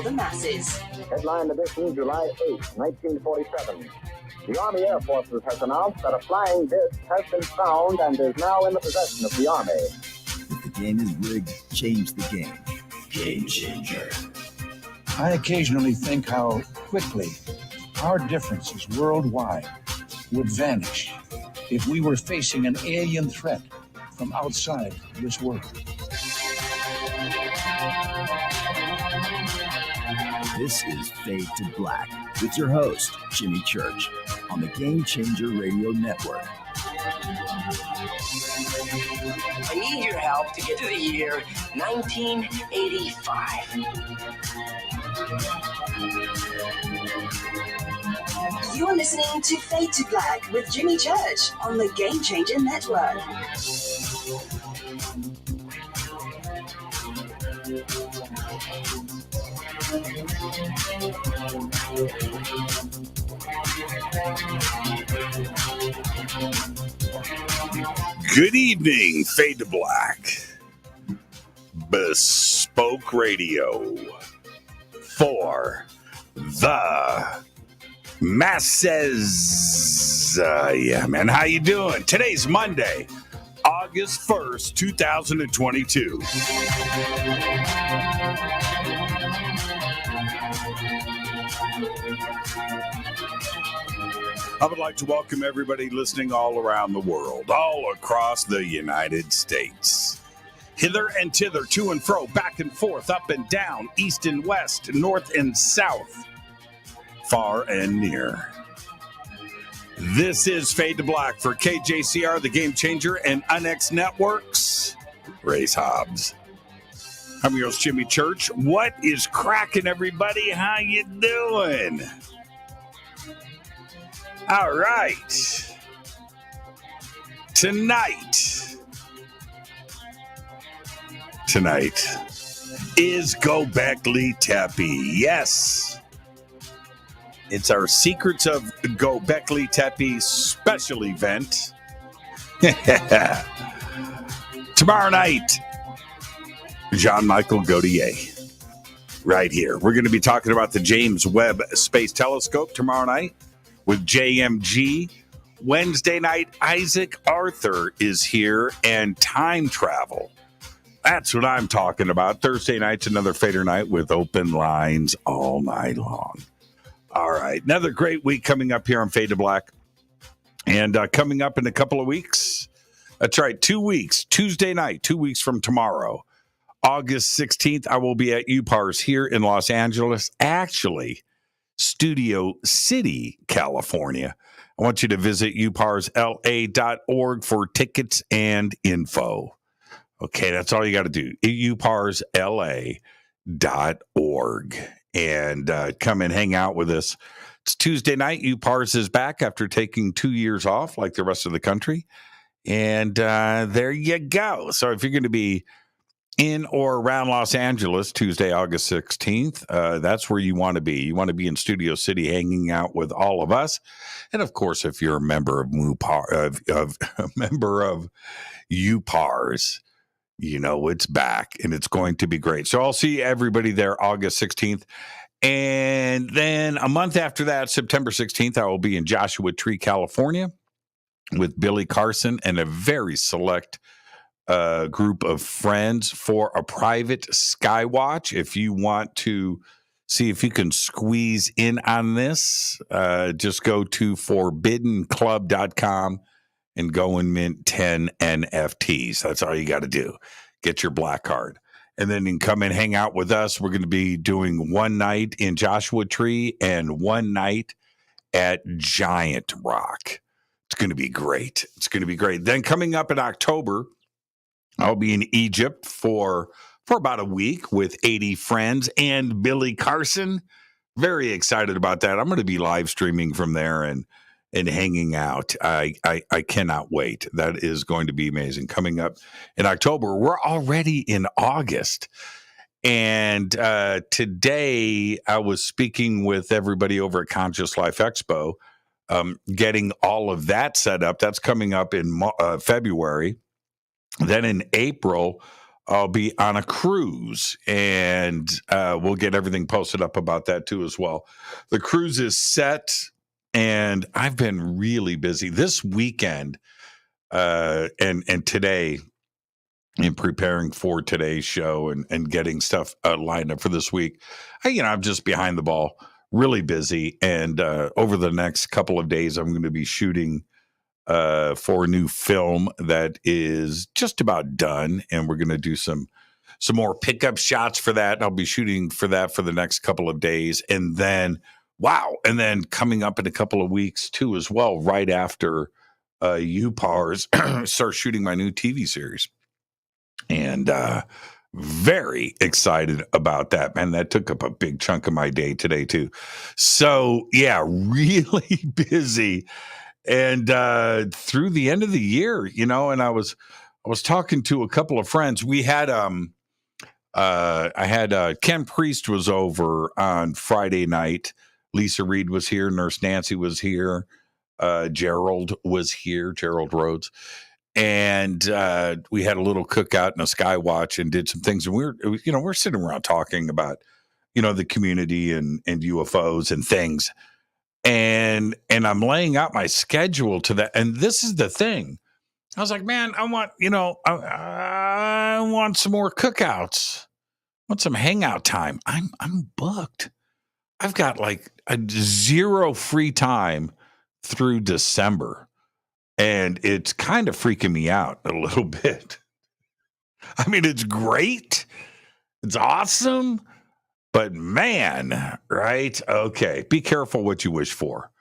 the masses. Headline edition, July 8, 1947. The Army Air Forces has announced that a flying disc has been found and is now in the possession of the Army. If the game is rigged, change the game. Game changer. I occasionally think how quickly our differences worldwide would vanish if we were facing an alien threat from outside this world. This is Fade to Black with your host, Jimmy Church, on the Game Changer Radio Network. I need your help to get to the year 1985. You're listening to Fade to Black with Jimmy Church on the Game Changer Network. Good evening, Fade to Black. Bespoke radio for the masses. Yeah, man, how you doing? Today's Monday, August 1st, 2022. I would like to welcome everybody listening all around the world, all across the United States. Hither and thither, to and fro, back and forth, up and down, east and west, north and south, far and near. This is Fade to Black for KJCR, the Game Changer, and UNX Networks. Race Hobbs. I'm your host, Jimmy Church. What is cracking, everybody? How you doing? All right. Tonight is Gobekli Tepe. Yes. It's our Secrets of Gobekli Tepe special event. Tomorrow night, Jean-Michel Gaultier, right here. We're going to be talking about the James Webb Space Telescope tomorrow night with JMG. Wednesday night, Isaac Arthur is here, and time travel. That's what I'm talking about. Thursday night's another Fader night with open lines all night long. All right, another great week coming up here on Fade to Black. And coming up in a couple of weeks, that's right, 2 weeks, Tuesday night, 2 weeks from tomorrow, August 16th, I will be at UPARS here in Los Angeles, actually, Studio City, California. I want you to visit uparsla.org for tickets and info. Okay, that's all you got to do. uparsla.org and come and hang out with us. It's Tuesday night. UPARS is back after taking 2 years off like the rest of the country. And there you go. So if you're going to be in or around Los Angeles, Tuesday, August 16th, that's where you want to be. You want to be in Studio City hanging out with all of us. And, of course, if you're a member of UPARS, you know it's back, and it's going to be great. So I'll see everybody there August 16th. And then a month after that, September 16th, I will be in Joshua Tree, California with Billy Carson and a very select group of friends for a private skywatch. If you want to see if you can squeeze in on this, just go to forbiddenclub.com and go and mint 10 NFTs. That's all you got to do. Get your black card. And then you can come and hang out with us. We're going to be doing one night in Joshua Tree and one night at Giant Rock. It's going to be great. It's going to be great. Then coming up in October, I'll be in Egypt for about a week with 80 friends and Billy Carson. Very excited about that. I'm going to be live streaming from there and hanging out. I cannot wait. That is going to be amazing. Coming up in October, we're already in August. And today I was speaking with everybody over at Conscious Life Expo, getting all of that set up. That's coming up in February. Then in April, I'll be on a cruise, and we'll get everything posted up about that too as well. The cruise is set, and I've been really busy this weekend and today in preparing for today's show and getting stuff lined up for this week. I'm just behind the ball, really busy, and over the next couple of days, I'm going to be shooting for a new film that is just about done, and we're going to do some more pickup shots for that. I'll be shooting for that for the next couple of days, and then coming up in a couple of weeks too as well, right after UPARS start shooting my new TV series, and very excited about that, man. That took up a big chunk of my day today too. So yeah, really busy. And through the end of the year, and I was talking to a couple of friends. We had I had Ken Priest was over on Friday night. Lisa Reed was here. Nurse Nancy was here. Gerald was here. Gerald Rhodes. And we had a little cookout and a sky watch and did some things. And we're sitting around talking about, the community and UFOs and things. And I'm laying out my schedule to that. And this is the thing. I was like, man, I want, I want some more cookouts. I want some hangout time. I'm booked. I've got like a zero free time through December. And it's kind of freaking me out a little bit. I mean, it's great. It's awesome. But man, right? Okay. Be careful what you wish for.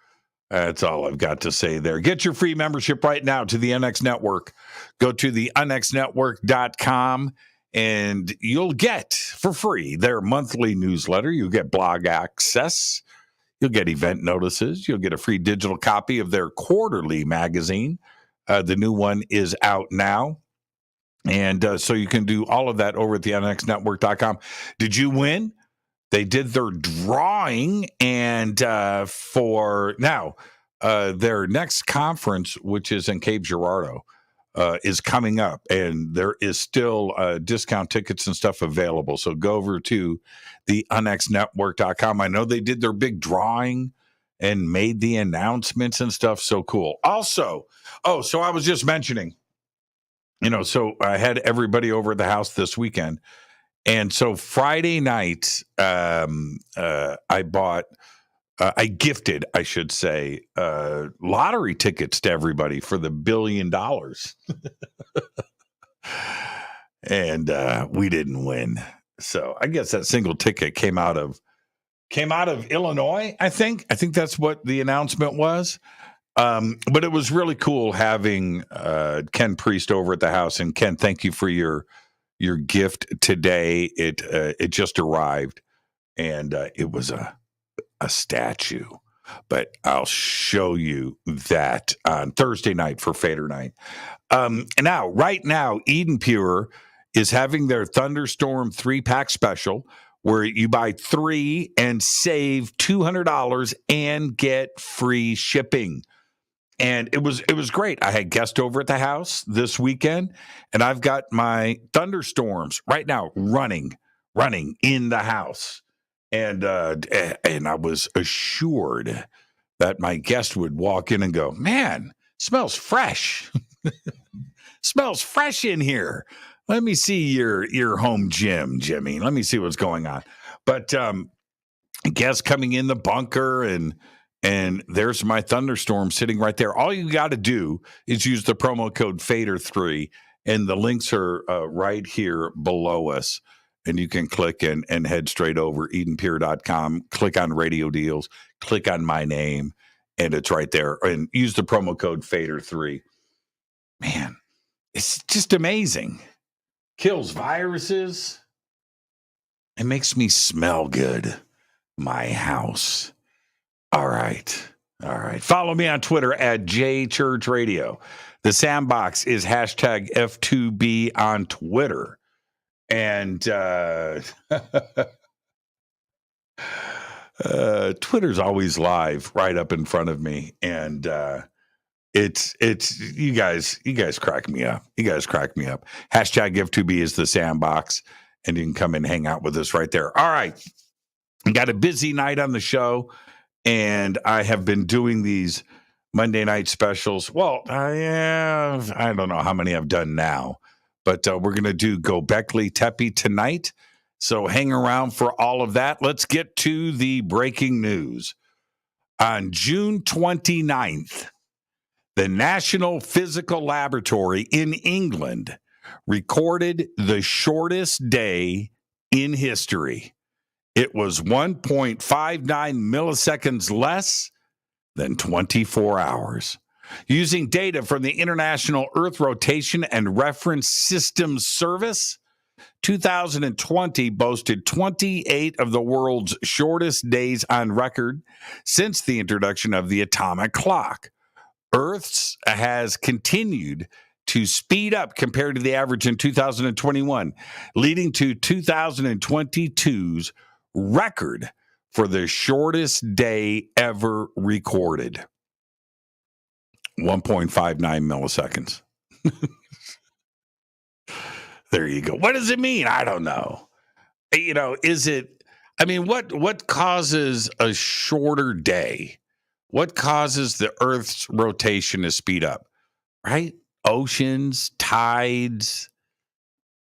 That's all I've got to say there. Get your free membership right now to the NX Network. Go to the unexnetwork.com and you'll get for free their monthly newsletter. You'll get blog access. You'll get event notices. You'll get a free digital copy of their quarterly magazine. The new one is out now. And so you can do all of that over at the unexnetwork.com. Did you win? They did their drawing, and for now, their next conference, which is in Cape Girardeau, is coming up, and there is still discount tickets and stuff available. So go over to the unexnetwork.com. I know they did their big drawing and made the announcements and stuff. So cool. Also, so I was just mentioning, so I had everybody over at the house this weekend. And so Friday night, I gifted, I should say, lottery tickets to everybody for the $1 billion. And we didn't win. So I guess that single ticket came out of Illinois, I think. I think that's what the announcement was. But it was really cool having Ken Priest over at the house. And Ken, thank you for your gift today. It just arrived, and it was a statue. But I'll show you that on Thursday night for Fader Night. Right now, Eden Pure is having their Thunderstorm 3-pack special, where you buy 3 and save $200 and get free shipping. And it was great. I had guests over at the house this weekend, and I've got my Thunderstorms right now running in the house. And I was assured that my guest would walk in and go, man, smells fresh. Smells fresh in here. Let me see your home gym, Jimmy. Let me see what's going on. But guests coming in the bunker, and there's my Thunderstorm sitting right there. All you got to do is use the promo code FADER3, and the links are right here below us. And you can click and head straight over EdenPure.com, click on radio deals, click on my name, and it's right there. And use the promo code FADER3. Man, it's just amazing. Kills viruses. It makes me smell good. My house. All right. Follow me on Twitter at JChurchRadio. The Sandbox is hashtag F2B on Twitter. And Twitter's always live right up in front of me. And It's you guys crack me up. You guys crack me up. Hashtag Give2B is the sandbox, and you can come and hang out with us right there. All right. Got a busy night on the show, and I have been doing these Monday night specials. Well, I don't know how many I've done now, but we're going to do Gobekli Tepe tonight. So hang around for all of that. Let's get to the breaking news. On June 29th, the National Physical Laboratory in England recorded the shortest day in history. It was 1.59 milliseconds less than 24 hours. Using data from the International Earth Rotation and Reference Systems Service, 2020 boasted 28 of the world's shortest days on record since the introduction of the atomic clock. Earth's has continued to speed up compared to the average in 2021, leading to 2022's record for the shortest day ever recorded. 1.59 milliseconds. There you go. What does it mean? I don't know. What causes a shorter day? What causes the Earth's rotation to speed up? Right? Oceans, tides,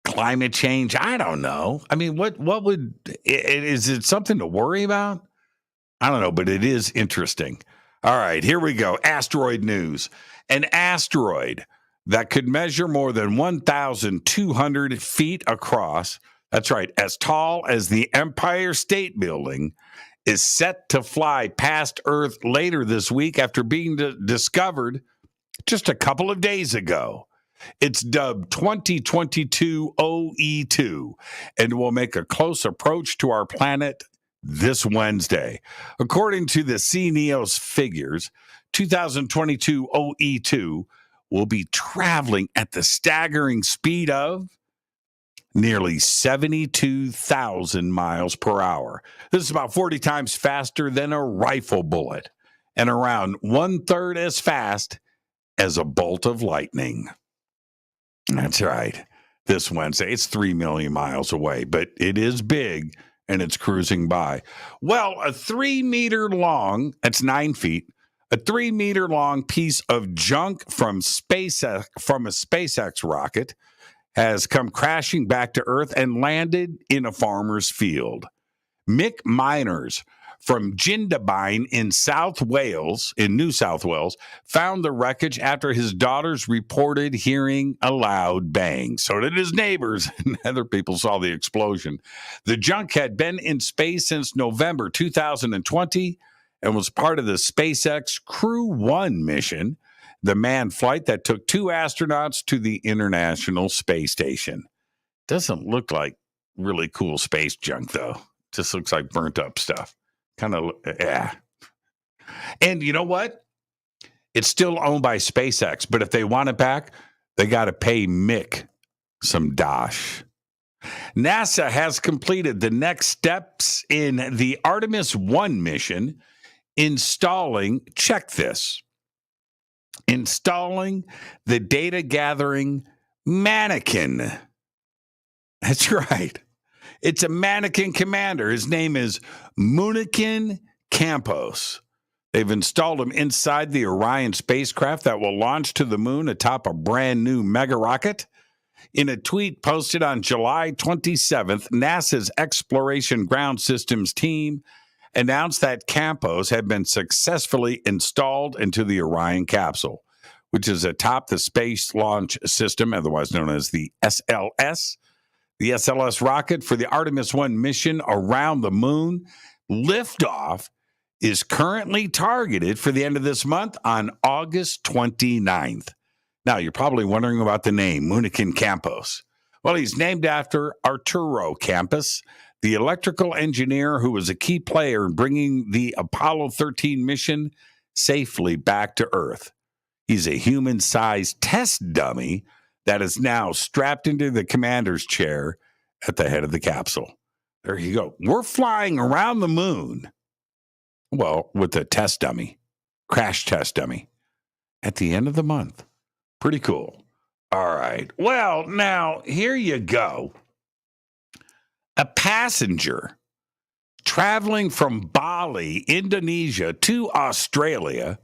climate change. I don't know. Is it something to worry about? I don't know, but it is interesting. All right, here we go. Asteroid news. An asteroid that could measure more than 1,200 feet across, that's right, as tall as the Empire State Building, is set to fly past Earth later this week after being discovered just a couple of days ago. It's dubbed 2022 OE2 and will make a close approach to our planet this Wednesday. According to the CNEOS figures, 2022 OE2 will be traveling at the staggering speed of nearly 72,000 miles per hour. This is about 40 times faster than a rifle bullet and around 1/3 as fast as a bolt of lightning. That's right. This Wednesday, it's 3 million miles away, but it is big and it's cruising by. Well, a 3-meter long, that's 9 feet, a 3-meter long piece of junk from a SpaceX rocket has come crashing back to Earth and landed in a farmer's field. Mick Miners from Jindabyne in New South Wales, found the wreckage after his daughters reported hearing a loud bang. So did his neighbors, and other people saw the explosion. The junk had been in space since November 2020 and was part of the SpaceX Crew 1 mission, the manned flight that took 2 astronauts to the International Space Station. Doesn't look like really cool space junk, though. Just looks like burnt up stuff. Kind of, yeah. And you know what? It's still owned by SpaceX, but if they want it back, they got to pay Mick some dosh. NASA has completed the next steps in the Artemis 1 mission, installing the data gathering mannequin. That's right. It's a mannequin commander. His name is Munikin Campos. They've installed him inside the Orion spacecraft that will launch to the moon atop a brand new mega rocket. In a tweet posted on July 27th, NASA's Exploration Ground Systems team announced that Campos had been successfully installed into the Orion capsule, which is atop the Space Launch System, otherwise known as the SLS. The SLS rocket for the Artemis 1 mission around the moon. Liftoff is currently targeted for the end of this month on August 29th. Now, you're probably wondering about the name, Munikin Campos. Well, he's named after Arturo Campos, the electrical engineer who was a key player in bringing the Apollo 13 mission safely back to Earth. He's a human-sized test dummy that is now strapped into the commander's chair at the head of the capsule. There you go. We're flying around the moon, well, with a test dummy, crash test dummy. at the end of the month. Pretty cool. All right. Well, now, here you go. A passenger traveling from Bali, Indonesia to Australia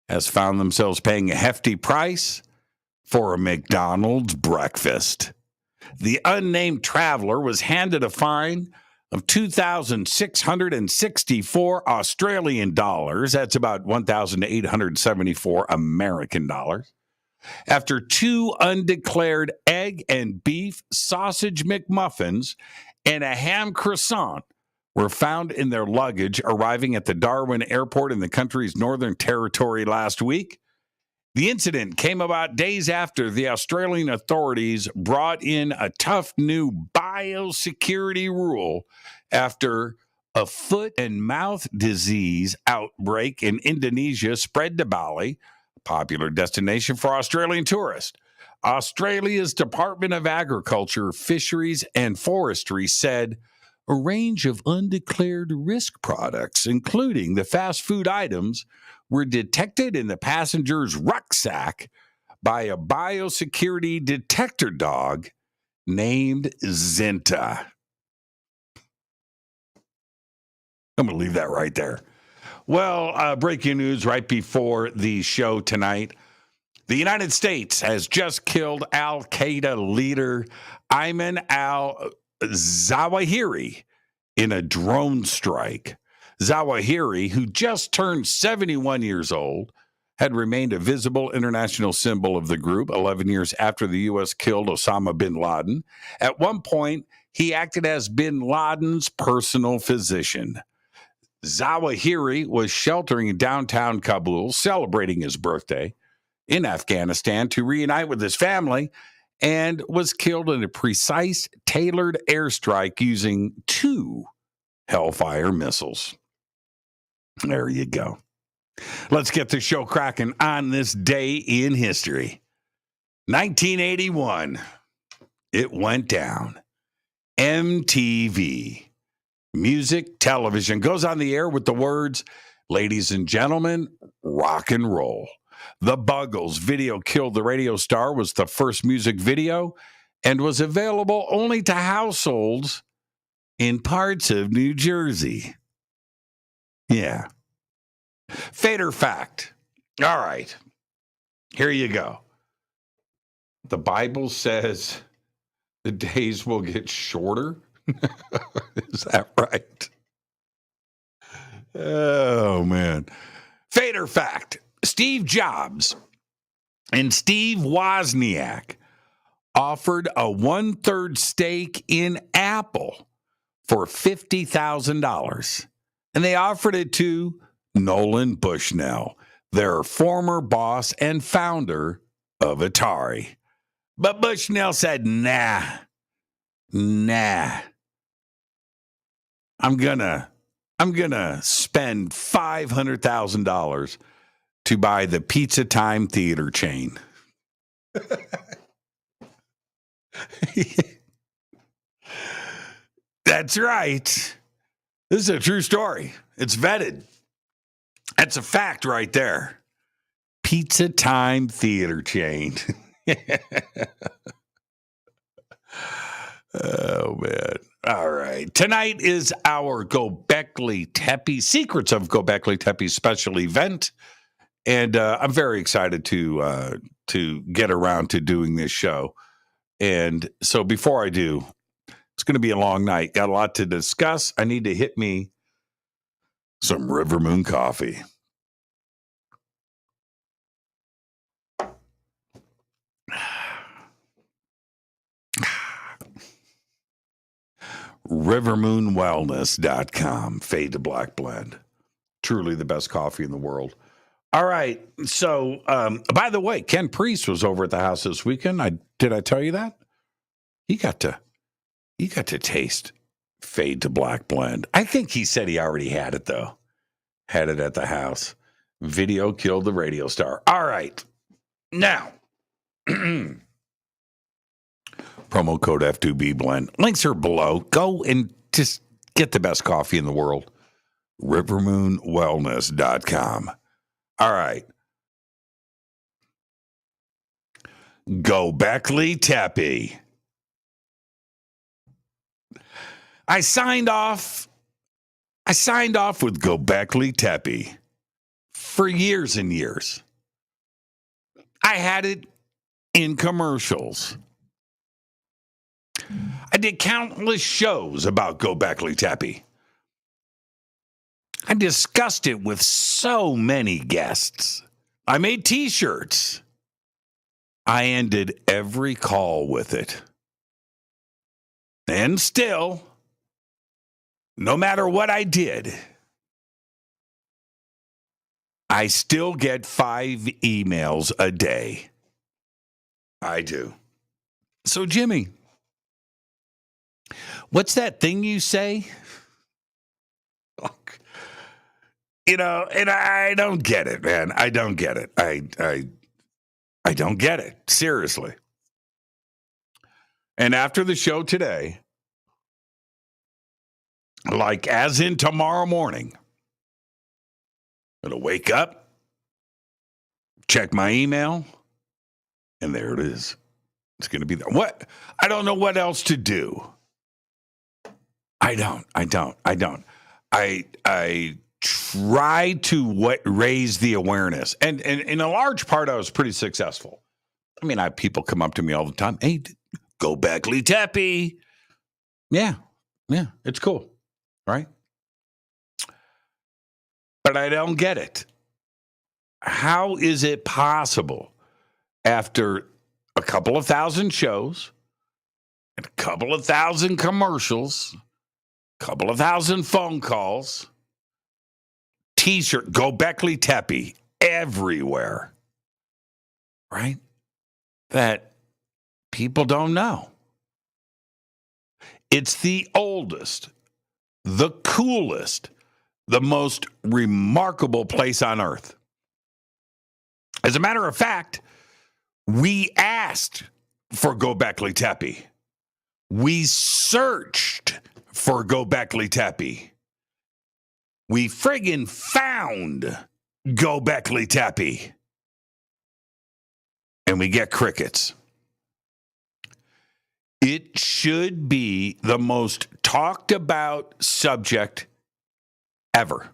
has found themselves paying a hefty price for a McDonald's breakfast. The unnamed traveler was handed a fine of 2,664 Australian dollars. That's about 1,874 American dollars. After 2 undeclared egg and beef sausage McMuffins and a ham croissant were found in their luggage arriving at the Darwin Airport in the country's Northern Territory last week. The incident came about days after the Australian authorities brought in a tough new biosecurity rule after a foot and mouth disease outbreak in Indonesia spread to Bali, a popular destination for Australian tourists. Australia's Department of Agriculture, Fisheries, and Forestry said a range of undeclared risk products, including the fast food items, were detected in the passenger's rucksack by a biosecurity detector dog named Zinta. I'm going to leave that right there. Well, breaking news right before the show tonight. The United States has just killed Al-Qaeda leader Ayman al-Zawahiri in a drone strike. Zawahiri, who just turned 71 years old, had remained a visible international symbol of the group 11 years after the U.S. killed Osama bin Laden. At one point, he acted as bin Laden's personal physician. Zawahiri was sheltering in downtown Kabul, celebrating his birthday in Afghanistan to reunite with his family, and was killed in a precise, tailored airstrike using 2 Hellfire missiles. There you go. Let's get the show cracking on this day in history. 1981. It went down. MTV. Music television goes on the air with the words, "Ladies and gentlemen, rock and roll." The Buggles' video Killed the Radio Star was the first music video and was available only to households in parts of New Jersey. Yeah. Fader fact. All right. Here you go. The Bible says the days will get shorter. Is that right? Oh, man. Fader fact. Steve Jobs and Steve Wozniak offered a 1/3 stake in Apple for $50,000. And they offered it to Nolan Bushnell, their former boss and founder of Atari. But Bushnell said, nah. I'm gonna spend $500,000 to buy the Pizza Time theater chain. That's right. This is a true story. It's vetted. That's a fact right there. Pizza Time theater chain. Oh, man. All right. Tonight is our Gobekli Tepe, Secrets of Gobekli Tepe special event. And I'm very excited to get around to doing this show. And so before I do, it's going to be a long night. Got a lot to discuss. I need to hit me some River Moon coffee. rivermoonwellness.com. Fade to Black Blend. Truly the best coffee in the world. All right. So, by the way, Ken Priest was over at the house this weekend. Did I tell you that? He got to taste Fade to Black Blend. I think he said he already had it, though. Had it at the house. Video Killed the Radio Star. All right. Now, promo code F2B Blend. Links are below. Go and just get the best coffee in the world. rivermoonwellness.com. All right. Gobekli Tepe. I signed off with Gobekli Tepe for years and years. I had it in commercials. I did countless shows about Gobekli Tepe. I discussed it with so many guests. I made t-shirts. I ended every call with it. And still, no matter what I did, I still get 5 emails a day. I do. So, Jimmy, what's that thing you say? And I don't get it, man. I don't get it. I don't get it. Seriously. And after the show today, like as in tomorrow morning, I'm going to wake up, check my email, and there it is. It's going to be there. What? I don't know what else to do. I don't. I try to raise the awareness. And in a large part, I was pretty successful. I mean, I have people come up to me all the time. Hey, Gobekli Tepe. Yeah, it's cool, right? But I don't get it. How is it possible after a couple of thousand shows, and a couple of thousand commercials, a couple of thousand phone calls, t-shirt, Gobekli Tepe everywhere, right? That people don't know. It's the oldest, the coolest, the most remarkable place on earth. As a matter of fact, we asked for Gobekli Tepe. We searched for Gobekli Tepe. We friggin' found Gobekli Tepe. And we get crickets. It should be the most talked about subject ever.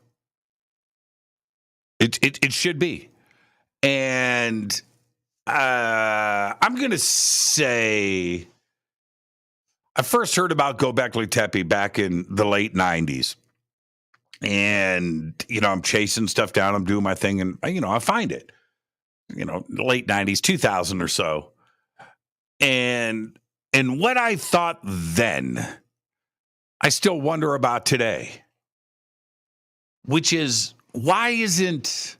It should be. And I'm going to say I first heard about Gobekli Tepe back in the late 90s. And, I'm chasing stuff down. I'm doing my thing. And, I find it, late 90s, 2000 or so. And what I thought then, I still wonder about today, which is why isn't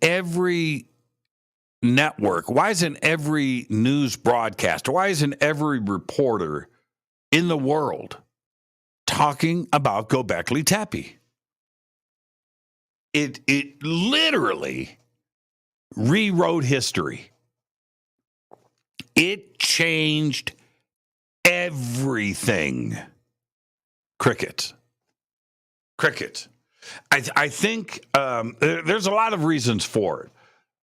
every network, why isn't every news broadcaster, why isn't every reporter in the world talking about Gobekli Tepe? It literally rewrote history. It changed everything. Crickets. I think there's a lot of reasons for it,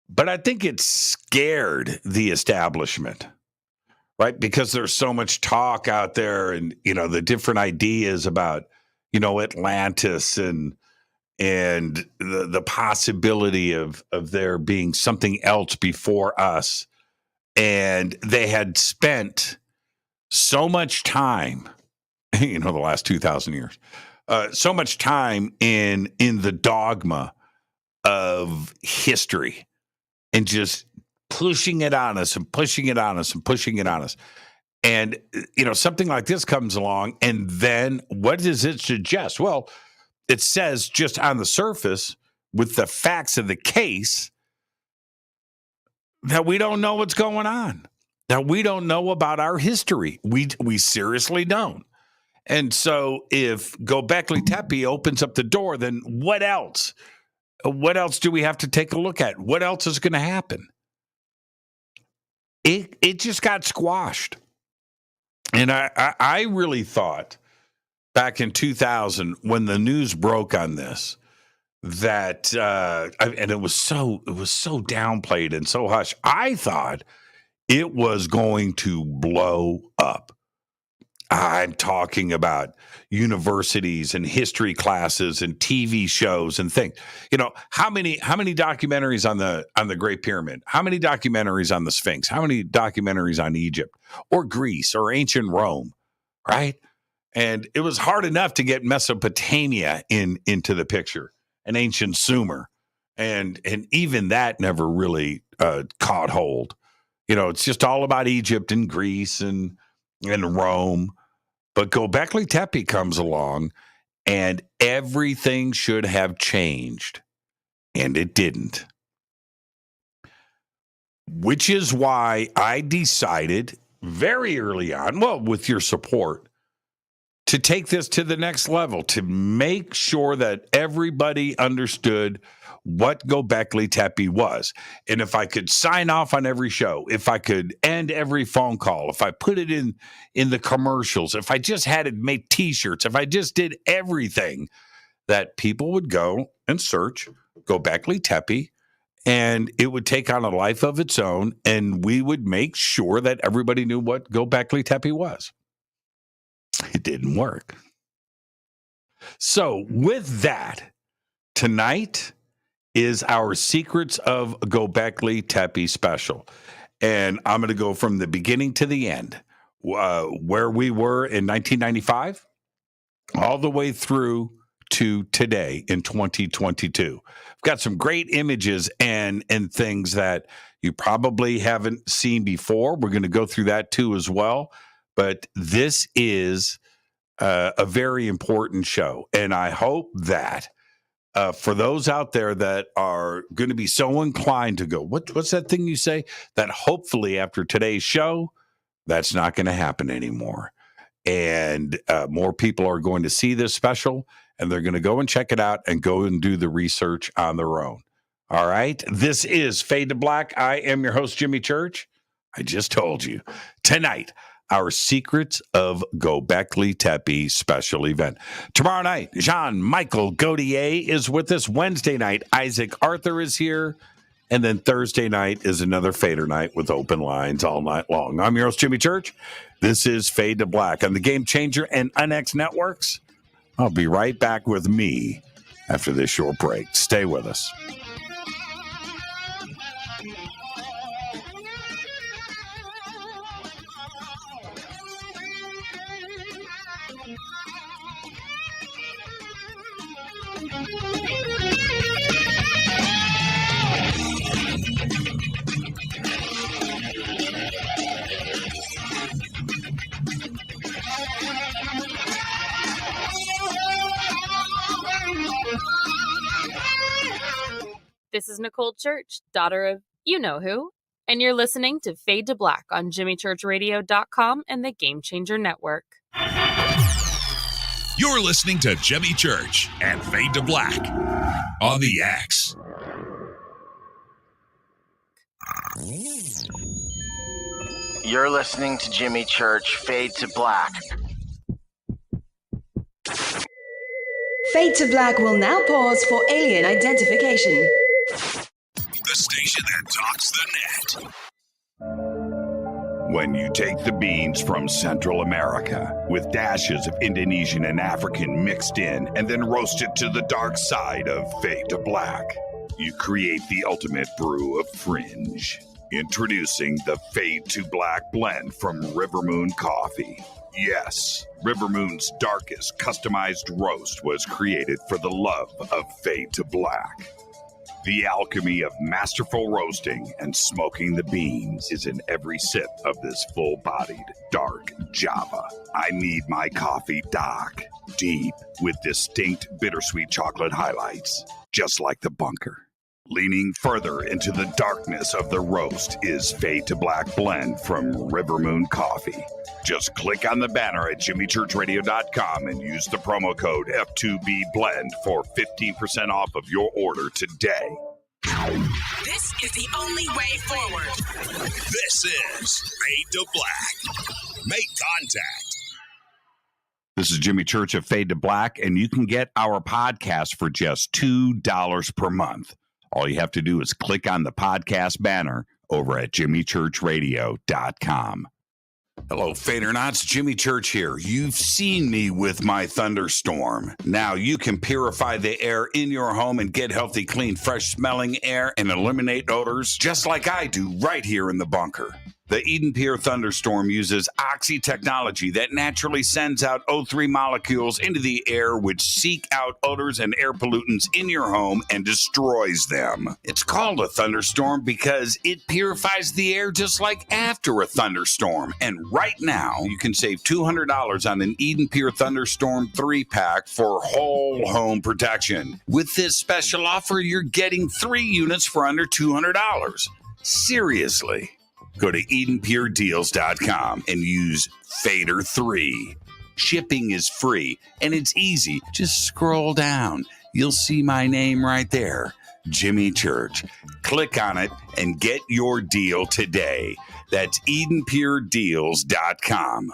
but I think it scared the establishment, right? Because there's so much talk out there, and the different ideas about Atlantis and the possibility of there being something else before us, and they had spent so much time, the last 2,000 years. So much time in the dogma of history and just pushing it on us and pushing it on us and pushing it on us. And, something like this comes along, and then what does it suggest? Well, it says just on the surface with the facts of the case that we don't know what's going on, that we don't know about our history. We seriously don't. And so if Gobekli Tepe opens up the door, then what else? What else do we have to take a look at? What else is going to happen? It just got squashed. And I really thought back in 2000, when the news broke on this, that, and it was so downplayed and so hush. I thought it was going to blow up. I'm talking about universities and history classes and TV shows and things. You know, how many documentaries on the Great Pyramid? How many documentaries on the Sphinx? How many documentaries on Egypt or Greece or ancient Rome, right? And it was hard enough to get Mesopotamia into the picture, and ancient Sumer. And even that never really caught hold. You know, it's just all about Egypt and Greece and Rome. But Gobekli Tepe comes along, and everything should have changed, and it didn't. Which is why I decided very early on, well, with your support, to take this to the next level, to make sure that everybody understood what Gobekli Tepe was. And if I could sign off on every show, if I could end every phone call, if I put it in the commercials, if I just had it make T-shirts, if I just did everything, that people would go and search Gobekli Tepe, and it would take on a life of its own, and we would make sure that everybody knew what Gobekli Tepe was. It didn't work. So with that, tonight is our Secrets of Gobekli Tepe special. And I'm going to go from the beginning to the end, where we were in 1995, all the way through to today in 2022. I've got some great images and things that you probably haven't seen before. We're going to go through that too as well. But this is a very important show. And I hope that for those out there that are going to be so inclined to go, what's that thing you say? That hopefully after today's show, that's not going to happen anymore. And more people are going to see this special, and they're going to go and check it out and go and do the research on their own. All right. This is Fade to Black. I am your host, Jimmy Church. I just told you tonight, our Secrets of Gobekli Tepe special event. Tomorrow night, Jean-Michael Gaultier is with us. Wednesday night, Isaac Arthur is here. And then Thursday night is another Fader night with open lines all night long. I'm your host, Jimmy Church. This is Fade to Black on the Game Changer and UNX networks. I'll be right back with me after this short break. Stay with us. This is Nicole Church, daughter of you-know-who, and you're listening to Fade to Black on JimmyChurchRadio.com and the Game Changer Network. You're listening to Jimmy Church and Fade to Black on the X. You're listening to Jimmy Church, Fade to Black. Fade to Black will now pause for alien identification. The station that talks the net. When you take the beans from Central America with dashes of Indonesian and African mixed in and then roast it to the dark side of Fade to Black, you create the ultimate brew of fringe. Introducing the Fade to Black blend from Rivermoon Coffee. Yes, Rivermoon's darkest customized roast was created for the love of Fade to Black. The alchemy of masterful roasting and smoking the beans is in every sip of this full-bodied, dark Java. I need my coffee dark, deep, with distinct bittersweet chocolate highlights, just like the bunker. Leaning further into the darkness of the roast is Fade to Black blend from Rivermoon Coffee. Just click on the banner at JimmyChurchRadio.com and use the promo code F2BBLEND for 15% off of your order today. This is the only way forward. This is Fade to Black. Make contact. This is Jimmy Church of Fade to Black, and you can get our podcast for just $2 per month. All you have to do is click on the podcast banner over at jimmychurchradio.com. Hello, Fadernauts. Jimmy Church here. You've seen me with my thunderstorm. Now you can purify the air in your home and get healthy, clean, fresh-smelling air and eliminate odors just like I do right here in the bunker. The Eden Pure Thunderstorm uses oxy technology that naturally sends out O3 molecules into the air, which seek out odors and air pollutants in your home and destroys them. It's called a thunderstorm because it purifies the air just like after a thunderstorm. And right now, you can save $200 on an Eden Pure Thunderstorm 3-pack for whole home protection. With this special offer, you're getting 3 units for under $200. Seriously. Go to EdenPureDeals.com and use Fader3. Shipping is free and it's easy. Just scroll down. You'll see my name right there, Jimmy Church. Click on it and get your deal today. That's EdenPureDeals.com.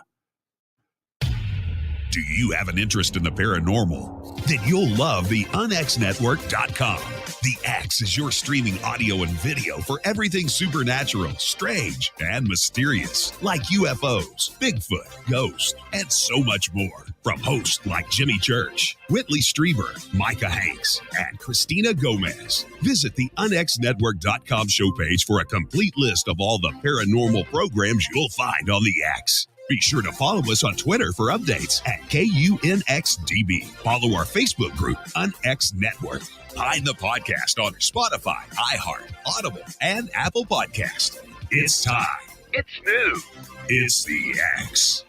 Do you have an interest in the paranormal? Then you'll love the UNexNetwork.com. The X is your streaming audio and video for everything supernatural, strange, and mysterious, like UFOs, Bigfoot, ghosts, and so much more. From hosts like Jimmy Church, Whitley Strieber, Micah Hanks, and Christina Gomez. Visit the UNexNetwork.com show page for a complete list of all the paranormal programs you'll find on the X. Be sure to follow us on Twitter for updates at KUNXDB. Follow our Facebook group, UNX Network. Find the podcast on Spotify, iHeart, Audible, and Apple Podcast. It's time. It's new. It's the X.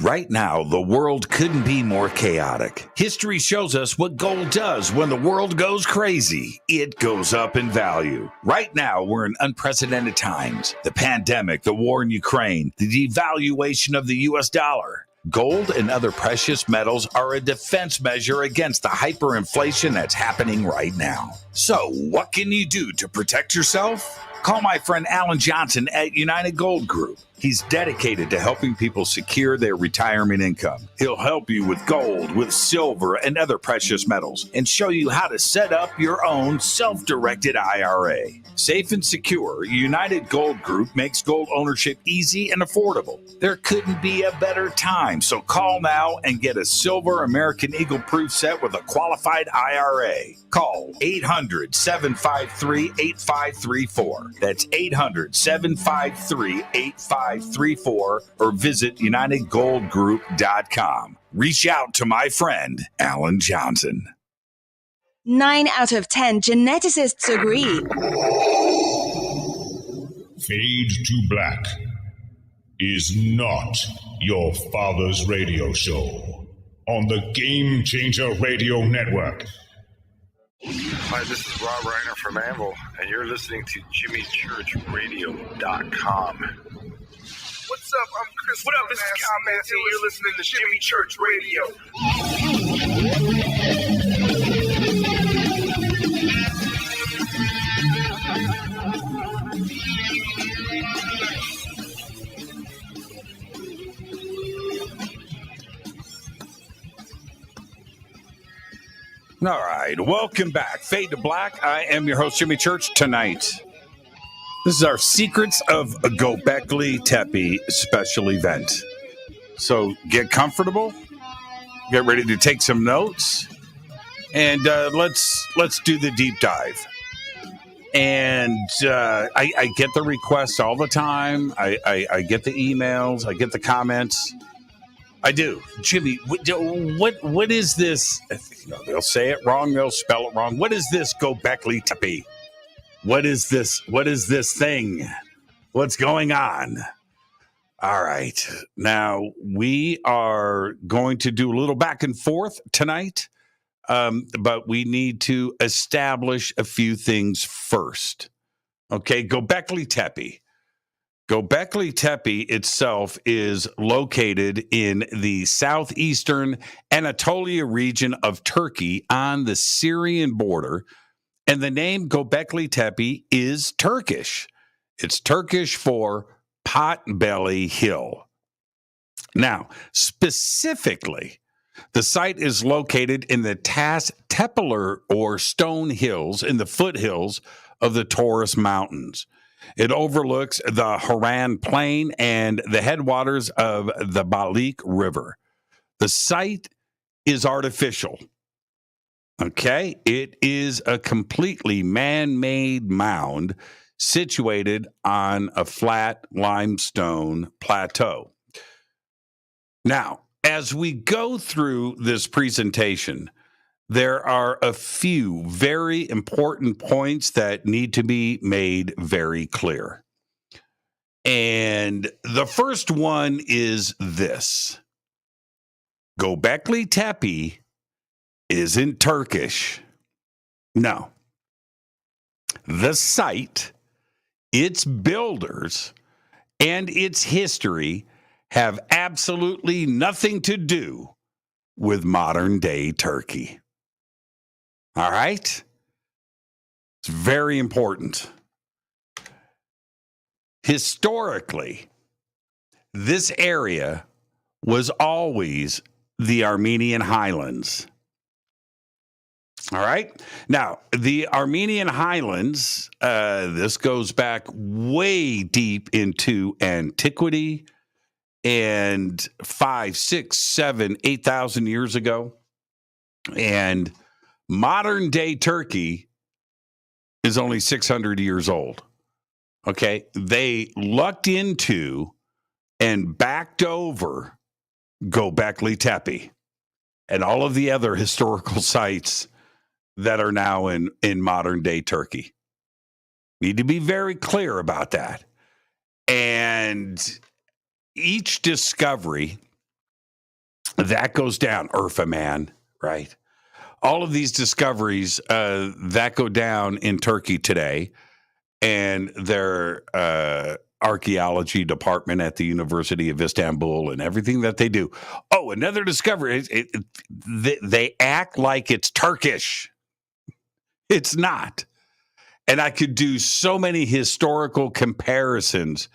Right now, the world couldn't be more chaotic. History shows us what gold does when the world goes crazy. It goes up in value. Right now, we're in unprecedented times. The pandemic, the war in Ukraine, the devaluation of the U.S. dollar. Gold and other precious metals are a defense measure against the hyperinflation that's happening right now. So, what can you do to protect yourself? Call my friend Alan Johnson at United Gold Group. He's dedicated to helping people secure their retirement income. He'll help you with gold, with silver, and other precious metals, and show you how to set up your own self-directed IRA. Safe and secure, United Gold Group makes gold ownership easy and affordable. There couldn't be a better time, so call now and get a silver American Eagle proof set with a qualified IRA. Call 800-753-8534. That's 800-753-8534 or visit UnitedGoldGroup.com. Reach out to my friend, Alan Johnson. 9 out of 10 geneticists agree. Fade to Black is not your father's radio show on the Game Changer Radio Network. Hi, this is Rob Reiner from Anvil, and you're listening to JimmyChurchRadio.com. What's up? I'm Chris. What up? This is Kyle Manson. You're listening to Jimmy Church Radio. All right, welcome back. Fade to Black. I am your host, Jimmy Church. Tonight, this is our Secrets of a Gobekli Tepe special event. So get comfortable, get ready to take some notes, and let's do the deep dive. And I get the requests all the time. I get the emails. I get the comments. I do. Jimmy, what is this? You know, they'll say it wrong. They'll spell it wrong. What is this Gobekli Tepe? What is this? What is this thing? What's going on? All right. Now, we are going to do a little back and forth tonight, but we need to establish a few things first. Okay, Gobekli Tepe. Gobekli Tepe itself is located in the southeastern Anatolia region of Turkey on the Syrian border. And the name Gobekli Tepe is Turkish. It's Turkish for Potbelly Hill. Now, specifically, the site is located in the Tas Tepeler or Stone Hills in the foothills of the Taurus Mountains. It overlooks the Haran Plain and the headwaters of the Balik River. The site is artificial. Okay? It is a completely man-made mound situated on a flat limestone plateau. Now, as we go through this presentation, there are a few very important points that need to be made very clear. And the first one is this. Gobekli Tepe isn't Turkish. No. The site, its builders, and its history have absolutely nothing to do with modern-day Turkey. All right? It's very important. Historically, this area was always the Armenian Highlands. All right? Now, the Armenian Highlands, this goes back way deep into antiquity and 5, 6, 7, 8,000 years ago. And modern day Turkey is only 600 years old. Okay. They lucked into and backed over Gobekli Tepe and all of the other historical sites that are now in modern day Turkey. Need to be very clear about that. And each discovery that goes down, Urfa, man, right? All of these discoveries that go down in Turkey today, and their archaeology department at the University of Istanbul and everything that they do. Oh, another discovery. They act like it's Turkish. It's not. And I could do so many historical comparisons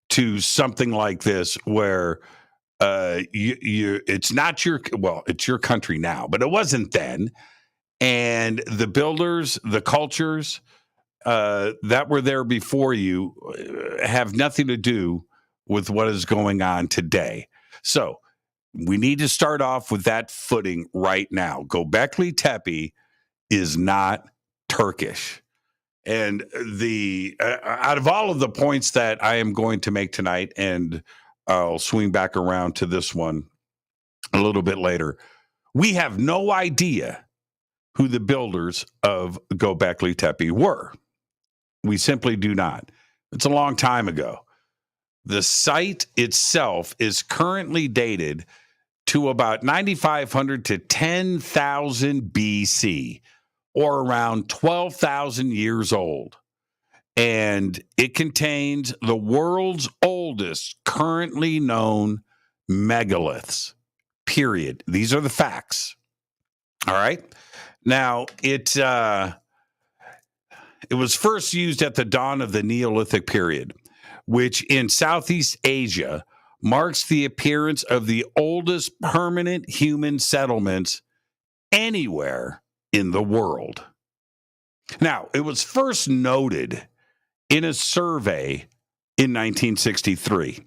to something like this where it's not your, well, it's your country now, but it wasn't then. And the builders, the cultures that were there before you have nothing to do with what is going on today. So we need to start off with that footing right now. Gobekli Tepe is not Turkish. And the out of all of the points that I am going to make tonight, and I'll swing back around to this one a little bit later, we have no idea who the builders of Gobekli Tepe were. We simply do not. It's a long time ago. The site itself is currently dated to about 9,500 to 10,000 BC, or around 12,000 years old. And it contains the world's oldest currently known megaliths, period. These are the facts. All right. Now, it was first used at the dawn of the Neolithic period, which in Southeast Asia marks the appearance of the oldest permanent human settlements anywhere in the world. Now, it was first noted in a survey in 1963,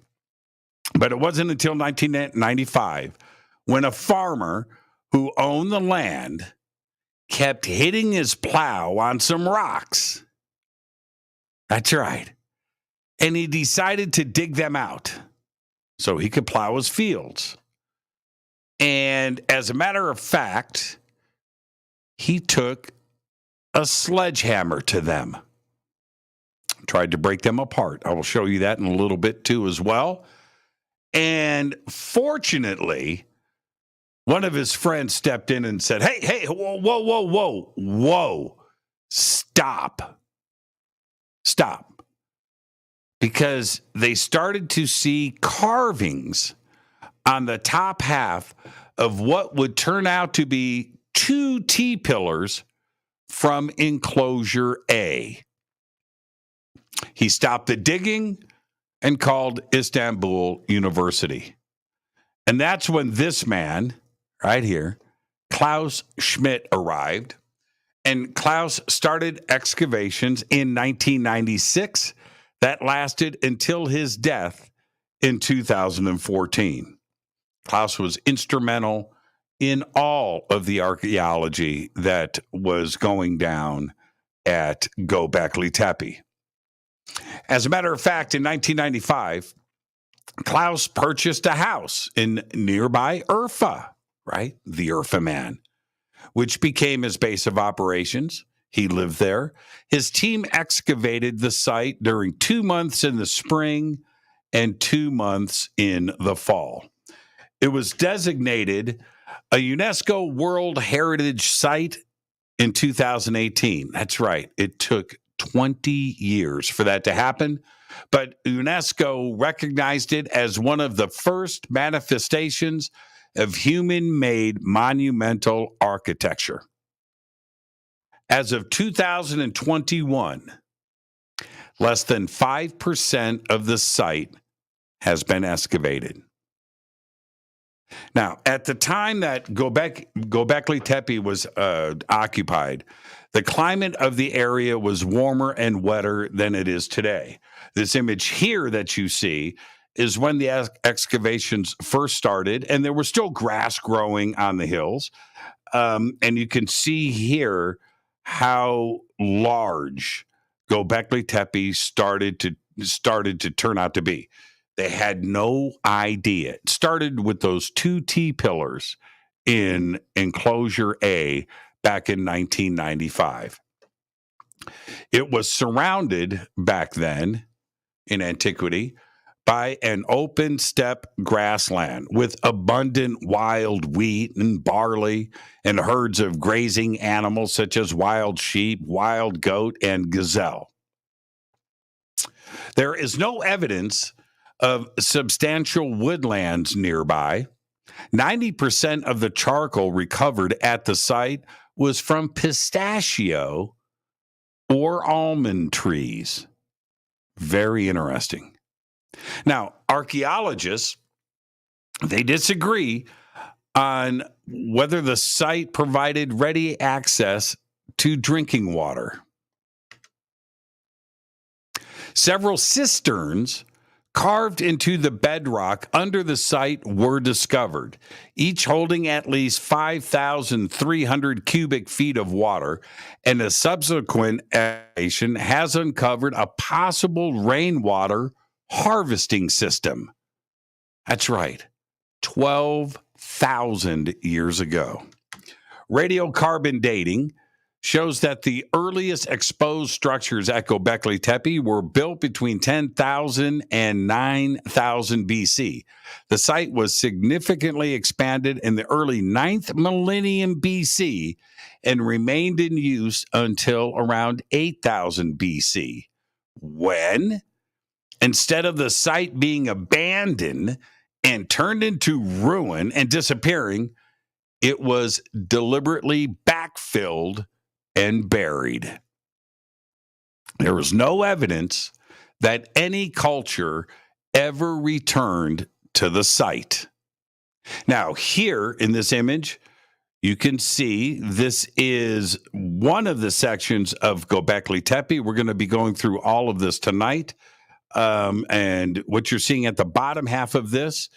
but it wasn't until 1995 when a farmer who owned the land kept hitting his plow on some rocks. That's right. And he decided to dig them out so he could plow his fields. And as a matter of fact, he took a sledgehammer to them, tried to break them apart. I will show you that in a little bit too as well. And fortunately, one of his friends stepped in and said, hey, whoa, stop. Because they started to see carvings on the top half of what would turn out to be 2 T-pillars from enclosure A. He stopped the digging and called Istanbul University. And that's when this man right here, Klaus Schmidt, arrived. And Klaus started excavations in 1996 that lasted until his death in 2014. Klaus was instrumental in all of the archaeology that was going down at Gobekli Tepe. As a matter of fact, in 1995, Klaus purchased a house in nearby Urfa, right? The Urfa man, which became his base of operations. He lived there. His team excavated the site during 2 months in the spring and 2 months in the fall. It was designated a UNESCO World Heritage Site in 2018. That's right. It took 20 years for that to happen, but UNESCO recognized it as one of the first manifestations of human-made monumental architecture. As of 2021, less than 5% of the site has been excavated. Now, at the time that Gobekli Tepe was occupied, the climate of the area was warmer and wetter than it is today. This image here that you see is when the excavations first started, and there was still grass growing on the hills. And you can see here how large Gobekli Tepe started to turn out to be. They had no idea. It started with those 2 T-pillars in Enclosure A back in 1995. It was surrounded back then in antiquity by an open steppe grassland with abundant wild wheat and barley and herds of grazing animals such as wild sheep, wild goat, and gazelle. There is no evidence of substantial woodlands nearby. 90% of the charcoal recovered at the site was from pistachio or almond trees. Very interesting. Now, archaeologists, they disagree on whether the site provided ready access to drinking water. Several cisterns carved into the bedrock under the site were discovered, each holding at least 5,300 cubic feet of water, and a subsequent excavation has uncovered a possible rainwater harvesting system. That's right, 12,000 years ago. Radiocarbon dating shows that the earliest exposed structures at Gobekli Tepe were built between 10,000 and 9,000 BC. The site was significantly expanded in the early 9th millennium BC and remained in use until around 8,000 BC, when, instead of the site being abandoned and turned into ruin and disappearing, it was deliberately backfilled and buried. There was no evidence that any culture ever returned to the site. Now, here in this image, you can see this is one of the sections of Gobekli Tepe. We're going to be going through all of this tonight. And what you're seeing at the bottom half of this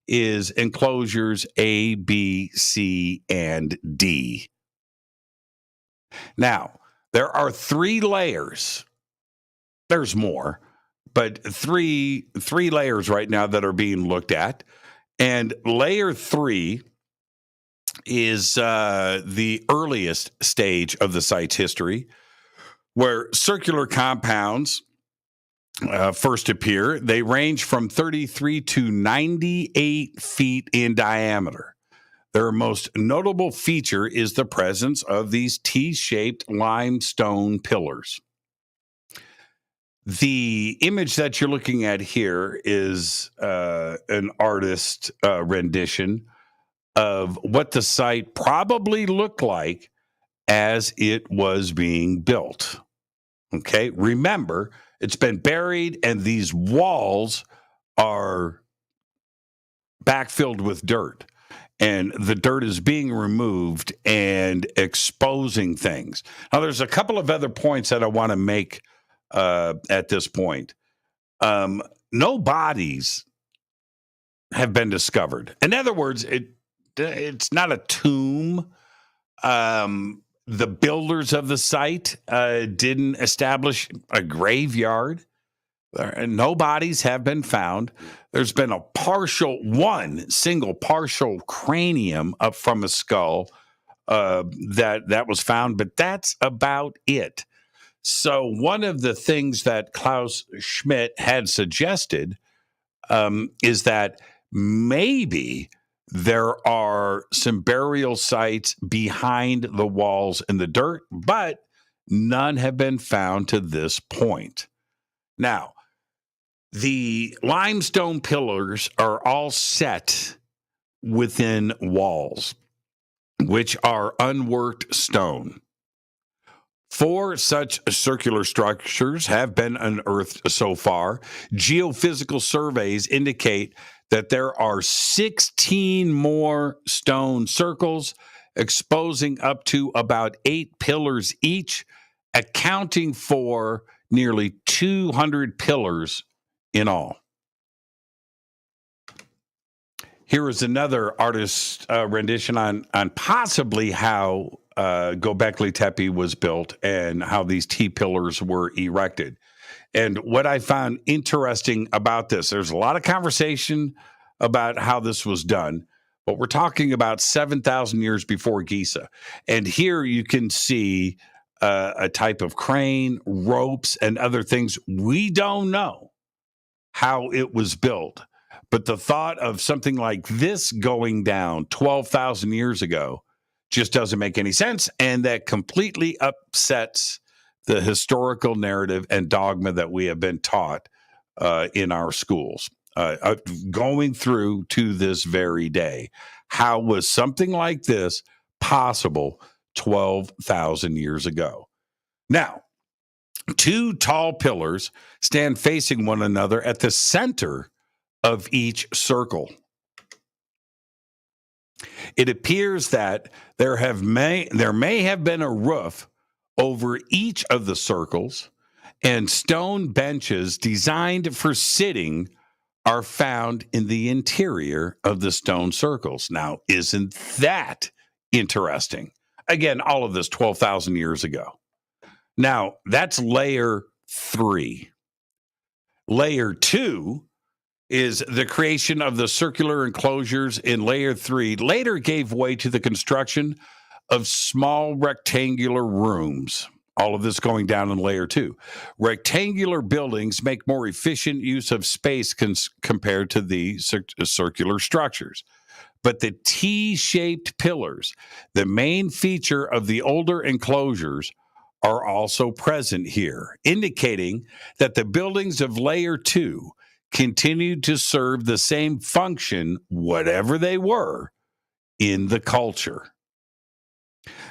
is enclosures A, B, C, and D. Now, there are 3 layers. There's more, but three layers right now that are being looked at. And layer 3 is the earliest stage of the site's history, where circular compounds first appear. They range from 33 to 98 feet in diameter. Their most notable feature is the presence of these T-shaped limestone pillars. The image that you're looking at here is an artist rendition of what the site probably looked like as it was being built. Okay, remember, it's been buried and these walls are backfilled with dirt. And the dirt is being removed and exposing things. Now, there's a couple of other points that I want to make at this point. No bodies have been discovered. In other words, it's not a tomb. The builders of the site didn't establish a graveyard. No bodies have been found. There's been one single partial cranium up from a skull that was found, but that's about it. So one of the things that Klaus Schmidt had suggested is that maybe there are some burial sites behind the walls in the dirt, but none have been found to this point. Now, the limestone pillars are all set within walls, which are unworked stone. 4 such circular structures have been unearthed so far. Geophysical surveys indicate that there are 16 more stone circles, exposing up to about 8 pillars each, accounting for nearly 200 pillars in all. Here is another artist's rendition on possibly how Gobekli Tepe was built and how these T-pillars were erected. And what I found interesting about this, there's a lot of conversation about how this was done, but we're talking about 7,000 years before Giza. And here you can see a type of crane, ropes, and other things. We don't know how it was built, but the thought of something like this going down 12,000 years ago just doesn't make any sense, and that completely upsets the historical narrative and dogma that we have been taught in our schools, going through to this very day. How was something like this possible 12,000 years ago? Now, 2 tall pillars stand facing one another at the center of each circle. It appears that there may have been a roof over each of the circles, and stone benches designed for sitting are found in the interior of the stone circles. Now, isn't that interesting? Again, all of this 12,000 years ago. Now, that's layer 3. Layer 2 is the creation of the circular enclosures in layer 3 later gave way to the construction of small rectangular rooms. All of this going down in layer 2. Rectangular buildings make more efficient use of space compared to the circular structures. But the T-shaped pillars, the main feature of the older enclosures, are also present here, indicating that the buildings of layer 2 continued to serve the same function, whatever they were, in the culture.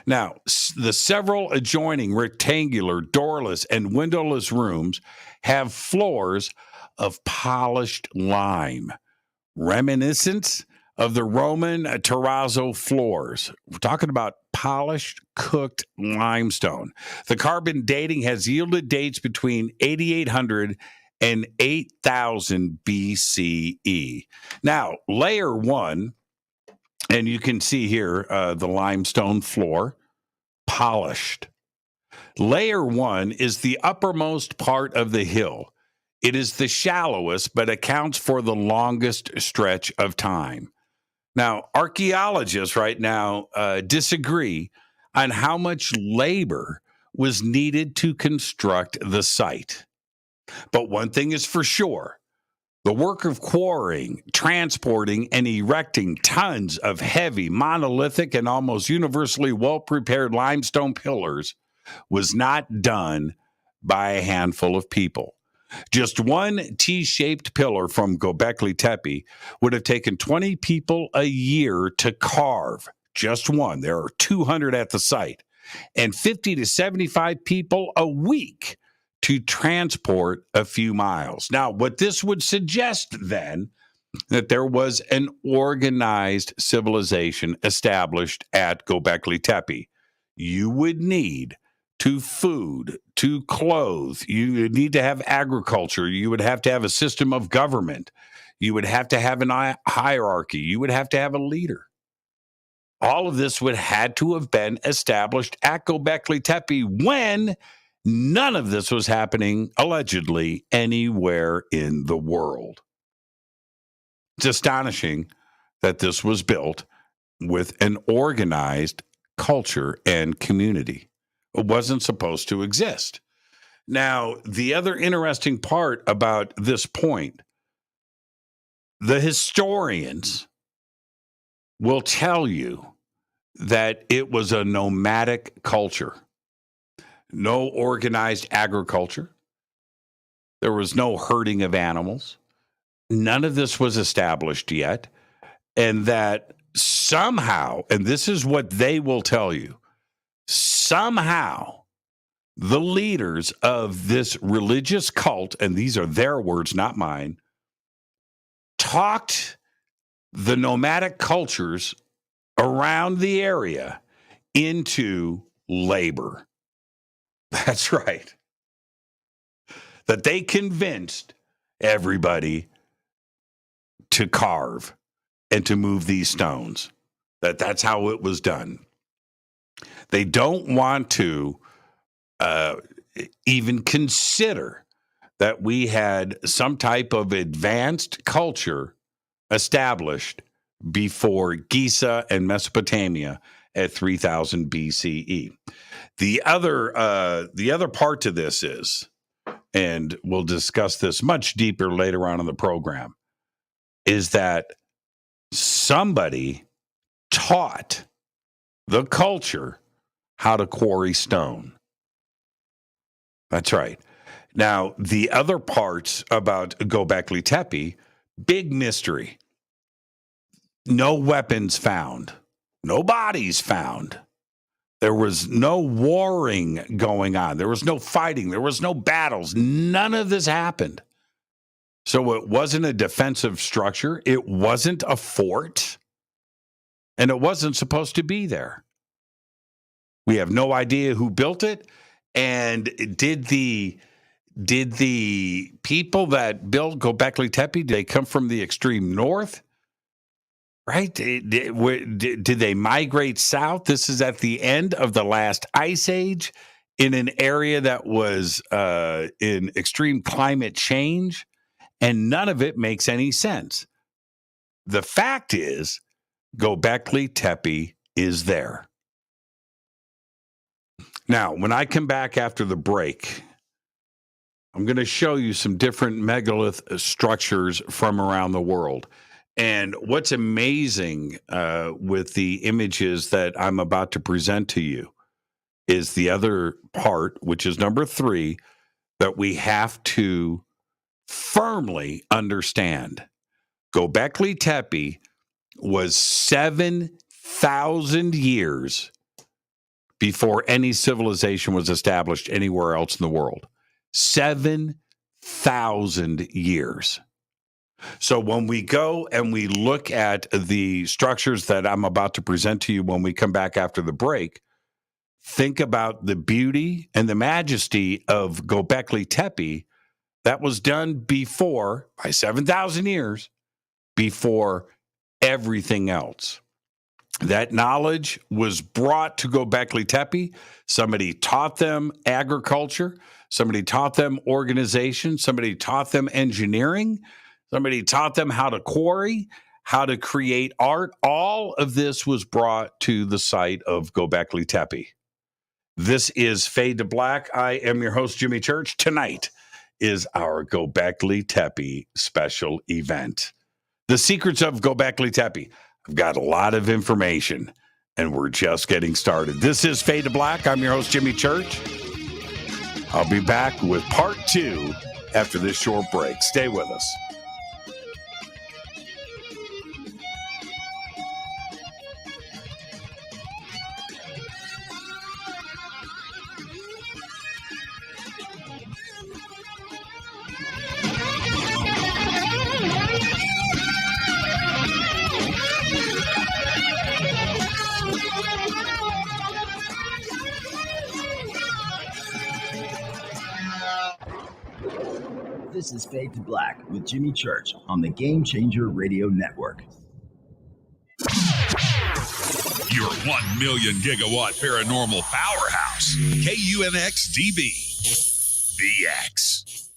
Now, the several adjoining rectangular, doorless, and windowless rooms have floors of polished lime, reminiscent of the Roman terrazzo floors. We're talking about polished, cooked limestone. The carbon dating has yielded dates between 8,800 and 8,000 BCE. Now, layer 1, and you can see here the limestone floor, polished. Layer 1 is the uppermost part of the hill. It is the shallowest, but accounts for the longest stretch of time. Now, archaeologists right now disagree on how much labor was needed to construct the site. But one thing is for sure, the work of quarrying, transporting, and erecting tons of heavy, monolithic, and almost universally well-prepared limestone pillars was not done by a handful of people. Just one T-shaped pillar from Gobekli Tepe would have taken 20 people a year to carve. Just one. There are 200 at the site. And 50 to 75 people a week to transport a few miles. Now, what this would suggest then that there was an organized civilization established at Gobekli Tepe. You would need to food, to clothe. You would need to have agriculture. You would have to have a system of government. You would have to have an hierarchy. You would have to have a leader. All of this would had to have been established at Gobekli Tepe when none of this was happening, allegedly, anywhere in the world. It's astonishing that this was built with an organized culture and community. It wasn't supposed to exist. Now, the other interesting part about this point, the historians will tell you that it was a nomadic culture. No organized agriculture. There was no herding of animals. None of this was established yet. And that somehow, and this is what they will tell you, somehow the leaders of this religious cult, and these are their words, not mine, talked the nomadic cultures around the area into labor. That's right. That they convinced everybody to carve and to move these stones. That's how it was done. They don't want to even consider that we had some type of advanced culture established before Giza and Mesopotamia at 3000 BCE. The other part to this is, and we'll discuss this much deeper later on in the program, is that somebody taught the culture how to quarry stone. That's right. Now, the other parts about Gobekli Tepe, big mystery. No weapons found. No bodies found. There was no warring going on. There was no fighting. There was no battles. None of this happened. So it wasn't a defensive structure. It wasn't a fort. And it wasn't supposed to be there. We have no idea who built it. And did the people that built Gobekli Tepe, did they come from the extreme north? Right? Did they migrate south? This is at the end of the last ice age in an area that was in extreme climate change, and none of it makes any sense. The fact is, Gobekli Tepe is there. Now, when I come back after the break, I'm going to show you some different megalith structures from around the world. And what's amazing with the images that I'm about to present to you is the other part, which is number 3, that we have to firmly understand. Gobekli Tepe was 7,000 years before any civilization was established anywhere else in the world. 7,000 years. So when we go and we look at the structures that I'm about to present to you when we come back after the break, think about the beauty and the majesty of Gobekli Tepe that was done before, by 7,000 years, before everything else. That knowledge was brought to Gobekli Tepe. Somebody taught them agriculture. Somebody taught them organization. Somebody taught them engineering. Somebody taught them how to quarry, how to create art. All of this was brought to the site of Gobekli Tepe. This is Fade to Black. I am your host, Jimmy Church. Tonight is our Gobekli Tepe special event. The secrets of Gobekli Tepe. I've got a lot of information, and we're just getting started. This is Fade to Black. I'm your host, Jimmy Church. I'll be back with part 2 after this short break. Stay with us. This is Fade to Black with Jimmy Church on the Game Changer Radio Network. Your 1 million gigawatt paranormal powerhouse, KUNX DB, VX.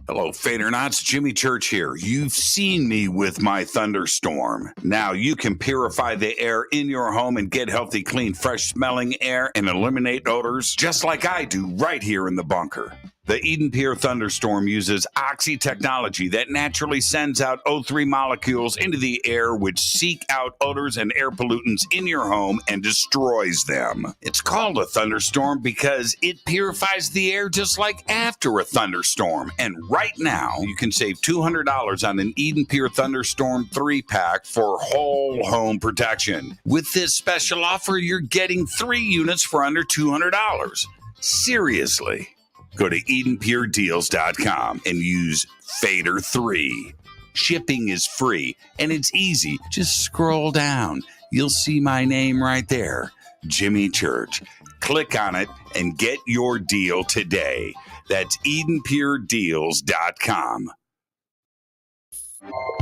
Hello, Fadernauts. Jimmy Church here. You've seen me with my thunderstorm. Now you can purify the air in your home and get healthy, clean, fresh-smelling air and eliminate odors just like I do right here in the bunker. The Eden Pier Thunderstorm uses oxy technology that naturally sends out O3 molecules into the air, which seek out odors and air pollutants in your home and destroys them. It's called a thunderstorm because it purifies the air just like after a thunderstorm. And right now, you can save $200 on an Eden Pier Thunderstorm 3-pack for whole home protection. With this special offer, you're getting 3 units for under $200. Seriously. Go to EdenPureDeals.com and use Fader3. Shipping is free and it's easy. Just scroll down. You'll see my name right there, Jimmy Church. Click on it and get your deal today. That's EdenPureDeals.com.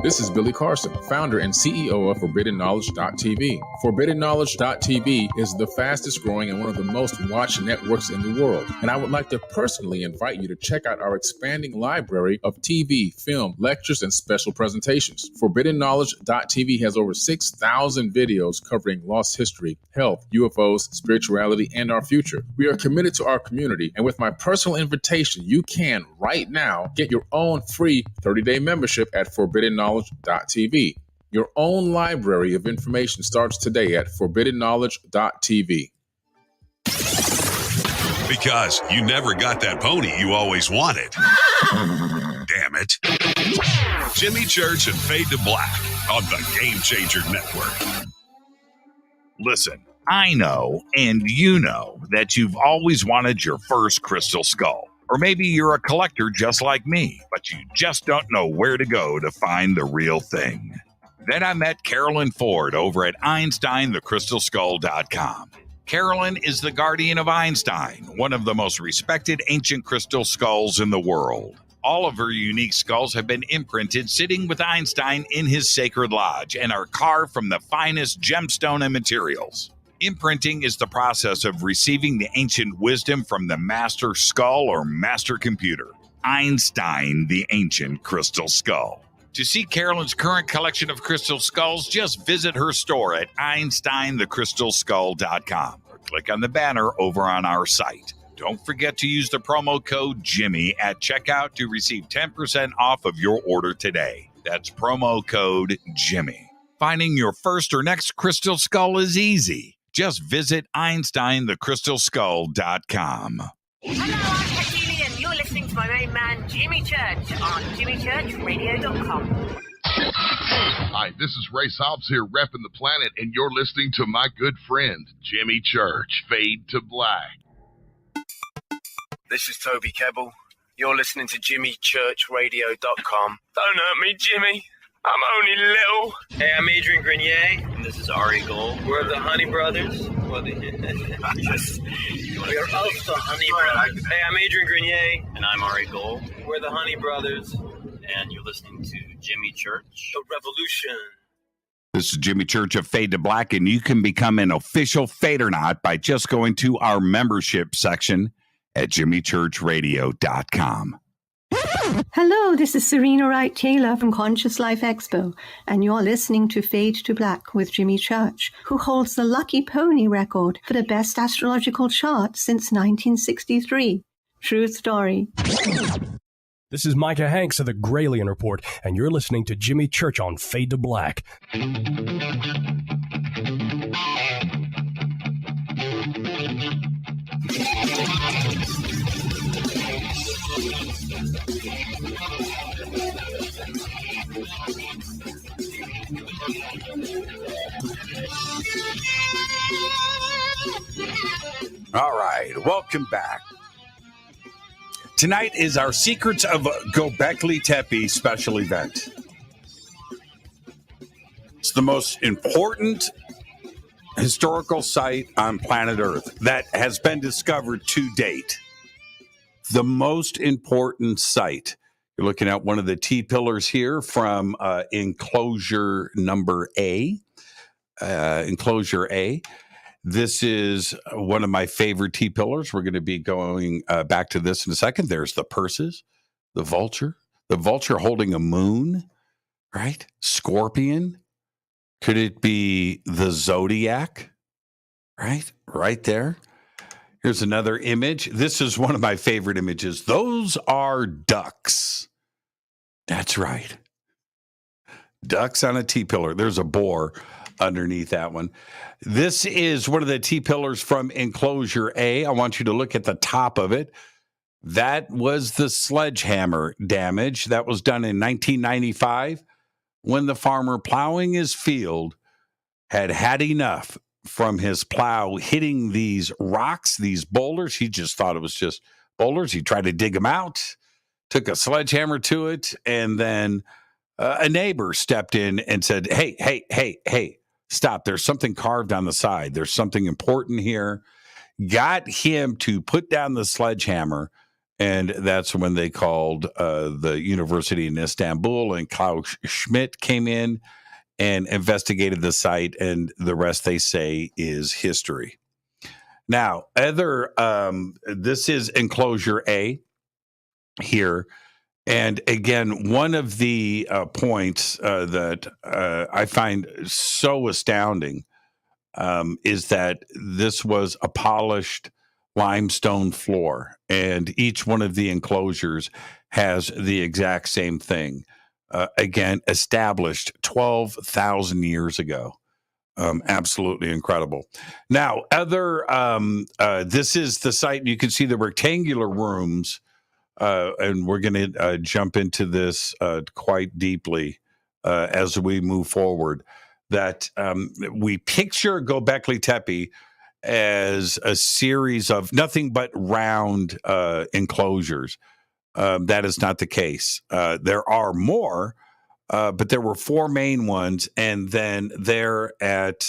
This is Billy Carson, founder and CEO of ForbiddenKnowledge.tv. ForbiddenKnowledge.tv is the fastest growing and one of the most watched networks in the world. And I would like to personally invite you to check out our expanding library of TV, film, lectures, and special presentations. ForbiddenKnowledge.tv has over 6,000 videos covering lost history, health, UFOs, spirituality, and our future. We are committed to our community, and with my personal invitation, you can, right now, get your own free 30-day membership at ForbiddenKnowledge.tv. Your own library of information starts today at ForbiddenKnowledge.tv. Because you never got that pony you always wanted. Damn it. Jimmy Church and Fade to Black on the Game Changer Network. Listen, I know, and you know, that you've always wanted your first crystal skull. Or maybe you're a collector just like me, but you just don't know where to go to find the real thing. Then I met Carolyn Ford over at EinsteinTheCrystalSkull.com. Carolyn is the guardian of Einstein, one of the most respected ancient crystal skulls in the world. All of her unique skulls have been imprinted sitting with Einstein in his sacred lodge and are carved from the finest gemstone and materials. Imprinting is the process of receiving the ancient wisdom from the master skull or master computer. Einstein, the ancient crystal skull. To see Carolyn's current collection of crystal skulls, just visit her store at EinsteinTheCrystalSkull.com or click on the banner over on our site. Don't forget to use the promo code Jimmy at checkout to receive 10% off of your order today. That's promo code Jimmy. Finding your first or next crystal skull is easy. Just visit EinsteinTheCrystalSkull.com. Hello, I'm Katie, and you're listening to my main man, Jimmy Church, on JimmyChurchRadio.com. Hi, this is Ray Hobbs here, repping the planet, and you're listening to my good friend, Jimmy Church, Fade to Black. This is Toby Kebbell. You're listening to JimmyChurchRadio.com. Don't hurt me, Jimmy. I'm only little. Hey, I'm Adrian Grenier. And this is Ari Gold. We're the Honey Brothers. We're of the Honey Brothers. Hey, I'm Adrian Grenier. And I'm Ari Gold. We're the Honey Brothers. And you're listening to Jimmy Church. The Revolution. This is Jimmy Church of Fade to Black, and you can become an official Fadernaut by just going to our membership section at JimmyChurchRadio.com. Hello, this is Serena Wright Taylor from Conscious Life Expo, and you're listening to Fade to Black with Jimmy Church, who holds the Lucky Pony record for the best astrological chart since 1963. True story. This is Micah Hanks of the Gralien Report, and you're listening to Jimmy Church on Fade to Black. All right, welcome back. Tonight is our Secrets of Gobekli Tepe special event. It's the most important historical site on planet Earth that has been discovered to date. the most important site. You're looking at one of the T-pillars here from enclosure number A. Enclosure A. This is one of my favorite T-pillars. We're going to be going back to this in a second. There's the Perses, the vulture holding a moon, right? Scorpion. Could it be the Zodiac? Right there. Here's another image. This is one of my favorite images. Those are ducks. That's right. Ducks on a T-pillar. There's a boar underneath that one. This is one of the T-pillars from enclosure A. I want you to look at the top of it. That was the sledgehammer damage. That was done in 1995 when the farmer plowing his field had enough from his plow hitting these rocks, these boulders. He just thought it was just boulders. He tried to dig them out, took a sledgehammer to it, and then a neighbor stepped in and said, hey, stop. There's something carved on the side. There's something important here. Got him to put down the sledgehammer, and that's when they called the university in Istanbul, and Klaus Schmidt came in and investigated the site, and the rest, they say, is history. Now, this is enclosure A here. And again, one of the points that I find so astounding is that this was a polished limestone floor, and each one of the enclosures has the exact same thing. Again, established 12,000 years ago. Absolutely incredible. Now, this is the site. You can see the rectangular rooms, and we're going to jump into this quite deeply as we move forward. That we picture Gobekli Tepe as a series of nothing but round enclosures. That is not the case. There are more, but there were four main ones, and then there at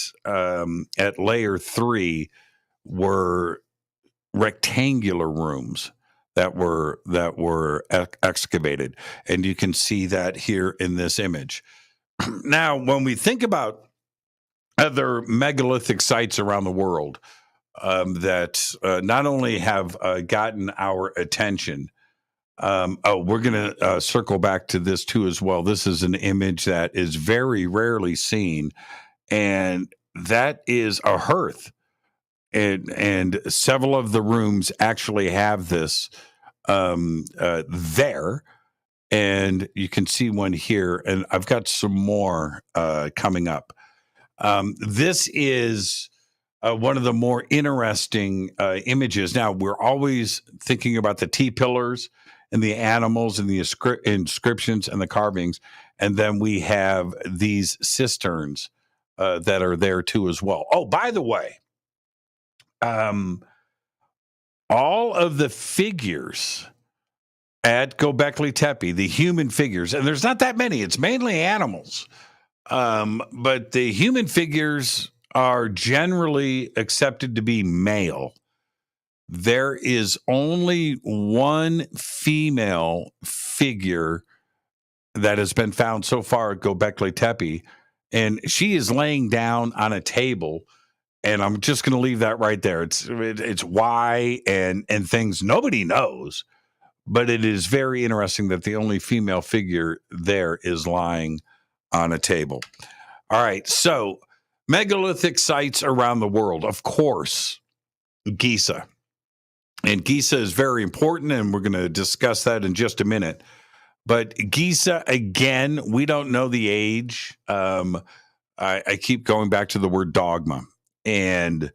layer 3 were rectangular rooms that were excavated, and you can see that here in this image. Now, when we think about other megalithic sites around the world that not only have gotten our attention. We're going to circle back to this too as well. This is an image that is very rarely seen, and that is a hearth. And several of the rooms actually have this there, and you can see one here, and I've got some more coming up. This is one of the more interesting images. Now, we're always thinking about the T-pillars and the animals and the inscriptions and the carvings. And then we have these cisterns that are there too as well. Oh, by the way, all of the figures at Gobekli Tepe, the human figures, and there's not that many, it's mainly animals. But the human figures are generally accepted to be male. There is only one female figure that has been found so far at Gobekli Tepe, and she is laying down on a table. And I'm just going to leave that right there. It's why and things nobody knows, but it is very interesting that the only female figure there is lying on a table. All right, so megalithic sites around the world, of course, Giza. And Giza is very important, and we're going to discuss that in just a minute. But Giza, again, we don't know the age. I keep going back to the word dogma. And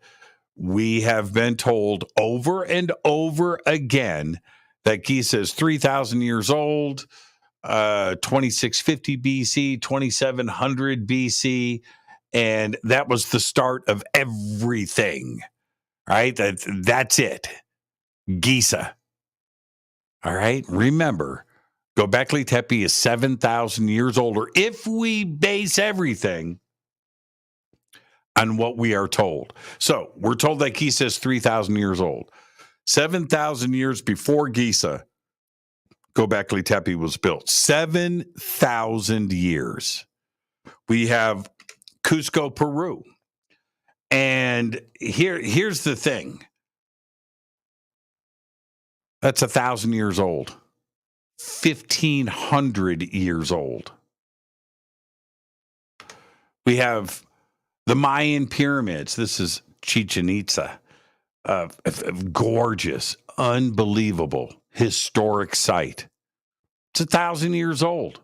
we have been told over and over again that Giza is 3,000 years old, 2650 BC, 2700 BC, and that was the start of everything, right? That's it. Giza. All right? Remember, Gobekli Tepe is 7,000 years older if we base everything on what we are told. So we're told that Giza is 3,000 years old. 7,000 years before Giza, Gobekli Tepe was built. 7,000 years. We have Cusco, Peru. And here's the thing. That's 1,000 years old. 1,500 years old. We have the Mayan pyramids. This is Chichen Itza. Gorgeous, unbelievable, historic site. It's 1,000 years old.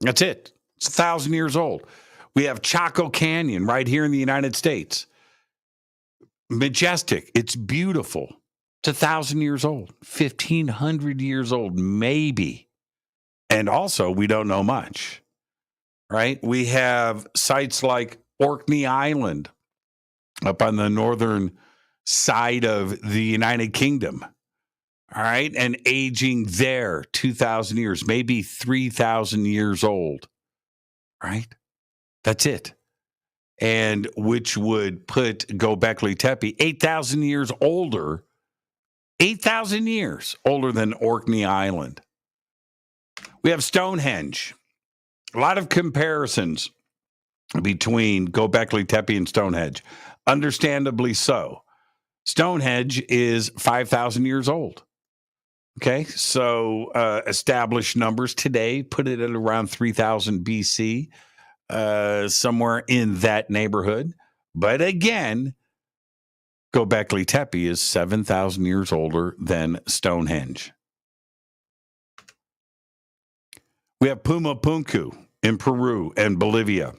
That's it. It's 1,000 years old. We have Chaco Canyon right here in the United States. Majestic. It's beautiful. It's 1,000 years old. 1,500 years old, maybe. And also, we don't know much, right? We have sites like Orkney Island up on the northern side of the United Kingdom. All right. And aging there 2,000 years, maybe 3,000 years old. Right. That's it. And which would put Gobekli Tepe 8,000 years older, 8,000 years older than Orkney Island. We have Stonehenge. A lot of comparisons between Gobekli Tepe and Stonehenge. Understandably so. Stonehenge is 5,000 years old. Okay, so established numbers today put it at around 3,000 BC, somewhere in that neighborhood. But again, Gobekli Tepe is 7,000 years older than Stonehenge. We have Pumapunku in Peru and Bolivia.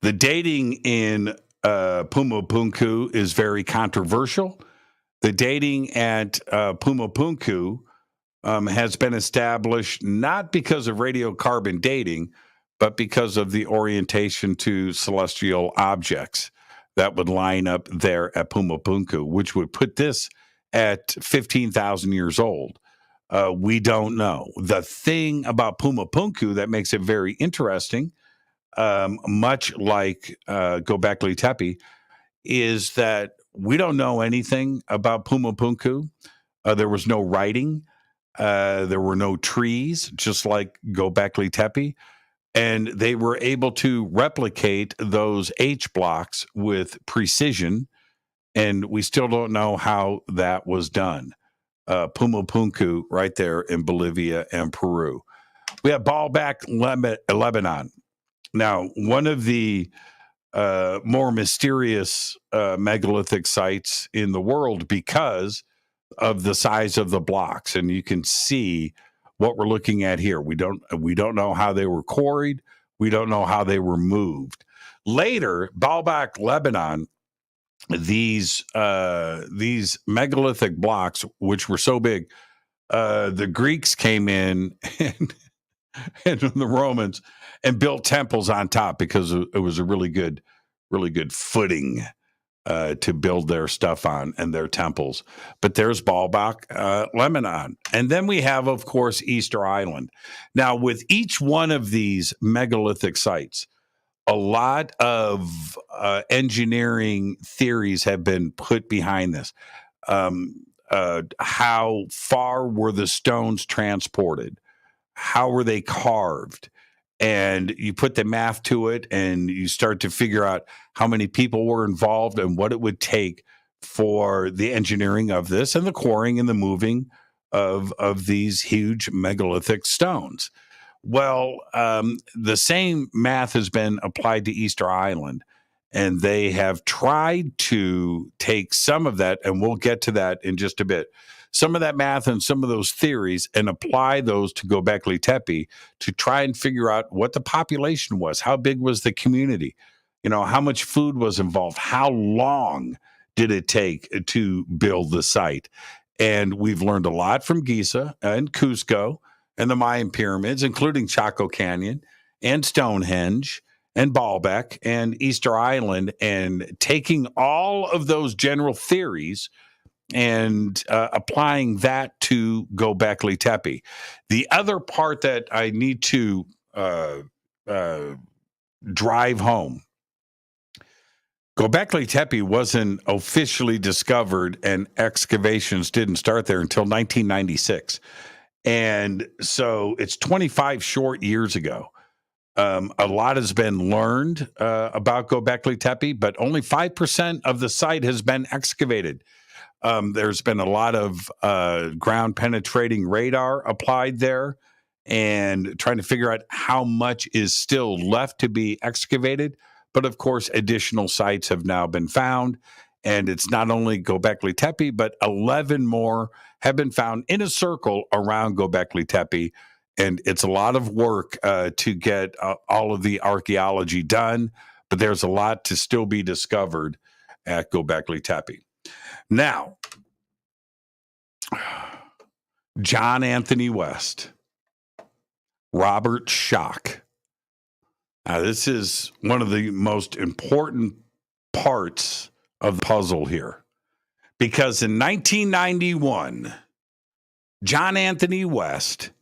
The dating in Pumapunku is very controversial. The dating at Pumapunku has been established not because of radiocarbon dating, but because of the orientation to celestial objects that would line up there at Pumapunku, which would put this at 15,000 years old. We don't know. The thing about Pumapunku that makes it very interesting, much like Gobekli Tepe, is that we don't know anything about Pumapunku. There was no writing. There were no trees, just like Gobekli Tepe. And they were able to replicate those H blocks with precision. And we still don't know how that was done. Pumapunku right there in Bolivia and Peru. We have Baalbek, Lebanon. Now, one of the more mysterious megalithic sites in the world because of the size of the blocks, and you can see what we're looking at here. We don't know how they were quarried. We don't know how they were moved. Later, Baalbek, Lebanon, these megalithic blocks, which were so big, the Greeks came in and the Romans and built temples on top because it was a really good footing to build their stuff on and their temples. But there's Baalbek, Lebanon. And then we have, of course, Easter Island. Now, with each one of these megalithic sites, a lot of engineering theories have been put behind this. How far were the stones transported? How were they carved? And you put the math to it and you start to figure out how many people were involved and what it would take for the engineering of this and the quarrying and the moving of these huge megalithic stones. Well, the same math has been applied to Easter Island, and they have tried to take some of that, and we'll get to that in just a bit, some of that math and some of those theories and apply those to Gobekli Tepe to try and figure out what the population was, how big was the community, how much food was involved, how long did it take to build the site. And we've learned a lot from Giza and Cusco and the Mayan pyramids, including Chaco Canyon and Stonehenge and Baalbek and Easter Island, and taking all of those general theories and applying that to Gobekli Tepe. The other part that I need to drive home Gobekli Tepe wasn't officially discovered and excavations didn't start there until 1996. And so it's 25 short years ago. A lot has been learned about Gobekli Tepe, but only 5% of the site has been excavated. There's been a lot of ground penetrating radar applied there and trying to figure out how much is still left to be excavated. But of course, additional sites have now been found. And it's not only Gobekli Tepe, but 11 more have been found in a circle around Gobekli Tepe. And it's a lot of work to get all of the archaeology done. But there's a lot to still be discovered at Gobekli Tepe. Now, John Anthony West, Robert Schoch. Now, this is one of the most important parts of the puzzle here. Because in 1991, John Anthony West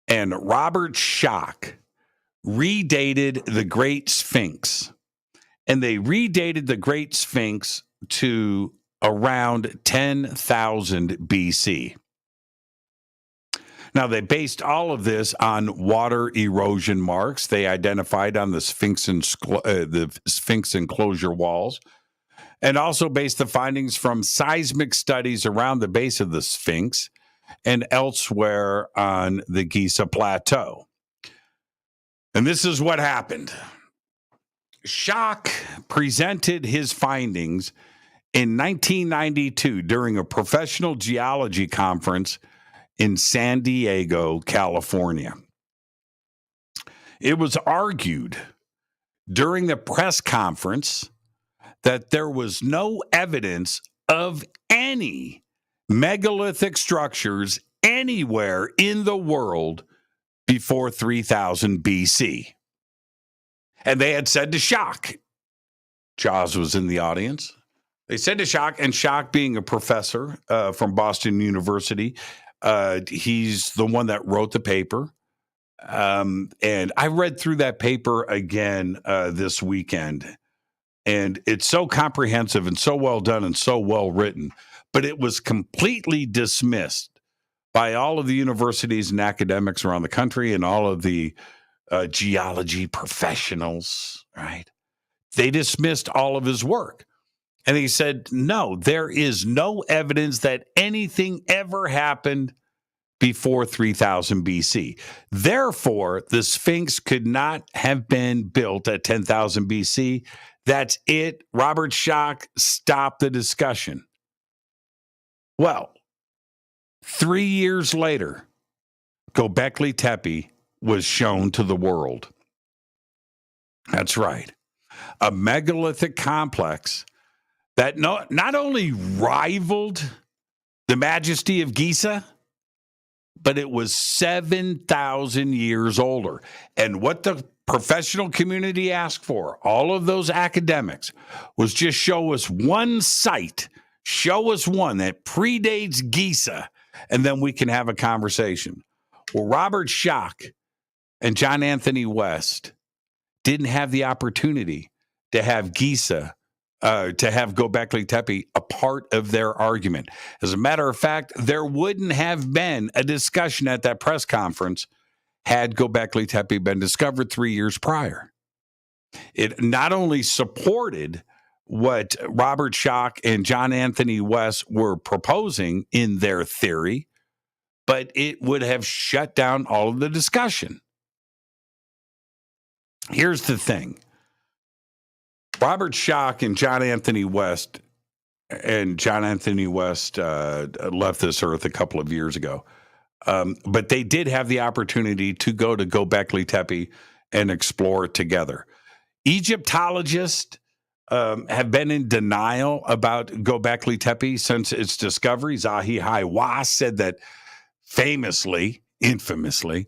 and Robert Schoch redated the Great Sphinx. And they redated the Great Sphinx to around 10,000 BC. Now, they based all of this on water erosion marks they identified on the Sphinx enclosure walls, and also based the findings from seismic studies around the base of the Sphinx and elsewhere on the Giza Plateau. And this is what happened. Schoch presented his findings in 1992 during a professional geology conference in San Diego, California. It was argued during the press conference that there was no evidence of any megalithic structures anywhere in the world before 3000 BC. And they had said to Schoch, Jaws was in the audience, they said to Schoch, and Schoch being a professor from Boston University, he's the one that wrote the paper. And I read through that paper again this weekend. And it's so comprehensive and so well done and so well written. But it was completely dismissed by all of the universities and academics around the country and all of the geology professionals, right? They dismissed all of his work. And he said, no, there is no evidence that anything ever happened before 3000 BC. Therefore, the Sphinx could not have been built at 10,000 BC. That's it. Robert Schoch stopped the discussion. Well, 3 years later, Gobekli Tepe was shown to the world. That's right. A megalithic complex that not only rivaled the majesty of Giza, but it was 7,000 years older. And what the professional community asked for, all of those academics, was just show us one site, show us one that predates Giza, and then we can have a conversation. Well, Robert Schoch and John Anthony West didn't have the opportunity to have Giza, to have Gobekli Tepe a part of their argument. As a matter of fact, there wouldn't have been a discussion at that press conference had Gobekli Tepe been discovered 3 years prior. It not only supported what Robert Schoch and John Anthony West were proposing in their theory, but it would have shut down all of the discussion. Here's the thing. Robert Schoch and John Anthony West left this earth a couple of years ago. But they did have the opportunity to go to Gobekli Tepe and explore it together. Egyptologists have been in denial about Gobekli Tepe since its discovery. Zahi Hawass said that infamously,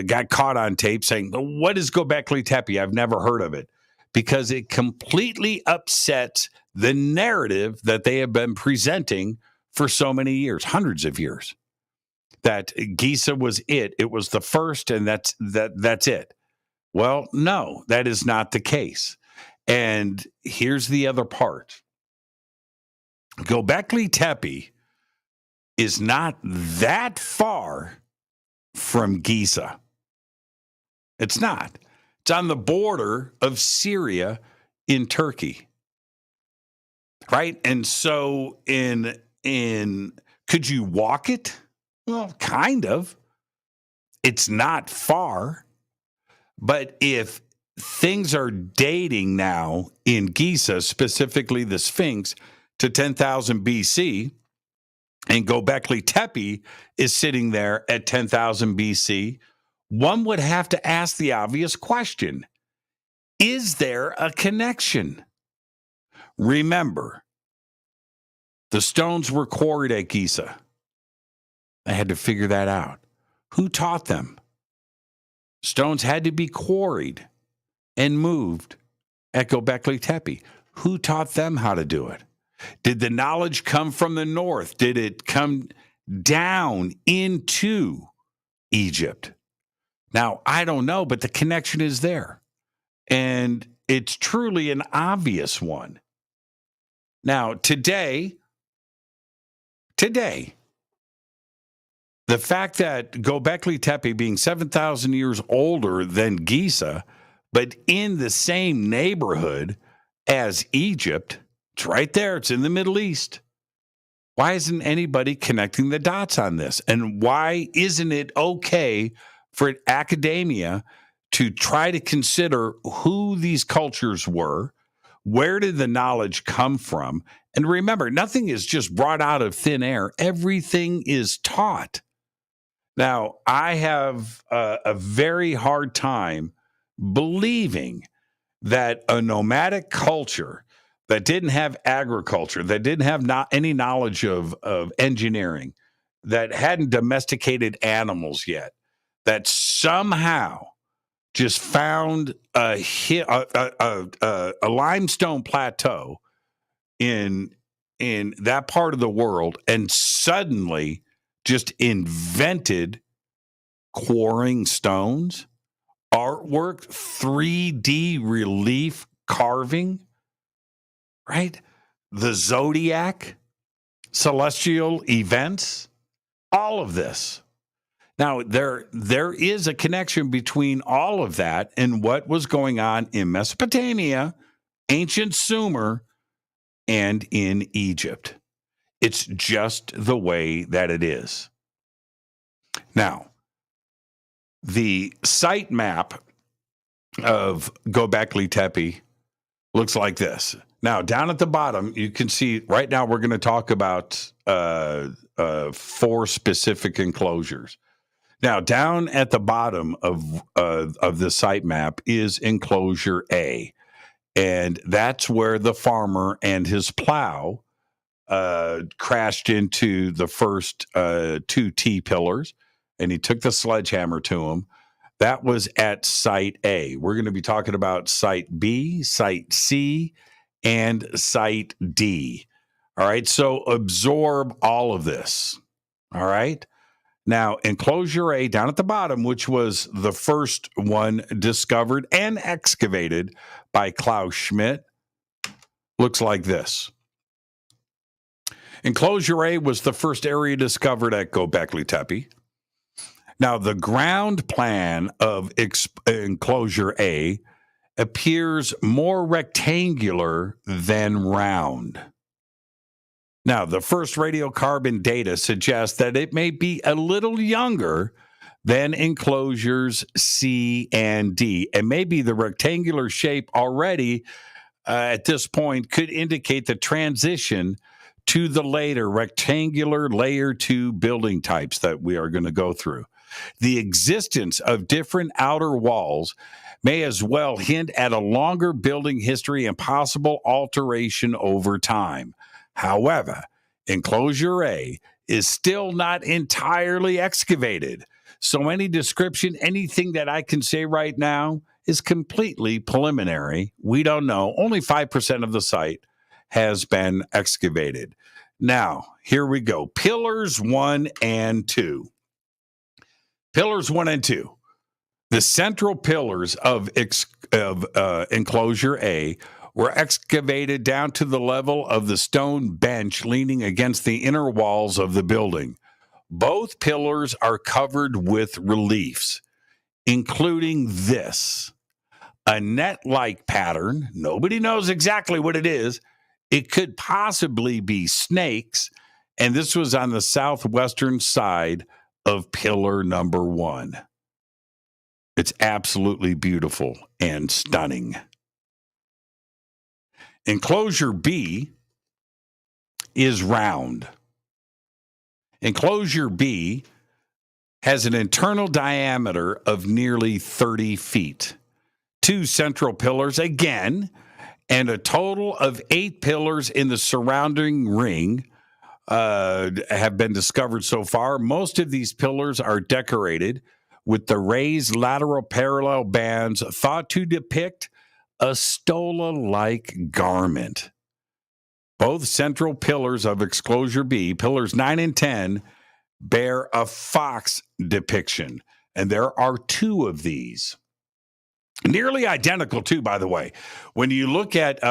got caught on tape saying, "What is Gobekli Tepe? I've never heard of it." Because it completely upsets the narrative that they have been presenting for so many years, hundreds of years. That Giza was it. It was the first, and that's it. Well, no, that is not the case. And here's the other part. Gobekli Tepe is not that far from Giza. It's not. It's on the border of Syria in Turkey. Right? And so could you walk it? Well, kind of. It's not far. But if things are dating now in Giza, specifically the Sphinx, to 10,000 BC, and Gobekli Tepe is sitting there at 10,000 BC, one would have to ask the obvious question. Is there a connection? Remember, the stones were quarried at Giza. I had to figure that out. Who taught them? Stones had to be quarried and moved at Gobekli Tepe. Who taught them how to do it? Did the knowledge come from the north? Did it come down into Egypt? Now, I don't know, but the connection is there. And it's truly an obvious one. Now, today, the fact that Gobekli Tepe being 7,000 years older than Giza, but in the same neighborhood as Egypt, it's right there. It's in the Middle East. Why isn't anybody connecting the dots on this? And why isn't it okay for academia to try to consider who these cultures were? Where did the knowledge come from? And remember, nothing is just brought out of thin air. Everything is taught. Now, I have a very hard time believing that a nomadic culture that didn't have agriculture, that didn't have any knowledge of engineering, that hadn't domesticated animals yet, that somehow just found a limestone plateau in that part of the world and suddenly just invented quarrying stones, artwork, 3D relief carving, right? The zodiac, celestial events, all of this. Now, there is a connection between all of that and what was going on in Mesopotamia, ancient Sumer, and in Egypt. It's just the way that it is. Now, the site map of Gobekli Tepe looks like this. Now, down at the bottom, you can see right now we're going to talk about 4 specific enclosures. Now, down at the bottom of the site map is enclosure A, and that's where the farmer and his plow crashed into the first 2 T-pillars, and he took the sledgehammer to them. That was at Site A. We're going to be talking about Site B, Site C, and Site D. All right, so absorb all of this. All right. Now, enclosure A down at the bottom, which was the first one discovered and excavated by Klaus Schmidt, looks like this. Enclosure A was the first area discovered at Gobekli Tepe. Now, the ground plan of enclosure A appears more rectangular than round. Now, the first radiocarbon data suggests that it may be a little younger than enclosures C and D, and maybe the rectangular shape already at this point could indicate the transition to the later rectangular layer 2 building types that we are going to go through. The existence of different outer walls may as well hint at a longer building history and possible alteration over time. However, enclosure A is still not entirely excavated. So any description, anything that I can say right now is completely preliminary. We don't know. Only 5% of the site has been excavated. Now, here we go. Pillars 1 and 2. Pillars 1 and 2. The central pillars of enclosure A were excavated down to the level of the stone bench leaning against the inner walls of the building. Both pillars are covered with reliefs, including this, a net-like pattern. Nobody knows exactly what it is. It could possibly be snakes, and this was on the southwestern side of pillar number 1. It's absolutely beautiful and stunning. Enclosure B is round. Enclosure B has an internal diameter of nearly 30 feet. 2 central pillars again, and a total of 8 pillars in the surrounding ring have been discovered so far. Most of these pillars are decorated with the raised lateral parallel bands thought to depict a stola-like garment. Both central pillars of Enclosure B, pillars 9 and 10, bear a fox depiction, and there are 2 of these. Nearly identical, too, by the way. When you look at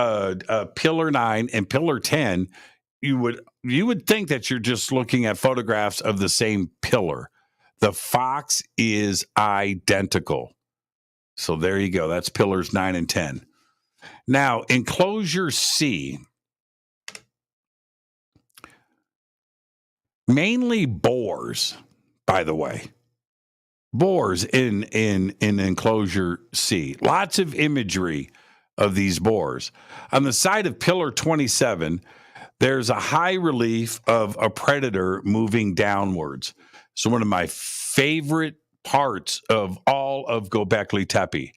pillar 9 and pillar 10, you would think that you're just looking at photographs of the same pillar. The fox is identical. So there you go. That's pillars 9 and 10. Now, Enclosure C, mainly boars, by the way. Boars in Enclosure C. Lots of imagery of these boars. On the side of pillar 27, there's a high relief of a predator moving downwards. So one of my favorite parts of all of Gobekli Tepe,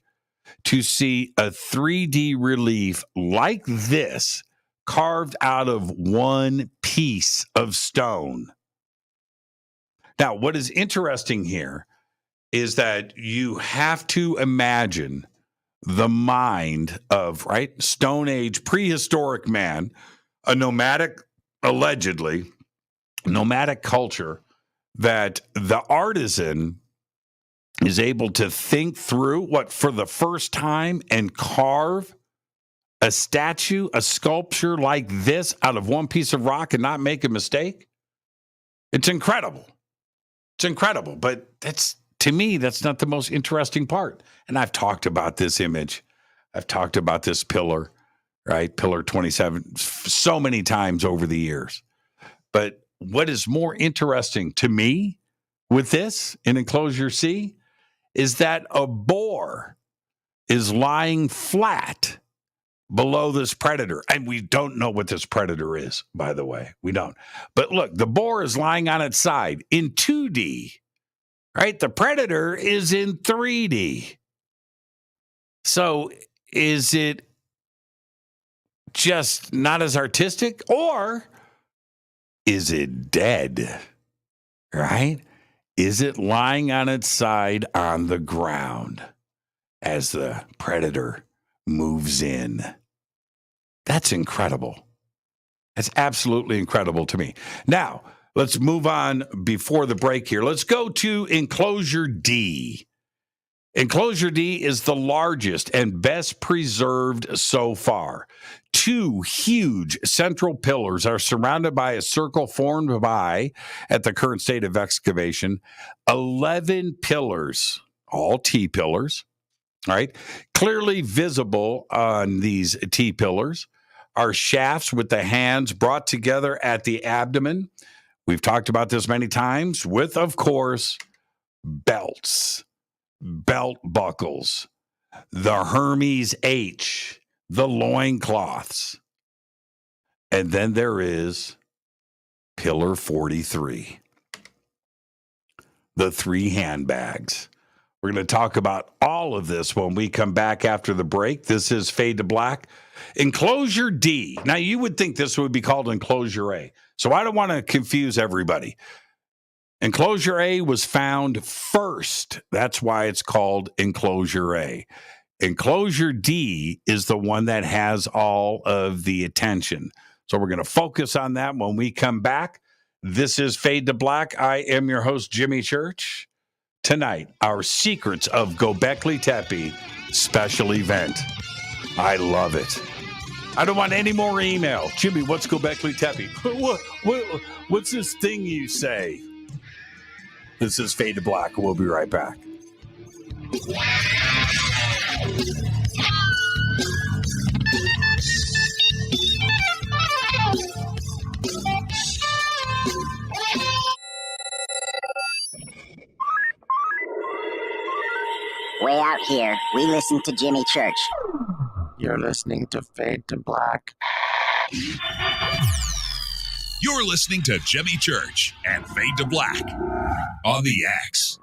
to see a 3D relief like this carved out of one piece of stone. Now, what is interesting here is that you have to imagine the mind of, right, Stone Age prehistoric man, a nomadic, allegedly, nomadic culture, that the artisan is able to think through what for the first time and carve a statue, a sculpture like this out of one piece of rock and not make a mistake. It's incredible. It's incredible. But that's, to me, that's not the most interesting part. And I've talked about this image. I've talked about this pillar, right? Pillar 27 so many times over the years. But what is more interesting to me with this in Enclosure C is that a boar is lying flat below this predator. And we don't know what this predator is, by the way. We don't. But look, the boar is lying on its side in 2D, right? The predator is in 3D. So is it just not as artistic, or is it dead, right? Is it lying on its side on the ground as the predator moves in? That's incredible. That's absolutely incredible to me. Now, let's move on before the break here. Let's go to Enclosure D. Enclosure D is the largest and best preserved so far. 2 huge central pillars are surrounded by a circle formed by, at the current state of excavation, 11 pillars, all T-pillars, right? Clearly visible on these T-pillars are shafts with the hands brought together at the abdomen. We've talked about this many times with, of course, belts, belt buckles, the Hermes H, the loincloths. And then there is Pillar 43, the 3 handbags. We're going to talk about all of this when we come back after the break. This is Fade to Black. Enclosure D. Now, you would think this would be called Enclosure A. So I don't want to confuse everybody. Enclosure A was found first. That's why it's called Enclosure A. Enclosure D is the one that has all of the attention. So we're going to focus on that when we come back. This is Fade to Black. I am your host, Jimmy Church. Tonight, our Secrets of Gobekli Tepe special event. I love it. I don't want any more email. Jimmy, what's Gobekli Tepe? What's this thing you say? This is Fade to Black. We'll be right back. Way out here, we listen to Jimmy Church. You're listening to Fade to Black. You're listening to Jimmy Church and Fade to Black on the X.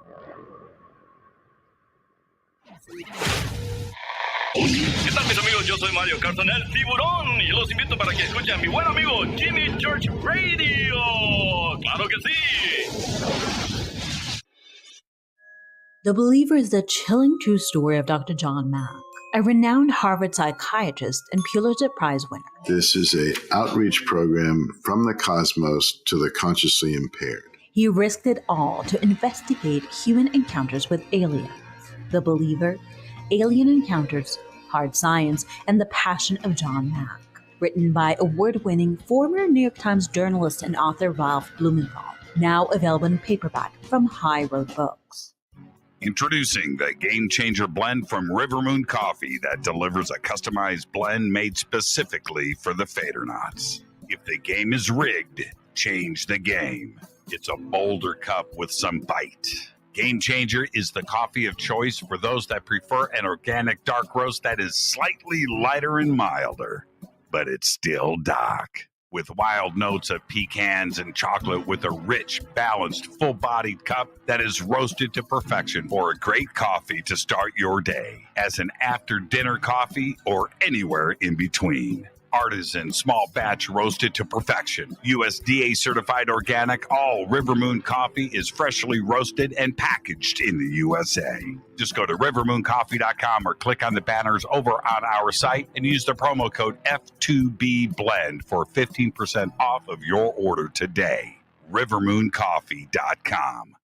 ¿Qué tal, mis amigos? Yo soy Mario Carson, el tiburón, y los invito para que escuchen a mi buen amigo Jimmy Church Radio. ¡Claro que sí! The Believer is the chilling true story of Dr. John Mack, a renowned Harvard psychiatrist and Pulitzer Prize winner. This is an outreach program from the cosmos to the consciously impaired. He risked it all to investigate human encounters with aliens. The Believer, Alien Encounters, Hard Science, and the Passion of John Mack. Written by award-winning former New York Times journalist and author Ralph Blumenthal. Now available in paperback from High Road Books. Introducing the Game Changer blend from River Moon Coffee that delivers a customized blend made specifically for the Fadernauts. If the game is rigged, change the game. It's a bolder cup with some bite. Game Changer is the coffee of choice for those that prefer an organic dark roast that is slightly lighter and milder, but it's still dark. With wild notes of pecans and chocolate with a rich, balanced, full-bodied cup that is roasted to perfection for a great coffee to start your day, as an after-dinner coffee or anywhere in between. Artisan, small batch roasted to perfection. USDA certified organic, all River Moon coffee is freshly roasted and packaged in the USA. Just go to rivermooncoffee.com or click on the banners over on our site and use the promo code F2BBLEND for 15% off of your order today. rivermooncoffee.com.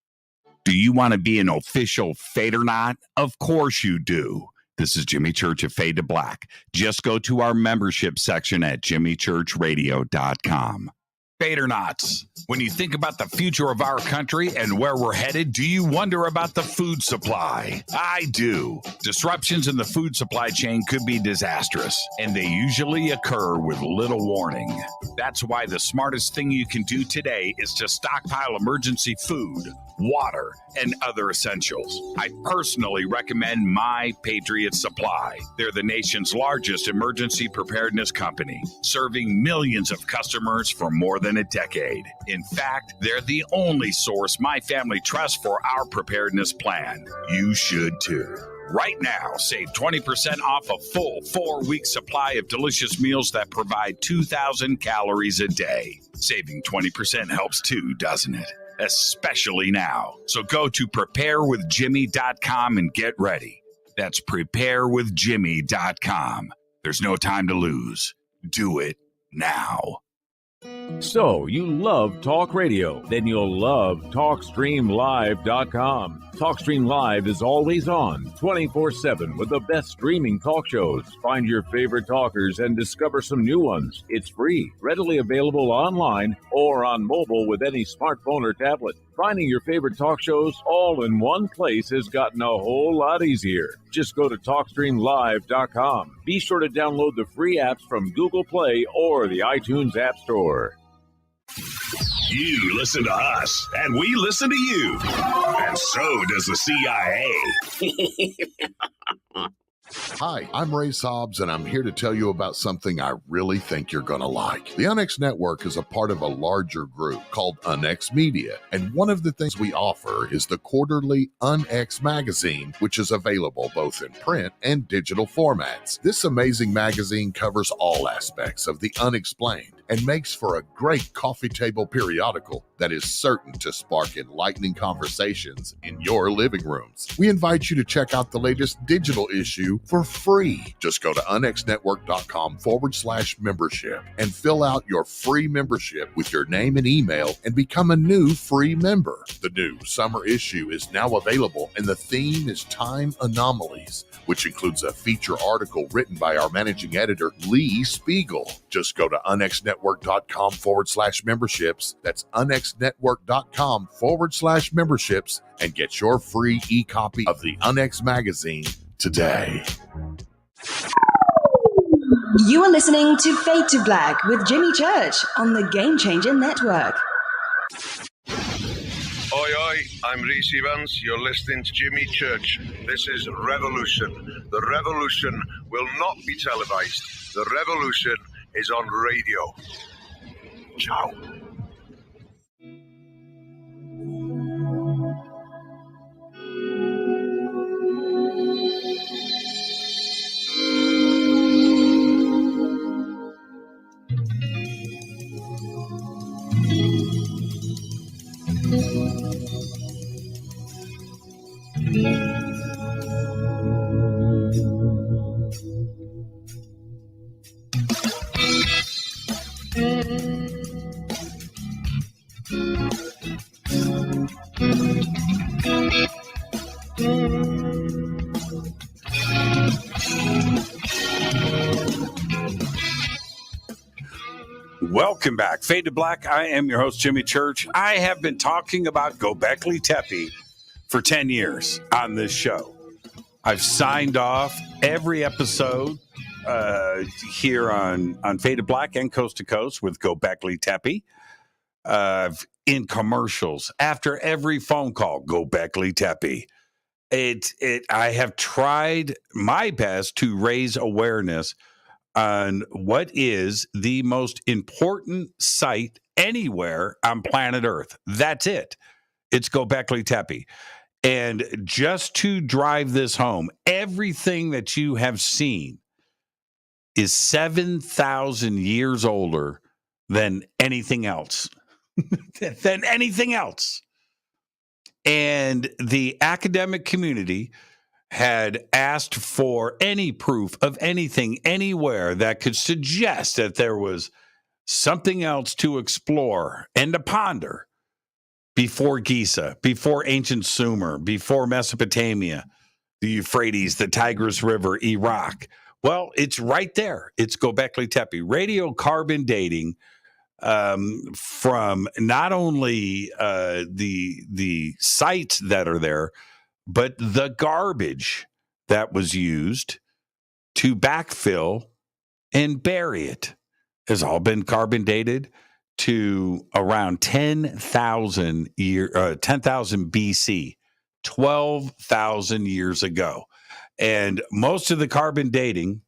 Do you want to be an official Fadernaut? Of course you do. This is Jimmy Church of Fade to Black. Just go to our membership section at jimmychurchradio.com. Fadernauts, when you think about the future of our country and where we're headed, do you wonder about the food supply? I do. Disruptions in the food supply chain could be disastrous, and they usually occur with little warning. That's why the smartest thing you can do today is to stockpile emergency food, water, and other essentials. I personally recommend My Patriot Supply. They're the nation's largest emergency preparedness company, serving millions of customers for more than a decade. In fact, they're the only source my family trusts for our preparedness plan. You should too. Right now, save 20% off a full 4-week supply of delicious meals that provide 2,000 calories a day. Saving 20% helps too, doesn't it? Especially now. So go to preparewithjimmy.com and get ready. That's preparewithjimmy.com. There's no time to lose. Do it now. So, you love talk radio? Then you'll love TalkStreamLive.com. TalkStream Live is always on, 24/7, with the best streaming talk shows. Find your favorite talkers and discover some new ones. It's free, readily available online or on mobile with any smartphone or tablet. Finding your favorite talk shows all in one place has gotten a whole lot easier. Just go to TalkStreamLive.com. Be sure to download the free apps from Google Play or the iTunes App Store. You listen to us, and we listen to you. And so does the CIA. Hi, I'm Ray Sobbs, and I'm here to tell you about something I really think you're going to like. The UNX Network is a part of a larger group called UNX Media, and one of the things we offer is the quarterly UNX magazine, which is available both in print and digital formats. This amazing magazine covers all aspects of the unexplained and makes for a great coffee table periodical that is certain to spark enlightening conversations in your living rooms. We invite you to check out the latest digital issue for free. Just go to unxnetwork.com/membership and fill out your free membership with your name and email and become a new free member. The new summer issue is now available, and the theme is Time Anomalies, which includes a feature article written by our managing editor, Lee Spiegel. Just go to unxnetwork.com/memberships. That's unxnetwork.com/memberships and get your free e-copy of the UNX magazine today. You are listening to Fade to Black with Jimmy Church on the Game Changer Network. Oi, oi, I'm Reese Evans. You're listening to Jimmy Church. This is Revolution. The revolution will not be televised. The revolution is on radio. Ciao. Welcome back. Fade to Black. I am your host, Jimmy Church. I have been talking about Gobekli Tepe for 10 years on this show. I've signed off every episode here on Fade to Black and Coast to Coast with Gobekli Tepe. In commercials, after every phone call, Gobekli Tepe. I have tried my best to raise awareness on what is the most important site anywhere on planet Earth. That's it. It's Gobekli Tepe. And just to drive this home, everything that you have seen is 7,000 years older than anything else. than anything else. And the academic community had asked for any proof of anything anywhere that could suggest that there was something else to explore and to ponder before Giza, before ancient Sumer, before Mesopotamia, the Euphrates, the Tigris River, Iraq. Well, it's right there. It's Gobekli Tepe. Radiocarbon dating from not only the sites that are there, but the garbage that was used to backfill and bury it has all been carbon dated to around 10,000 BC, 12,000 years ago. And most of the carbon dating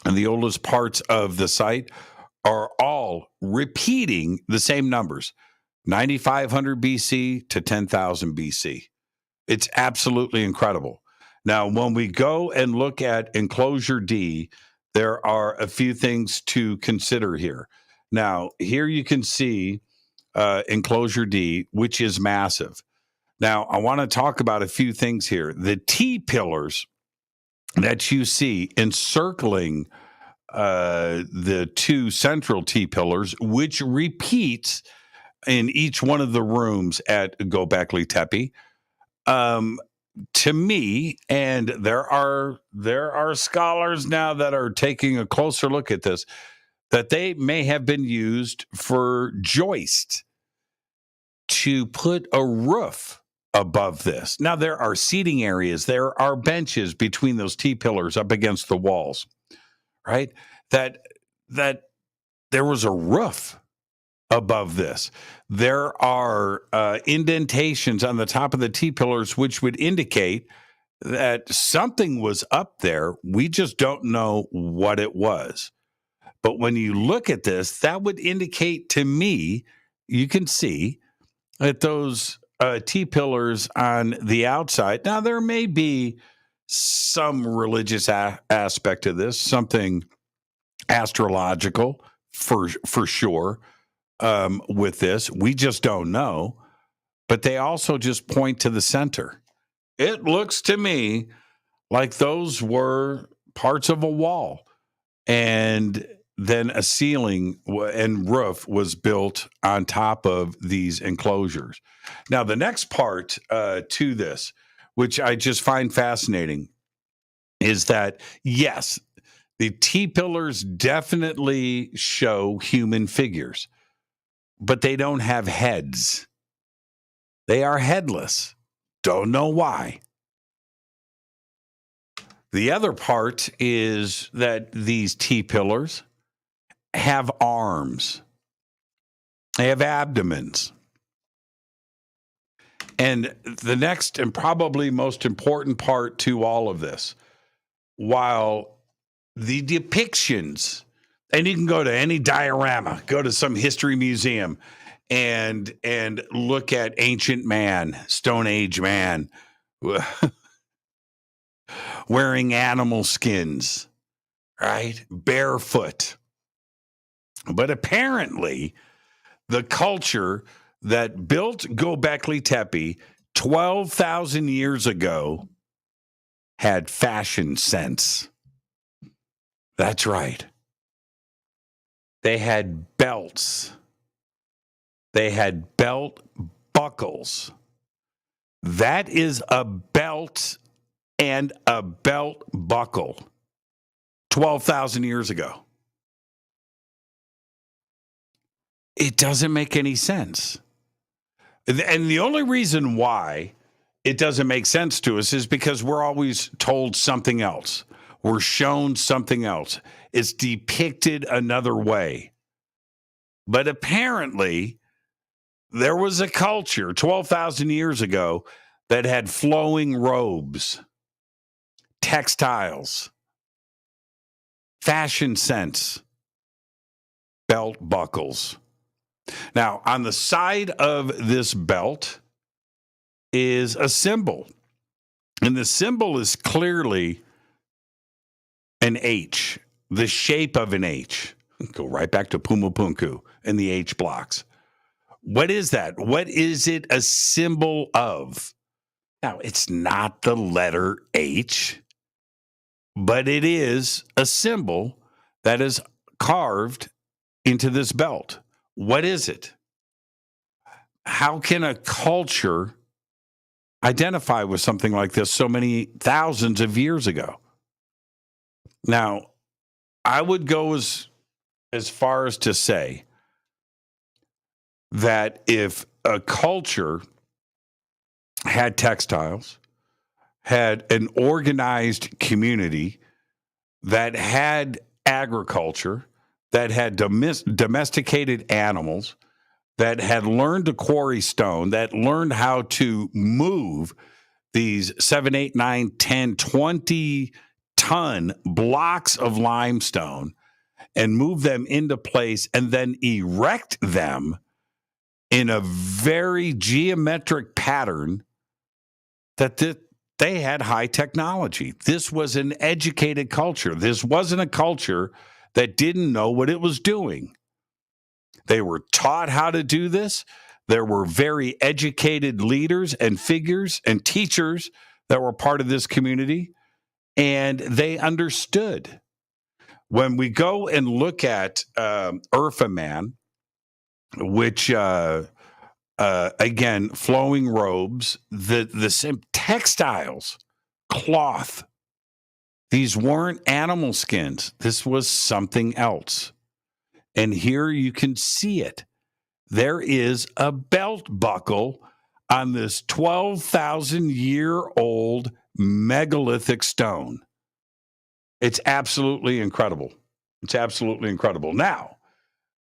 and the oldest parts of the site are all repeating the same numbers, 9,500 BC to 10,000 BC. It's absolutely incredible. Now, when we go and look at Enclosure D, there are a few things to consider here. Now, here you can see Enclosure D, which is massive. Now, I want to talk about a few things here. The T-pillars that you see encircling the two central T-pillars, which repeats in each one of the rooms at Gobekli Tepe, to me, and there are scholars now that are taking a closer look at this, that they may have been used for joist to put a roof above this. Now, there are seating areas, there are benches between those T-pillars up against the walls, right? That there was a roof above this. There are indentations on the top of the T-pillars, which would indicate that something was up there. We just don't know what it was. But when you look at this, that would indicate to me, you can see that those T-pillars on the outside. Now, there may be some religious aspect to this, something astrological for sure. With this, we just don't know, but they also just point to the center. It looks to me like those were parts of a wall. And then a ceiling and roof was built on top of these enclosures. Now, the next part to this, which I just find fascinating, is that, yes, the T-pillars definitely show human figures, but they don't have heads. They are headless. Don't know why. The other part is that these T-pillars have arms. They have abdomens. And the next and probably most important part to all of this, while the depictions, and you can go to any diorama, go to some history museum and look at ancient man, Stone Age man, wearing animal skins, right? Barefoot. But apparently, the culture that built Gobekli Tepe 12,000 years ago had fashion sense. That's right. They had belts. They had belt buckles. That is a belt and a belt buckle 12,000 years ago. It doesn't make any sense. And the only reason why it doesn't make sense to us is because we're always told something else. We're shown something else. It's depicted another way. But apparently, there was a culture 12,000 years ago that had flowing robes, textiles, fashion sense, belt buckles. Now, on the side of this belt is a symbol. And the symbol is clearly an H, the shape of an H. Go right back to Pumapunku and the H blocks. What is that? What is it a symbol of? Now, it's not the letter H, but it is a symbol that is carved into this belt. What is it? How can a culture identify with something like this so many thousands of years ago? Now, I would go as far as to say that if a culture had textiles, had an organized community, that had agriculture, that had domesticated animals, that had learned to quarry stone, that learned how to move these 7, 8, 9, 10, 20-ton blocks of limestone and move them into place and then erect them in a very geometric pattern, that they had high technology. This was an educated culture. This wasn't a culture that didn't know what it was doing. They were taught how to do this. There were very educated leaders and figures and teachers that were part of this community, and they understood. When we go and look at Urfa Man, which, again, flowing robes, the same textiles, cloth, these weren't animal skins. This was something else. And here you can see it. There is a belt buckle on this 12,000-year-old megalithic stone. It's absolutely incredible. It's absolutely incredible. Now,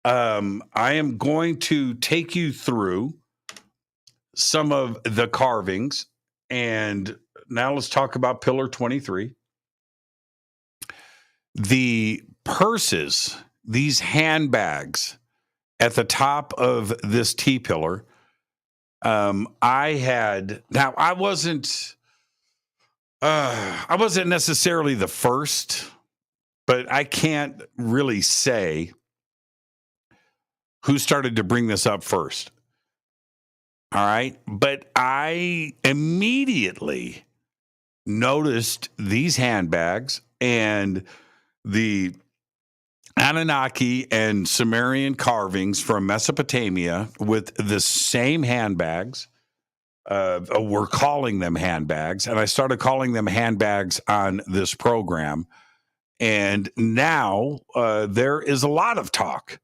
I am going to take you through some of the carvings. And now let's talk about Pillar 23. The purses, these handbags at the top of this T-pillar, I wasn't necessarily the first, but I can't really say who started to bring this up first. All right. But I immediately noticed these handbags and the Anunnaki and Sumerian carvings from Mesopotamia with the same handbags. We're calling them handbags, and I started calling them handbags on this program. And now there is a lot of talk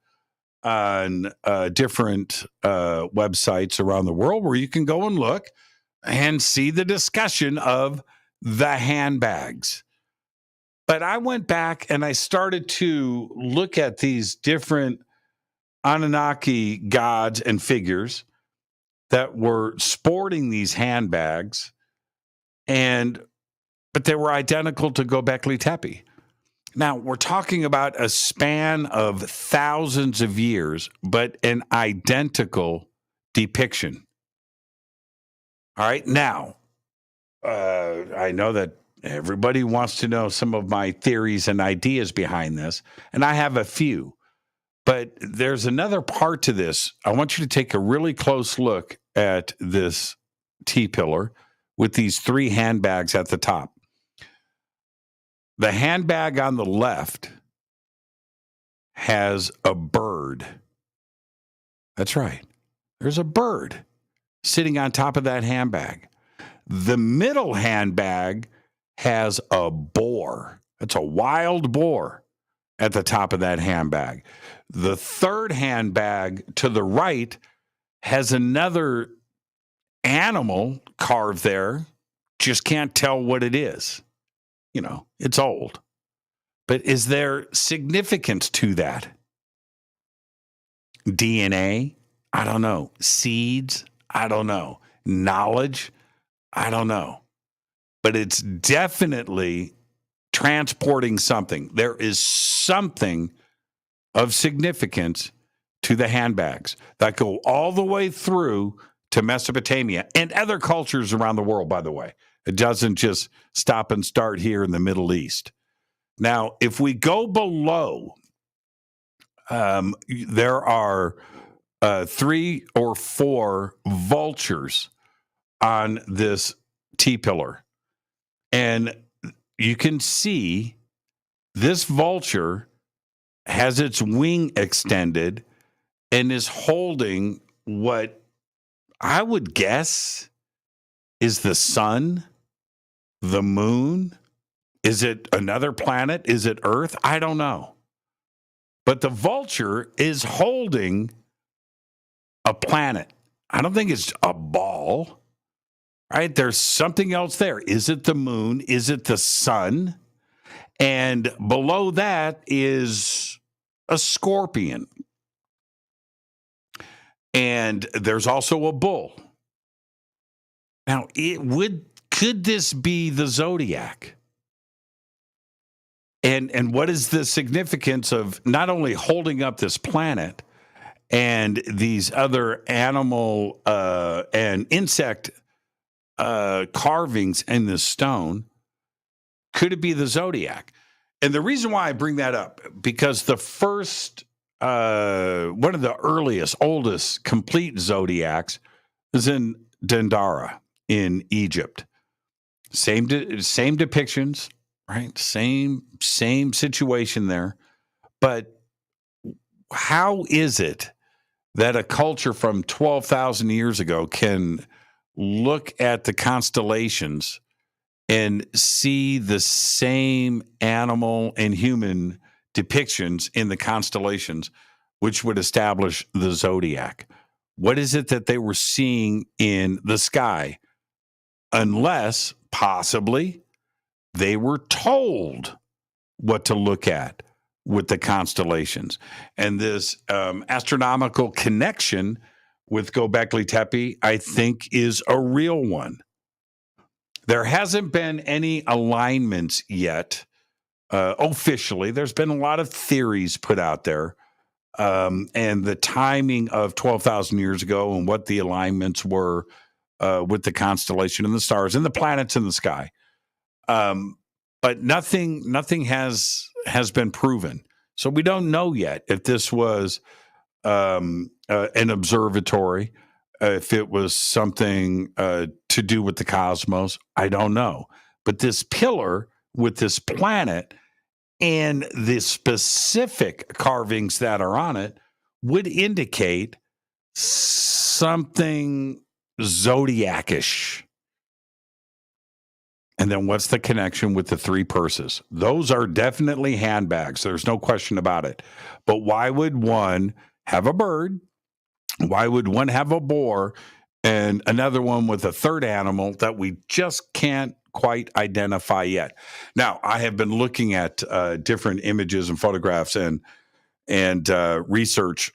on different websites around the world where you can go and look and see the discussion of the handbags. But I went back and I started to look at these different Anunnaki gods and figures that were sporting these handbags, but they were identical to Gobekli Tepe. Now, we're talking about a span of thousands of years, but an identical depiction. All right, now, I know that everybody wants to know some of my theories and ideas behind this, and I have a few. But there's another part to this. I want you to take a really close look at this T-pillar with these 3 handbags at the top. The handbag on the left has a bird. That's right. There's a bird sitting on top of that handbag. The middle handbag has a boar. That's a wild boar at the top of that handbag. The third handbag to the right has another animal carved there. Just can't tell what it is. You know, it's old. But is there significance to that? DNA? I don't know. Seeds? I don't know. Knowledge? I don't know. But it's definitely transporting something. There is something of significance to the handbags that go all the way through to Mesopotamia and other cultures around the world, by the way. It doesn't just stop and start here in the Middle East. Now, if we go below, there are 3 or 4 vultures on this T-pillar. And you can see this vulture has its wing extended and is holding what I would guess is the sun, the moon. Is it another planet? Is it Earth? I don't know. But the vulture is holding a planet. I don't think it's a ball. Right? There's something else there. Is it the moon? Is it the sun? And below that is a scorpion. And there's also a bull. Now, could this be the zodiac? And what is the significance of not only holding up this planet and these other animal and insect carvings in the stone? Could it be the zodiac? And the reason why I bring that up, because the first, one of the earliest, oldest complete zodiacs is in Dendera in Egypt. Same depictions, right? Same situation there. But how is it that a culture from 12,000 years ago can look at the constellations and see the same animal and human depictions in the constellations, which would establish the zodiac? What is it that they were seeing in the sky? Unless, possibly, they were told what to look at with the constellations. And this astronomical connection with Gobekli Tepe, I think, is a real one. There hasn't been any alignments yet officially. There's been a lot of theories put out there, and the timing of 12,000 years ago and what the alignments were with the constellation and the stars and the planets in the sky. But nothing has been proven. So we don't know yet if this was an observatory, if it was something to do with the cosmos. I don't know. But this pillar with this planet and the specific carvings that are on it would indicate something zodiac-ish. And then what's the connection with the three purses? Those are definitely handbags. There's no question about it. But why would one have a bird? Why would one have a boar and another one with a third animal that we just can't quite identify yet? Now, I have been looking at different images and photographs and research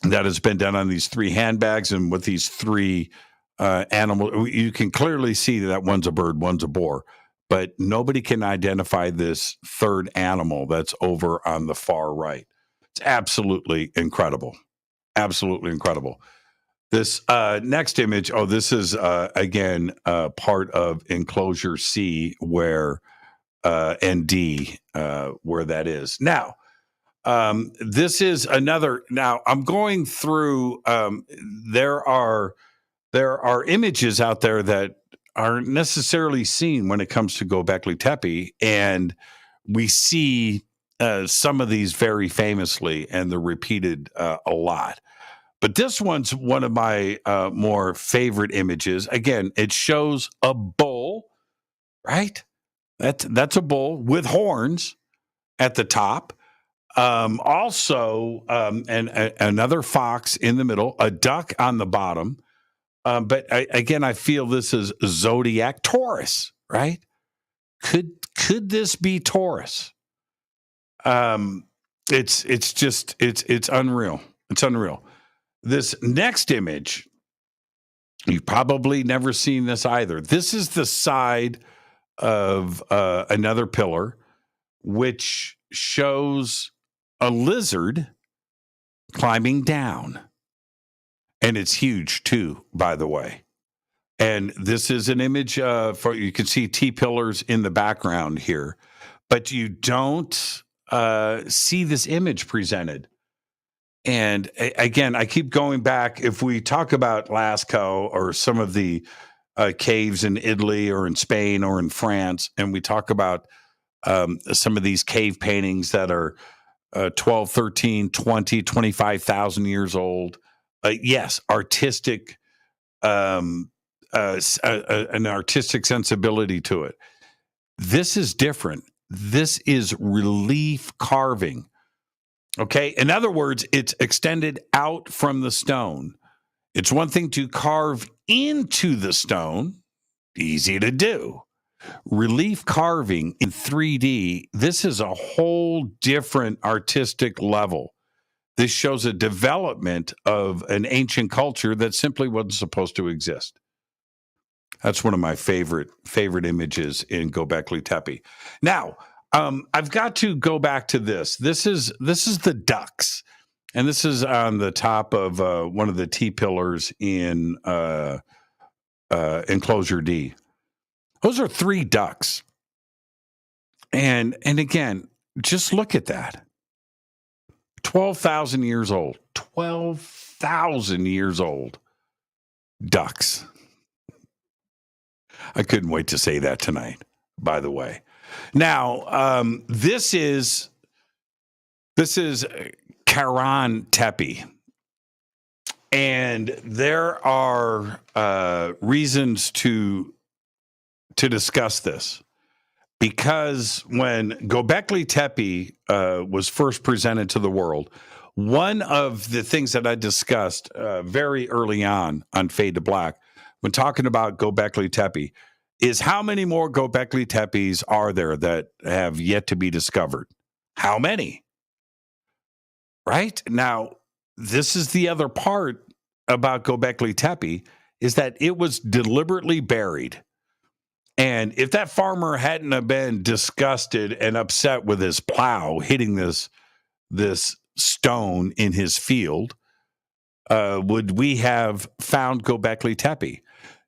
that has been done on these three handbags and with these three animal. You can clearly see that one's a bird, one's a boar, but nobody can identify this third animal that's over on the far right. It's absolutely incredible. Absolutely incredible. This next image, this is, again, part of enclosure C where and D, where that is. Now, this is another. Now, I'm going through, there are images out there that aren't necessarily seen when it comes to Gobekli Tepe, and we see some of these very famously, and they're repeated a lot. But this one's one of my more favorite images. Again, it shows a bull, right? That's a bull with horns at the top. Also, and another fox in the middle, a duck on the bottom. But I feel this is zodiac Taurus, right? Could this be Taurus? It's unreal. It's unreal. This next image, you've probably never seen this either. This is the side of another pillar, which shows a lizard climbing down. And it's huge too, by the way. And this is an image for, you can see T-pillars in the background here, but you don't see this image presented. And again, I keep going back. If we talk about Lascaux or some of the caves in Italy or in Spain or in France, and we talk about some of these cave paintings that are 12, 13, 20, 25,000 years old. Yes, artistic, an artistic sensibility to it. This is different. This is relief carving. Okay. In other words, it's extended out from the stone. It's one thing to carve into the stone, easy to do. Relief carving in 3D, this is a whole different artistic level. This shows a development of an ancient culture that simply wasn't supposed to exist. That's one of my favorite images in Gobekli Tepe. Now, I've got to go back to this. This is the ducks, and this is on the top of one of the T-pillars in enclosure D. Those are three ducks, and again, just look at that. 12,000 years old. 12,000 years old. Ducks. I couldn't wait to say that tonight, by the way. Now, this is Karan Tepe. And there are reasons to discuss this. Because when Gobekli Tepe was first presented to the world, one of the things that I discussed very early on Fade to Black, when talking about Gobekli Tepe, is how many more Gobekli Tepes are there that have yet to be discovered? How many? Right? Now, this is the other part about Gobekli Tepe, is that it was deliberately buried. And if that farmer hadn't have been disgusted and upset with his plow hitting this stone in his field, would we have found Gobekli Tepe?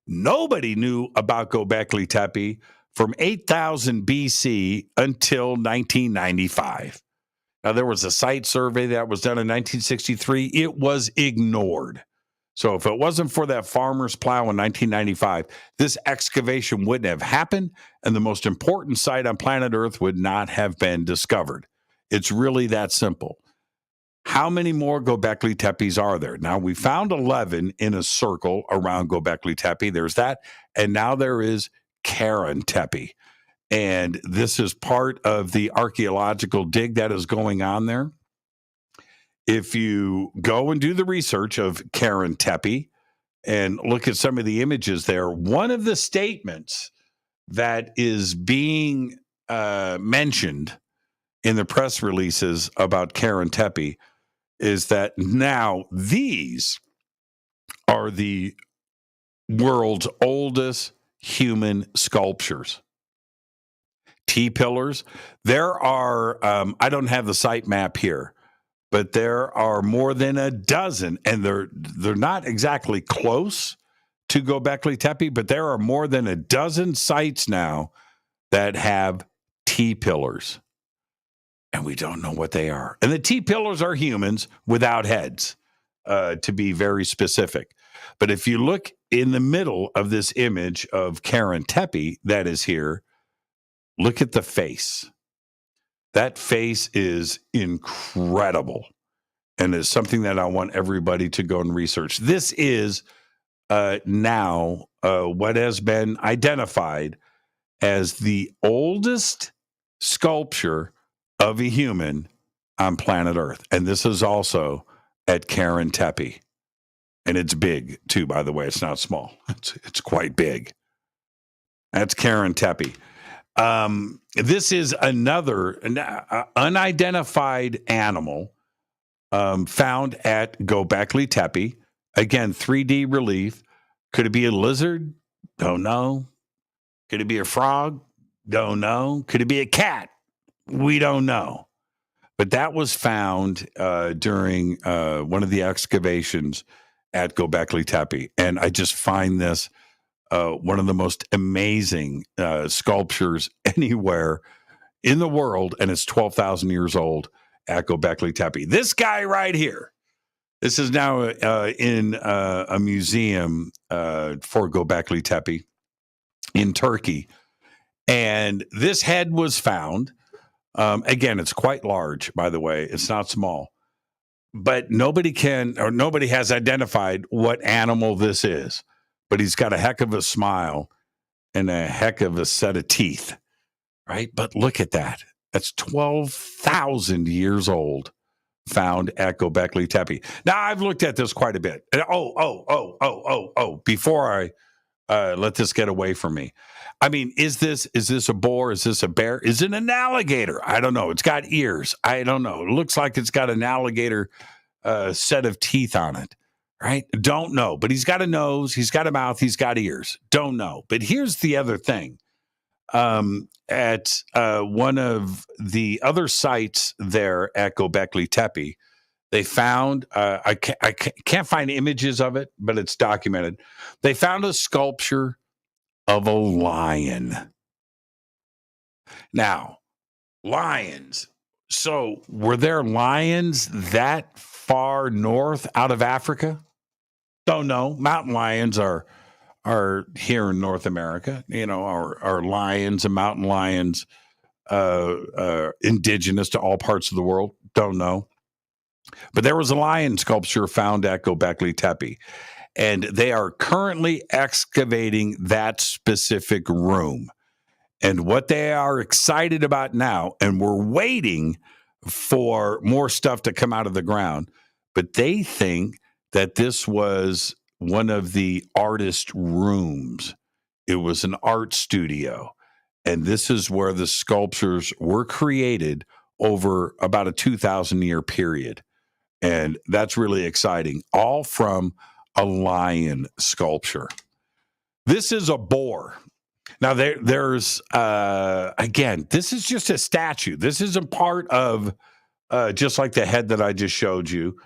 Nobody knew about Gobekli Tepe from 8000 BC until 1995. Now, there was a site survey that was done in 1963. It was ignored. So if it wasn't for that farmer's plow in 1995, this excavation wouldn't have happened, and the most important site on planet Earth would not have been discovered. It's really that simple. How many more Gobekli Tepes are there? Now, we found 11 in a circle around Gobekli Tepe. There's that. And now there is KUNX Tepe. And this is part of the archaeological dig that is going on there. If you go and do the research of KUNX Tepe and look at some of the images there, one of the statements that is being mentioned in the press releases about KUNX Tepe is that now these are the world's oldest human sculptures. T-pillars. There are, I don't have the site map here, but there are more than a dozen, and they're not exactly close to Gobekli Tepe, but there are more than a dozen sites now that have T-pillars. And we don't know what they are. And the T-pillars are humans without heads, to be very specific. But if you look in the middle of this image of KUNX Tepe that is here, look at the face. That face is incredible. And it's something that I want everybody to go and research. This is now what has been identified as the oldest sculpture of a human on planet Earth. And this is also at KUNX Tepe. And it's big, too, by the way. It's not small. It's quite big. That's KUNX Tepe. This is another unidentified animal found at Gobekli Tepe. Again, 3D relief. Could it be a lizard? Don't know. Could it be a frog? Don't know. Could it be a cat? We don't know. But that was found during one of the excavations at Gobekli Tepe. And I just find this one of the most amazing sculptures anywhere in the world. And it's 12,000 years old at Gobekli Tepe. This guy right here. This is now in a museum for Gobekli Tepe in Turkey. And this head was found. Again, it's quite large, by the way. It's not small. But nobody has identified what animal this is. But he's got a heck of a smile and a heck of a set of teeth, right? But look at that. That's 12,000 years old, found at Gobekli Tepe. Now, I've looked at this quite a bit. And before I let this get away from me. I mean, is this a boar? Is this a bear? Is it an alligator? I don't know. It's got ears. I don't know. It looks like it's got an alligator set of teeth on it, right? Don't know. But he's got a nose. He's got a mouth. He's got ears. Don't know. But here's the other thing. At one of the other sites there at Gobekli Tepe, they found, I can't find images of it, but it's documented. They found a sculpture of a lion. Now, lions. So were there lions that far north out of Africa? Don't know. Mountain lions are here in North America. You know, our lions and mountain lions indigenous to all parts of the world? Don't know. But there was a lion sculpture found at Gobekli Tepe, and they are currently excavating that specific room. And what they are excited about now, and we're waiting for more stuff to come out of the ground, but they think that this was one of the artist rooms. It was an art studio. And this is where the sculptures were created over about a 2,000-year period. And that's really exciting. All from a lion sculpture. This is a boar. Now, there's, again, this is just a statue. This isn't part of, just like the head that I just showed you.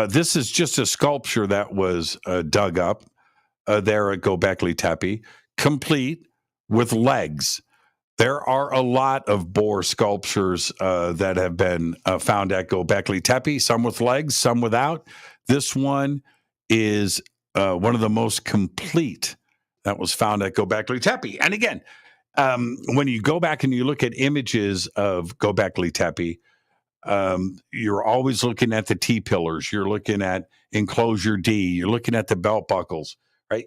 This is just a sculpture that was dug up there at Gobekli Tepe, complete with legs. There are a lot of boar sculptures that have been found at Gobekli Tepe, some with legs, some without. This one is one of the most complete that was found at Gobekli Tepe. And again, when you go back and you look at images of Gobekli Tepe, you're always looking at the T-pillars. You're looking at enclosure D. You're looking at the belt buckles, right?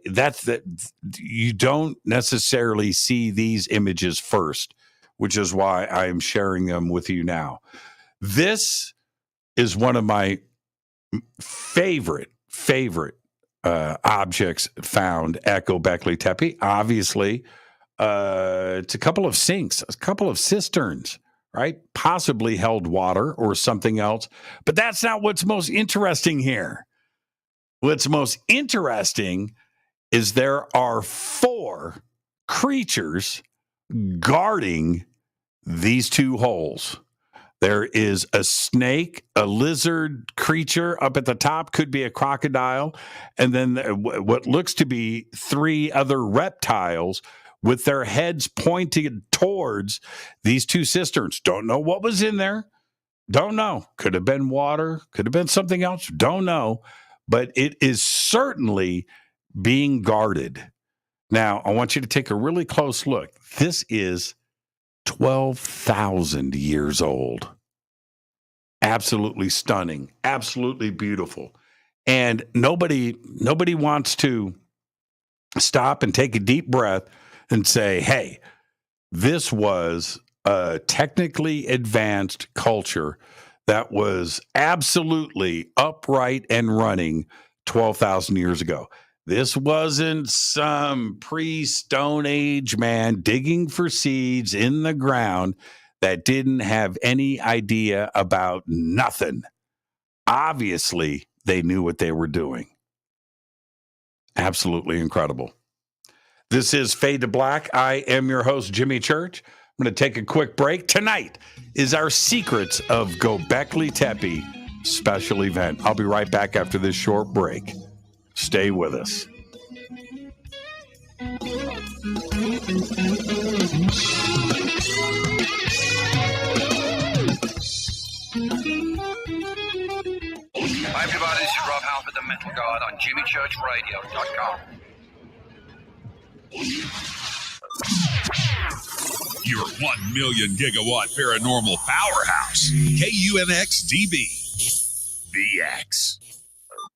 You don't necessarily see these images first, which is why I'm sharing them with you now. This is one of my favorite objects found at Gobekli Tepe. Obviously, it's a couple of sinks, a couple of cisterns, right? Possibly held water or something else. But that's not what's most interesting here. What's most interesting is there are 4 creatures guarding these 2 holes. There is a snake, a lizard creature up at the top, could be a crocodile, and then what looks to be 3 other reptiles with their heads pointed towards these 2 cisterns. Don't know what was in there. Don't know. Could have been water. Could have been something else. Don't know. But it is certainly being guarded. Now, I want you to take a really close look. This is 12,000 years old. Absolutely stunning. Absolutely beautiful. And nobody wants to stop and take a deep breath and say, hey, this was a technically advanced culture that was absolutely upright and running 12,000 years ago. This wasn't some pre-Stone Age man digging for seeds in the ground that didn't have any idea about nothing. Obviously, they knew what they were doing. Absolutely incredible. This is Fade to Black. I am your host, Jimmy Church. I'm going to take a quick break. Tonight is our Secrets of Gobekli Tepe special event. I'll be right back after this short break. Stay with us. Hi, everybody. This is Rob Halford, the Metal God, on JimmyChurchRadio.com. Your 1 million gigawatt paranormal powerhouse, KUNX DB, the X.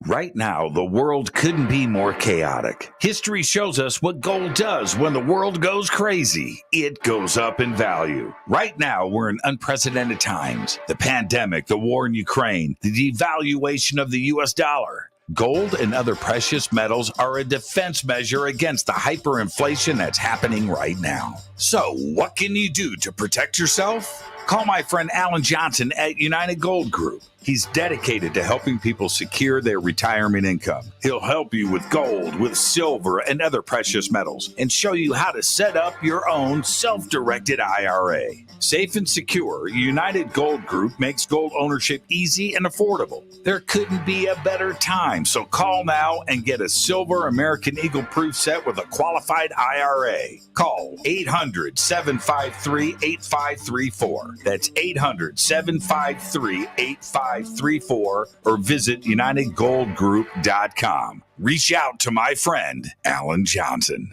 Right now, the world couldn't be more chaotic. History shows us what gold does when the world goes crazy. It goes up in value. Right now, we're in unprecedented times. The pandemic, the war in Ukraine, the devaluation of the U.S. dollar. Gold and other precious metals are a defense measure against the hyperinflation that's happening right now. So, what can you do to protect yourself? Call my friend Alan Johnson at United Gold Group. He's dedicated to helping people secure their retirement income. He'll help you with gold, with silver, and other precious metals, and show you how to set up your own self-directed IRA. Safe and secure, United Gold Group makes gold ownership easy and affordable. There couldn't be a better time, so call now and get a silver American Eagle proof set with a qualified IRA. Call 800-753-8534. That's 800-753-8534, or visit UnitedGoldGroup.com. Reach out to my friend, Alan Johnson.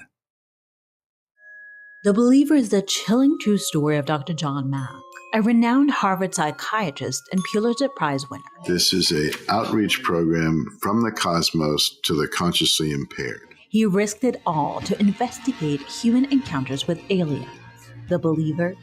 The Believer is the chilling true story of Dr. John Mack, a renowned Harvard psychiatrist and Pulitzer Prize winner. This is an outreach program from the cosmos to the consciously impaired. He risked it all to investigate human encounters with aliens. The Believer,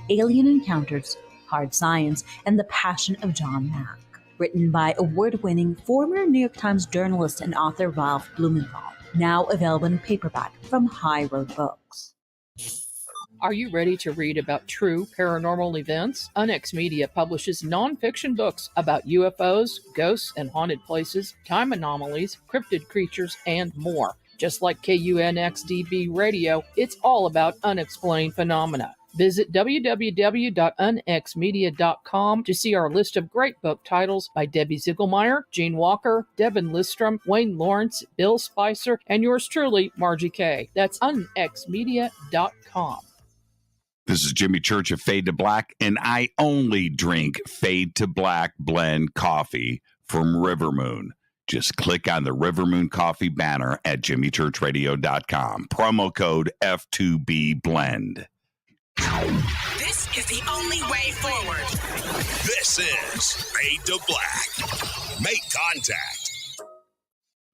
Alien Encounters, Hard Science, and the Passion of John Mack. Written by award-winning former New York Times journalist and author Ralph Blumenthal. Now available in paperback from High Road Books. Are you ready to read about true paranormal events? UNX Media publishes nonfiction books about UFOs, ghosts and haunted places, time anomalies, cryptid creatures, and more. Just like KUNX DB Radio, it's all about unexplained phenomena. Visit www.unxmedia.com to see our list of great book titles by Debbie Ziegelmeyer, Gene Walker, Devin Listrom, Wayne Lawrence, Bill Spicer, and yours truly, Margie Kay. That's unxmedia.com. This is Jimmy Church of Fade to Black, and I only drink Fade to Black blend coffee from River Moon. Just click on the River Moon Coffee banner at jimmychurchradio.com. Promo code F2B Blend. This is the only way forward. This is Fade to Black. Make contact.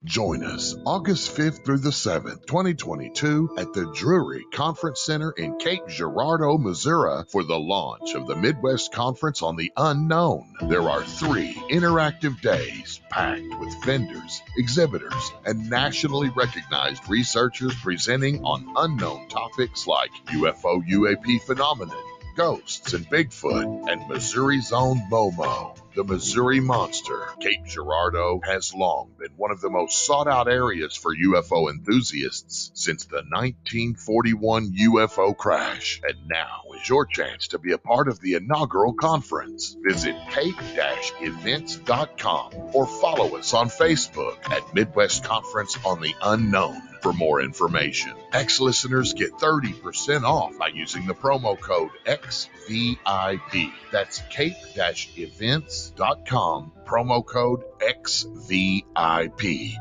Join us August 5th through the 7th, 2022 at the Drury Conference Center in Cape Girardeau, Missouri for the launch of the Midwest Conference on the Unknown. There are 3 interactive days packed with vendors, exhibitors, and nationally recognized researchers presenting on unknown topics like UFO UAP phenomenon, ghosts and Bigfoot, and Missouri's own Momo, the Missouri Monster. Cape Girardeau has long been one of the most sought-out areas for UFO enthusiasts since the 1941 UFO crash, and now is your chance to be a part of the inaugural conference. Visit cape-events.com or follow us on Facebook at Midwest Conference on the Unknown for more information. Ex-listeners get 30% off by using the promo code XVIP. That's cape-events.com, promo code XVIP.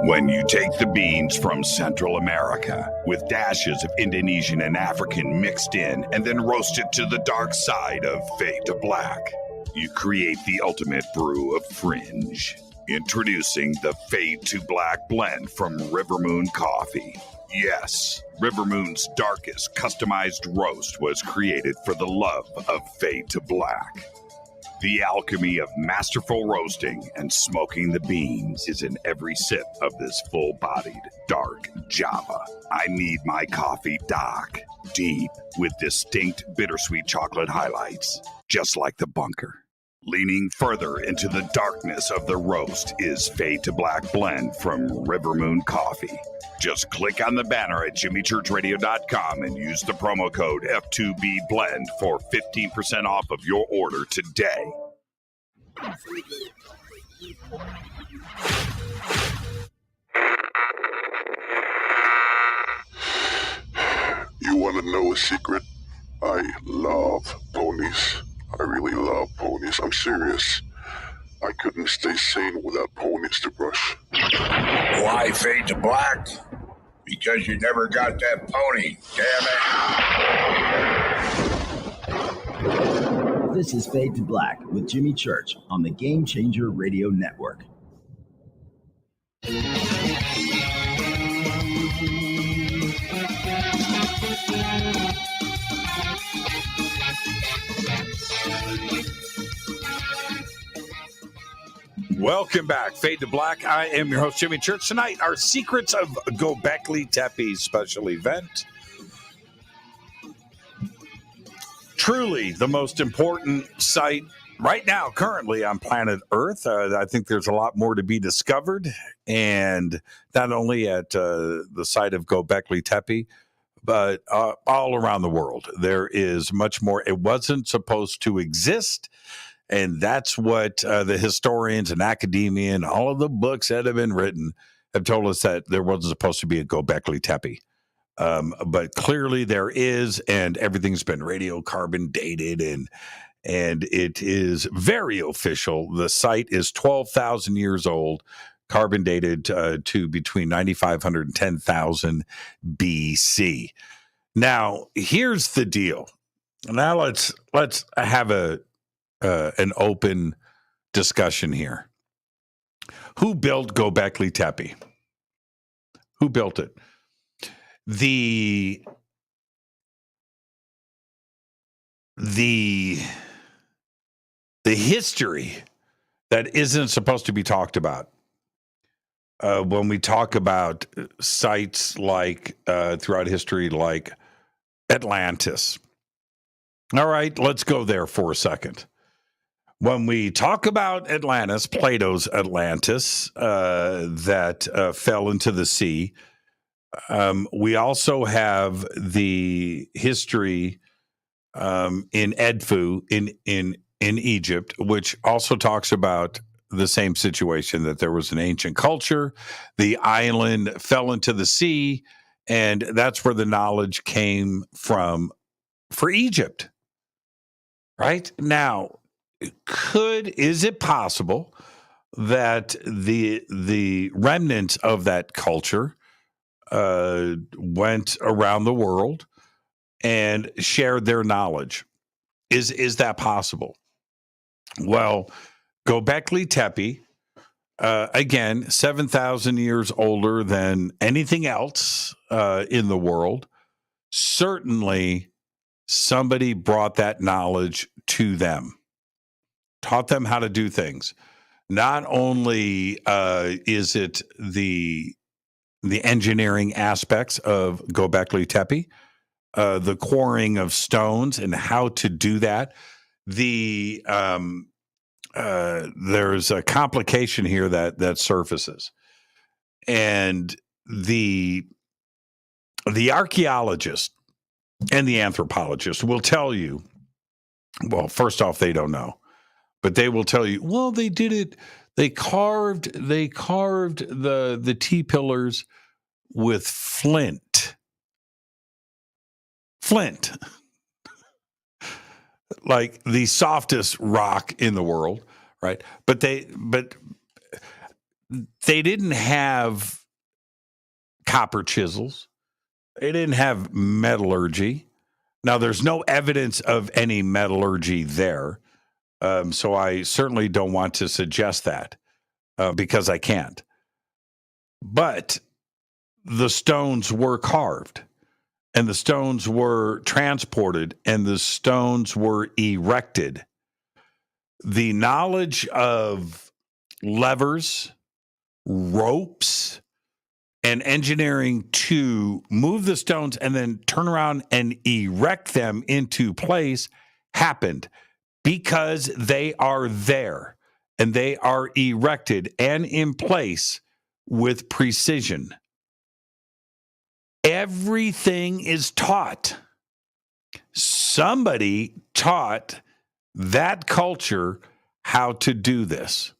When you take the beans from Central America with dashes of Indonesian and African mixed in and then roast it to the dark side of Fade to Black, you create the ultimate brew of fringe. Introducing the Fade to Black blend from River Moon Coffee. Yes, River Moon's darkest customized roast was created for the love of Fade to Black. The alchemy of masterful roasting and smoking the beans is in every sip of this full-bodied, dark Java. I need my coffee dark, deep, with distinct bittersweet chocolate highlights, just like the bunker. Leaning further into the darkness of the roast is Fade to Black blend from River Moon Coffee. Just click on the banner at jimmychurchradio.com and use the promo code F2B Blend for 15% off of your order today. You want to know a secret? I love ponies. I really love ponies. I'm serious. I couldn't stay sane without ponies to brush. Why Fade to Black? Because you never got that pony. Damn it. This is Fade to Black with Jimmy Church on the Game Changer Radio Network. Welcome back, Fade to Black. I am your host, Jimmy Church. Tonight, our Secrets of Gobekli Tepe special event. Truly the most important site right now, currently on planet Earth. I think there's a lot more to be discovered, and not only at the site of Gobekli Tepe, but all around the world. There is much more. It wasn't supposed to exist. And that's what the historians and academia and all of the books that have been written have told us, that there wasn't supposed to be a Gobekli Tepe. But clearly there is, and everything's been radiocarbon dated, and it is very official. The site is 12,000 years old, carbon dated to between 9,500 and 10,000 BC. Now, here's the deal. Now let's have an open discussion here. Who built Gobekli Tepe? Who built it? The history that isn't supposed to be talked about when we talk about sites like throughout history, like Atlantis. All right, let's go there for a second. When we talk about Atlantis, Plato's Atlantis, that fell into the sea, we also have the history in Edfu in Egypt, which also talks about the same situation, that there was an ancient culture, the island fell into the sea, and that's where the knowledge came from for Egypt. Right? Now, is it possible that the remnants of that culture went around the world and shared their knowledge? Is that possible? Well, Gobekli Tepe, again, 7,000 years older than anything else in the world. Certainly, somebody brought that knowledge to them, taught them how to do things. Not only is it the engineering aspects of Gobekli Tepe, the quarrying of stones and how to do that. There's a complication here that surfaces, and the archaeologist and the anthropologist will tell you, well, first off, they don't know, but they will tell you, well, they did it. They carved the T-pillars with flint, like the softest rock in the world, right? But they didn't have copper chisels. They didn't have metallurgy. Now, there's no evidence of any metallurgy there. So I certainly don't want to suggest that because I can't. But the stones were carved, and the stones were transported, and the stones were erected. The knowledge of levers, ropes, and engineering to move the stones and then turn around and erect them into place happened because they are there and they are erected and in place with precision. Everything is taught. Somebody taught that culture how to do this.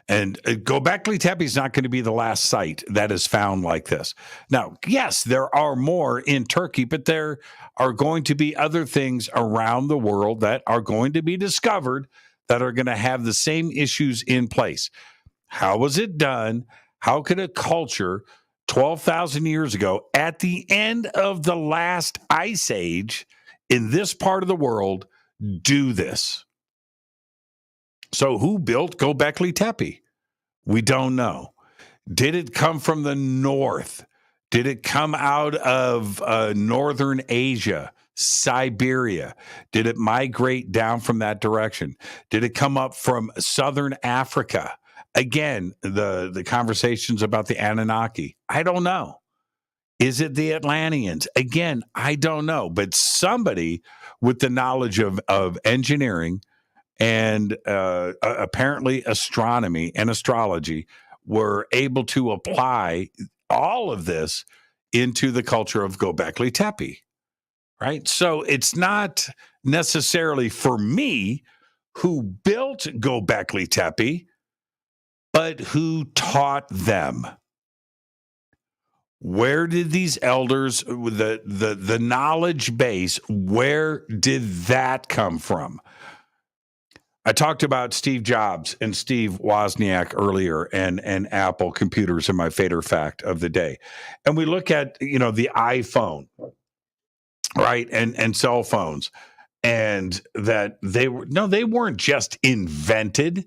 And Gobekli Tepe is not going to be the last site that is found like this. Now, yes, there are more in Turkey, but there are going to be other things around the world that are going to be discovered that are going to have the same issues in place. How was it done? How could a culture 12,000 years ago, at the end of the last ice age in this part of the world, do this? So who built Gobekli Tepe? We don't know. Did it come from the north? Did it come out of northern Asia, Siberia? Did it migrate down from that direction? Did it come up from southern Africa? Again, the conversations about the Anunnaki. I don't know. Is it the Atlanteans? Again, I don't know. But somebody with the knowledge of engineering and apparently astronomy and astrology were able to apply all of this into the culture of Gobekli Tepe, right? So it's not necessarily for me who built Gobekli Tepe, but who taught them. Where did these elders, the knowledge base, where did that come from? I talked about Steve Jobs and Steve Wozniak earlier and Apple computers in my Fader Fact of the day. And we look at, the iPhone, right? And cell phones, and that they weren't just invented.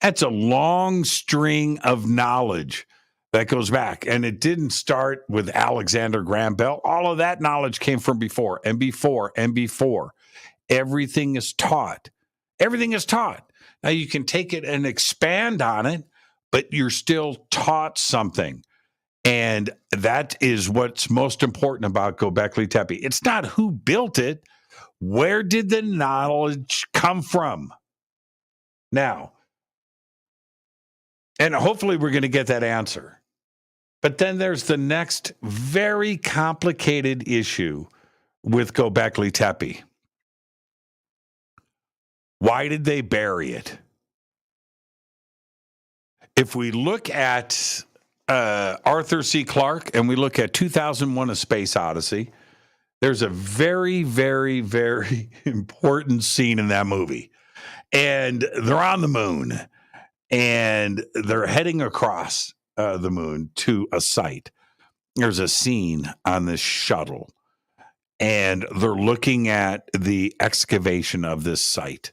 That's a long string of knowledge that goes back. And it didn't start with Alexander Graham Bell. All of that knowledge came from before and before and before. Everything is taught. Everything is taught. Now you can take it and expand on it, but you're still taught something. And that is what's most important about Gobekli Tepe. It's not who built it. Where did the knowledge come from? Now, and hopefully we're going to get that answer. But then there's the next very complicated issue with Gobekli Tepe. Why did they bury it? If we look at Arthur C. Clarke and we look at 2001: A Space Odyssey, there's a very, very, very important scene in that movie. And they're on the moon, and they're heading across the moon to a site. There's a scene on this shuttle, and they're looking at the excavation of this site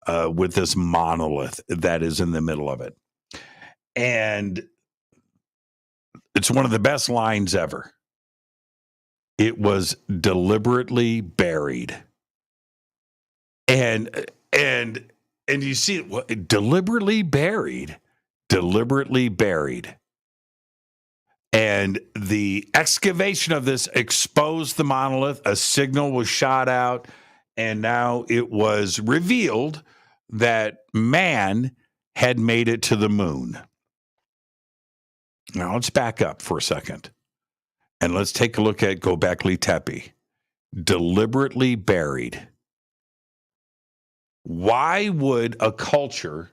with this monolith that is in the middle of it. And it's one of the best lines ever. It was deliberately buried. And you see it, deliberately buried. And the excavation of this exposed the monolith. A signal was shot out, and now it was revealed that man had made it to the moon. Now let's back up for a second, and let's take a look at Gobekli Tepe. Deliberately buried. Why would a culture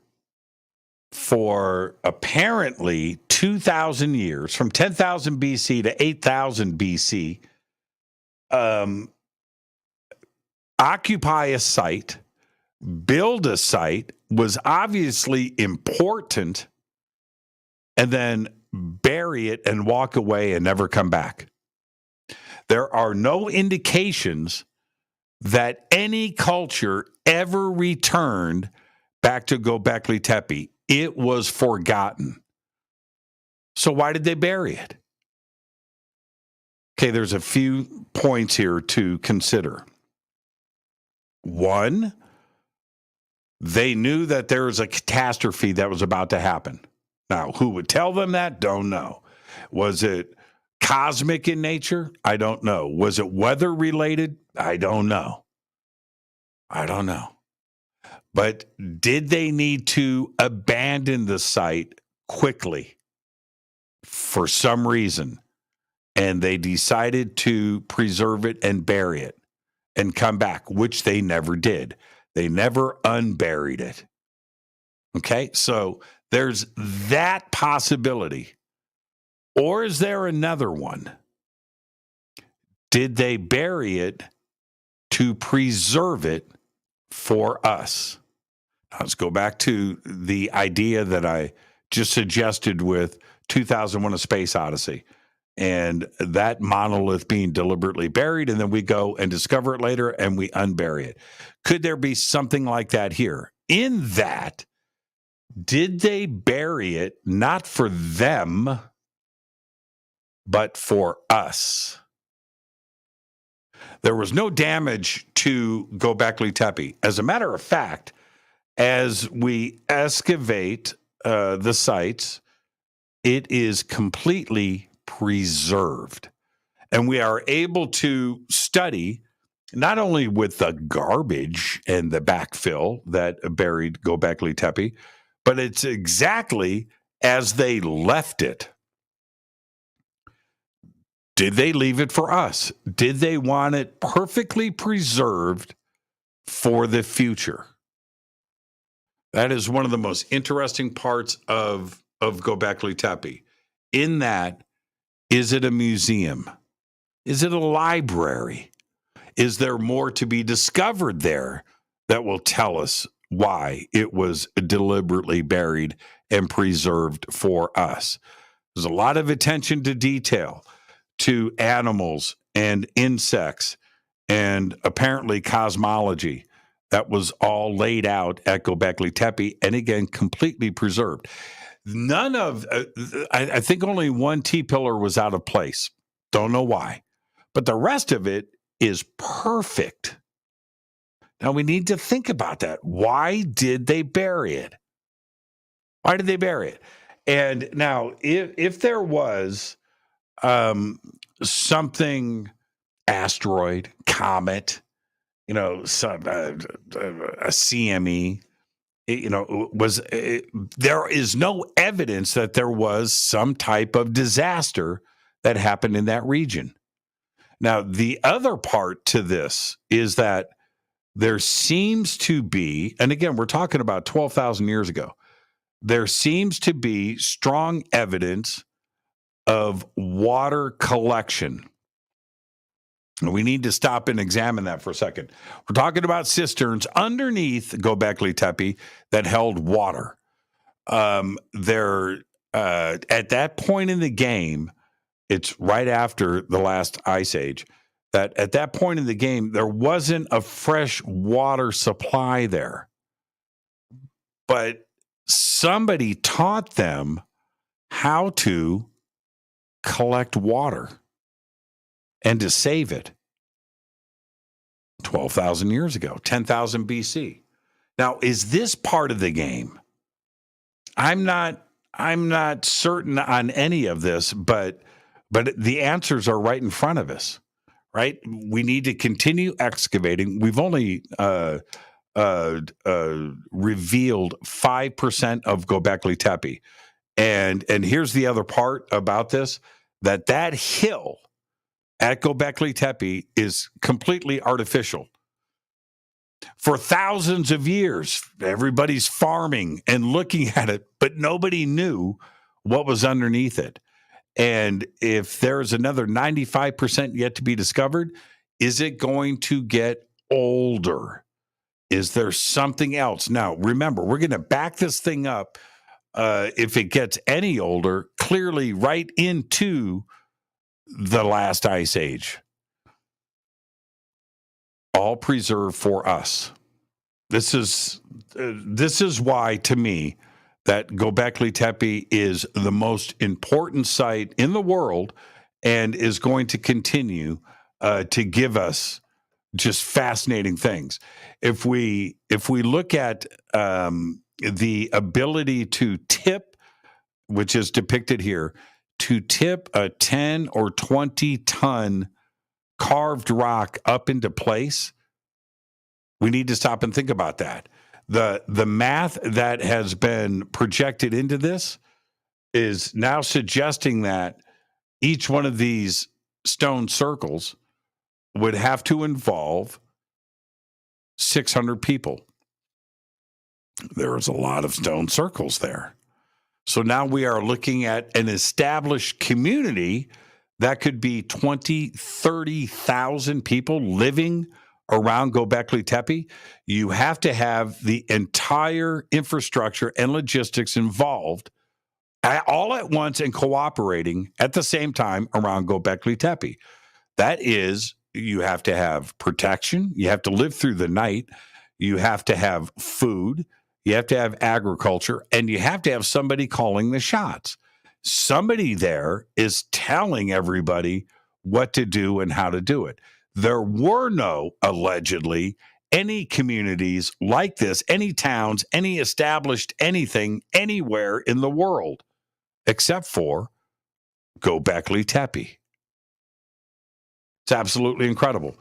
for apparently 2,000 years, from 10,000 BC to 8,000 BC, occupy a site, build a site, was obviously important, and then bury it and walk away and never come back? There are no indications that any culture ever returned back to Gobekli Tepe. It was forgotten. So why did they bury it? Okay, there's a few points here to consider. One, they knew that there was a catastrophe that was about to happen. Now, who would tell them that? Don't know. Was it cosmic in nature? I don't know. Was it weather related? I don't know. But did they need to abandon the site quickly for some reason? And they decided to preserve it and bury it and come back, which they never did. They never unburied it. Okay, so there's that possibility. Or is there another one? Did they bury it to preserve it for us? Now, let's go back to the idea that I just suggested with 2001: A Space Odyssey, and that monolith being deliberately buried, and then we go and discover it later and we unbury it. Could there be something like that here? In that, did they bury it not for them, but for us? There was no damage to Gobekli Tepe. As a matter of fact, as we excavate the sites, it is completely preserved. And we are able to study not only with the garbage and the backfill that buried Gobekli Tepe, but it's exactly as they left it. Did they leave it for us? Did they want it perfectly preserved for the future? That is one of the most interesting parts of Gobekli Tepe. In that, is it a museum? Is it a library? Is there more to be discovered there that will tell us why it was deliberately buried and preserved for us? There's a lot of attention to detail, to animals and insects, and apparently cosmology. That was all laid out at Gobekli Tepe, and again, completely preserved. None of, I think only one T-pillar was out of place. Don't know why. But the rest of it is perfect. Now, we need to think about that. Why did they bury it? Why did they bury it? And now, if there was something, asteroid, comet, some a CME, there is no evidence that there was some type of disaster that happened in that region. Now, the other part to this is that there seems to be, and again, we're talking about 12,000 years ago, there seems to be strong evidence of water collection We need to stop and examine that for a second. We're talking about cisterns underneath Gobekli Tepe that held water. At that point in the game, it's right after the last ice age, that at that point in the game, there wasn't a fresh water supply there. But somebody taught them how to collect water and to save it 12,000 years ago, 10,000 BC. Now, is this part of the game? I'm not certain on any of this, but the answers are right in front of us, right? We need to continue excavating. We've only revealed 5% of Gobekli Tepe. And here's the other part about this, that hill at Gobekli Tepe is completely artificial. For thousands of years, everybody's farming and looking at it, but nobody knew what was underneath it. And if there's another 95% yet to be discovered, is it going to get older? Is there something else? Now, remember, we're going to back this thing up, if it gets any older, clearly right into the last ice age. All preserved for us. This is why, to me, that Gobekli Tepe is the most important site in the world and is going to continue to give us just fascinating things. If we look at the ability to tip, which is depicted here, to tip a 10 or 20 ton carved rock up into place, we need to stop and think about that. The math that has been projected into this is now suggesting that each one of these stone circles would have to involve 600 people. There's a lot of stone circles there. So now we are looking at an established community that could be 20, 30,000 people living around Gobekli Tepe. You have to have the entire infrastructure and logistics involved all at once and cooperating at the same time around Gobekli Tepe. That is, you have to have protection. You have to live through the night. You have to have food. You have to have agriculture, and you have to have somebody calling the shots. Somebody there is telling everybody what to do and how to do it. There were no, allegedly, any communities like this, any towns, any established anything anywhere in the world, except for Gobekli Tepe. It's absolutely incredible.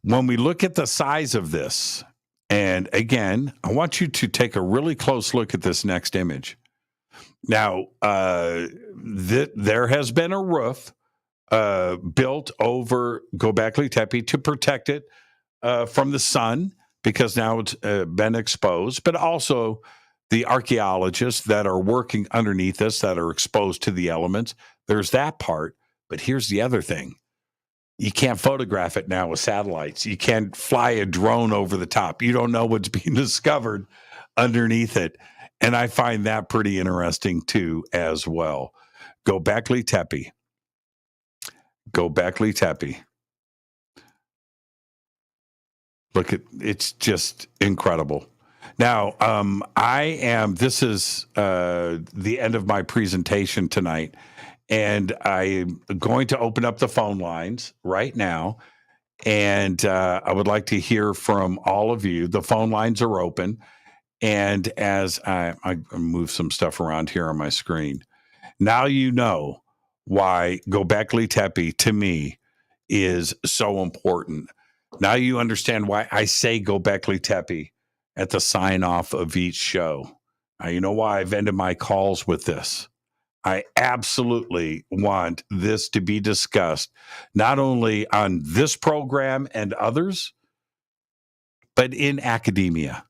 When we look at the size of this, and again, I want you to take a really close look at this next image. Now, there has been a roof built over Gobekli Tepe to protect it from the sun, because now it's been exposed, but also the archaeologists that are working underneath us that are exposed to the elements. There's that part, but here's the other thing. You can't photograph it now with satellites. You can't fly a drone over the top. You don't know what's being discovered underneath it. And I find that pretty interesting too, as well. Gobekli Tepe. Gobekli Tepe. Look at, it's just incredible. Now, this is the end of my presentation tonight. And I'm going to open up the phone lines right now. And I would like to hear from all of you. The phone lines are open. And as I move some stuff around here on my screen, now you know why Gobekli Tepe, to me, is so important. Now you understand why I say Gobekli Tepe at the sign-off of each show. Now you know why I've ended my calls with this. I absolutely want this to be discussed, not only on this program and others, but in academia.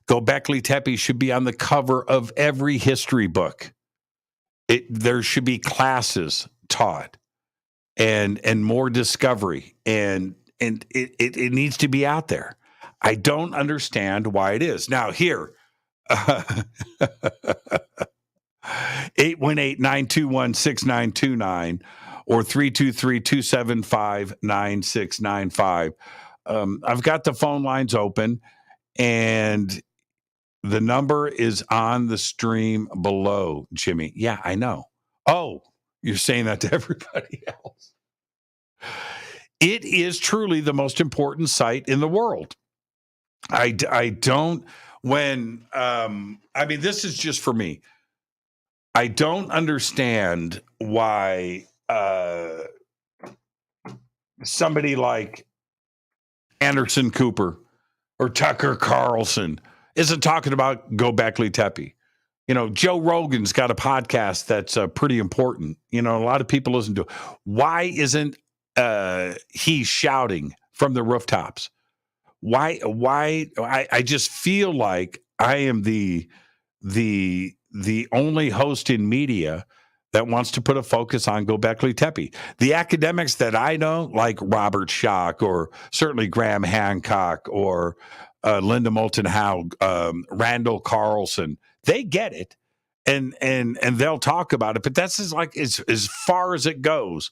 Gobekli Tepe should be on the cover of every history book. There should be classes taught. and more discovery, and it needs to be out there. I don't understand why it is. Now here, 818-921-6929 or 323-275-9695. I've got the phone lines open, and the number is on the stream below, Jimmy. Yeah, I know. Oh, you're saying that to everybody else. It is truly the most important site in the world. I don't, when, I mean, this is just for me. I don't understand why somebody like Anderson Cooper or Tucker Carlson isn't talking about Gobekli Tepe. You know, Joe Rogan's got a podcast that's pretty important. You know, a lot of people listen to it. Why isn't he shouting from the rooftops? Why? I just feel like I am the only host in media that wants to put a focus on Gobekli Tepe. The academics that I know, like Robert Schoch or certainly Graham Hancock or Linda Moulton Howe, Randall Carlson, they get it, and they'll talk about it. But that's as far as it goes,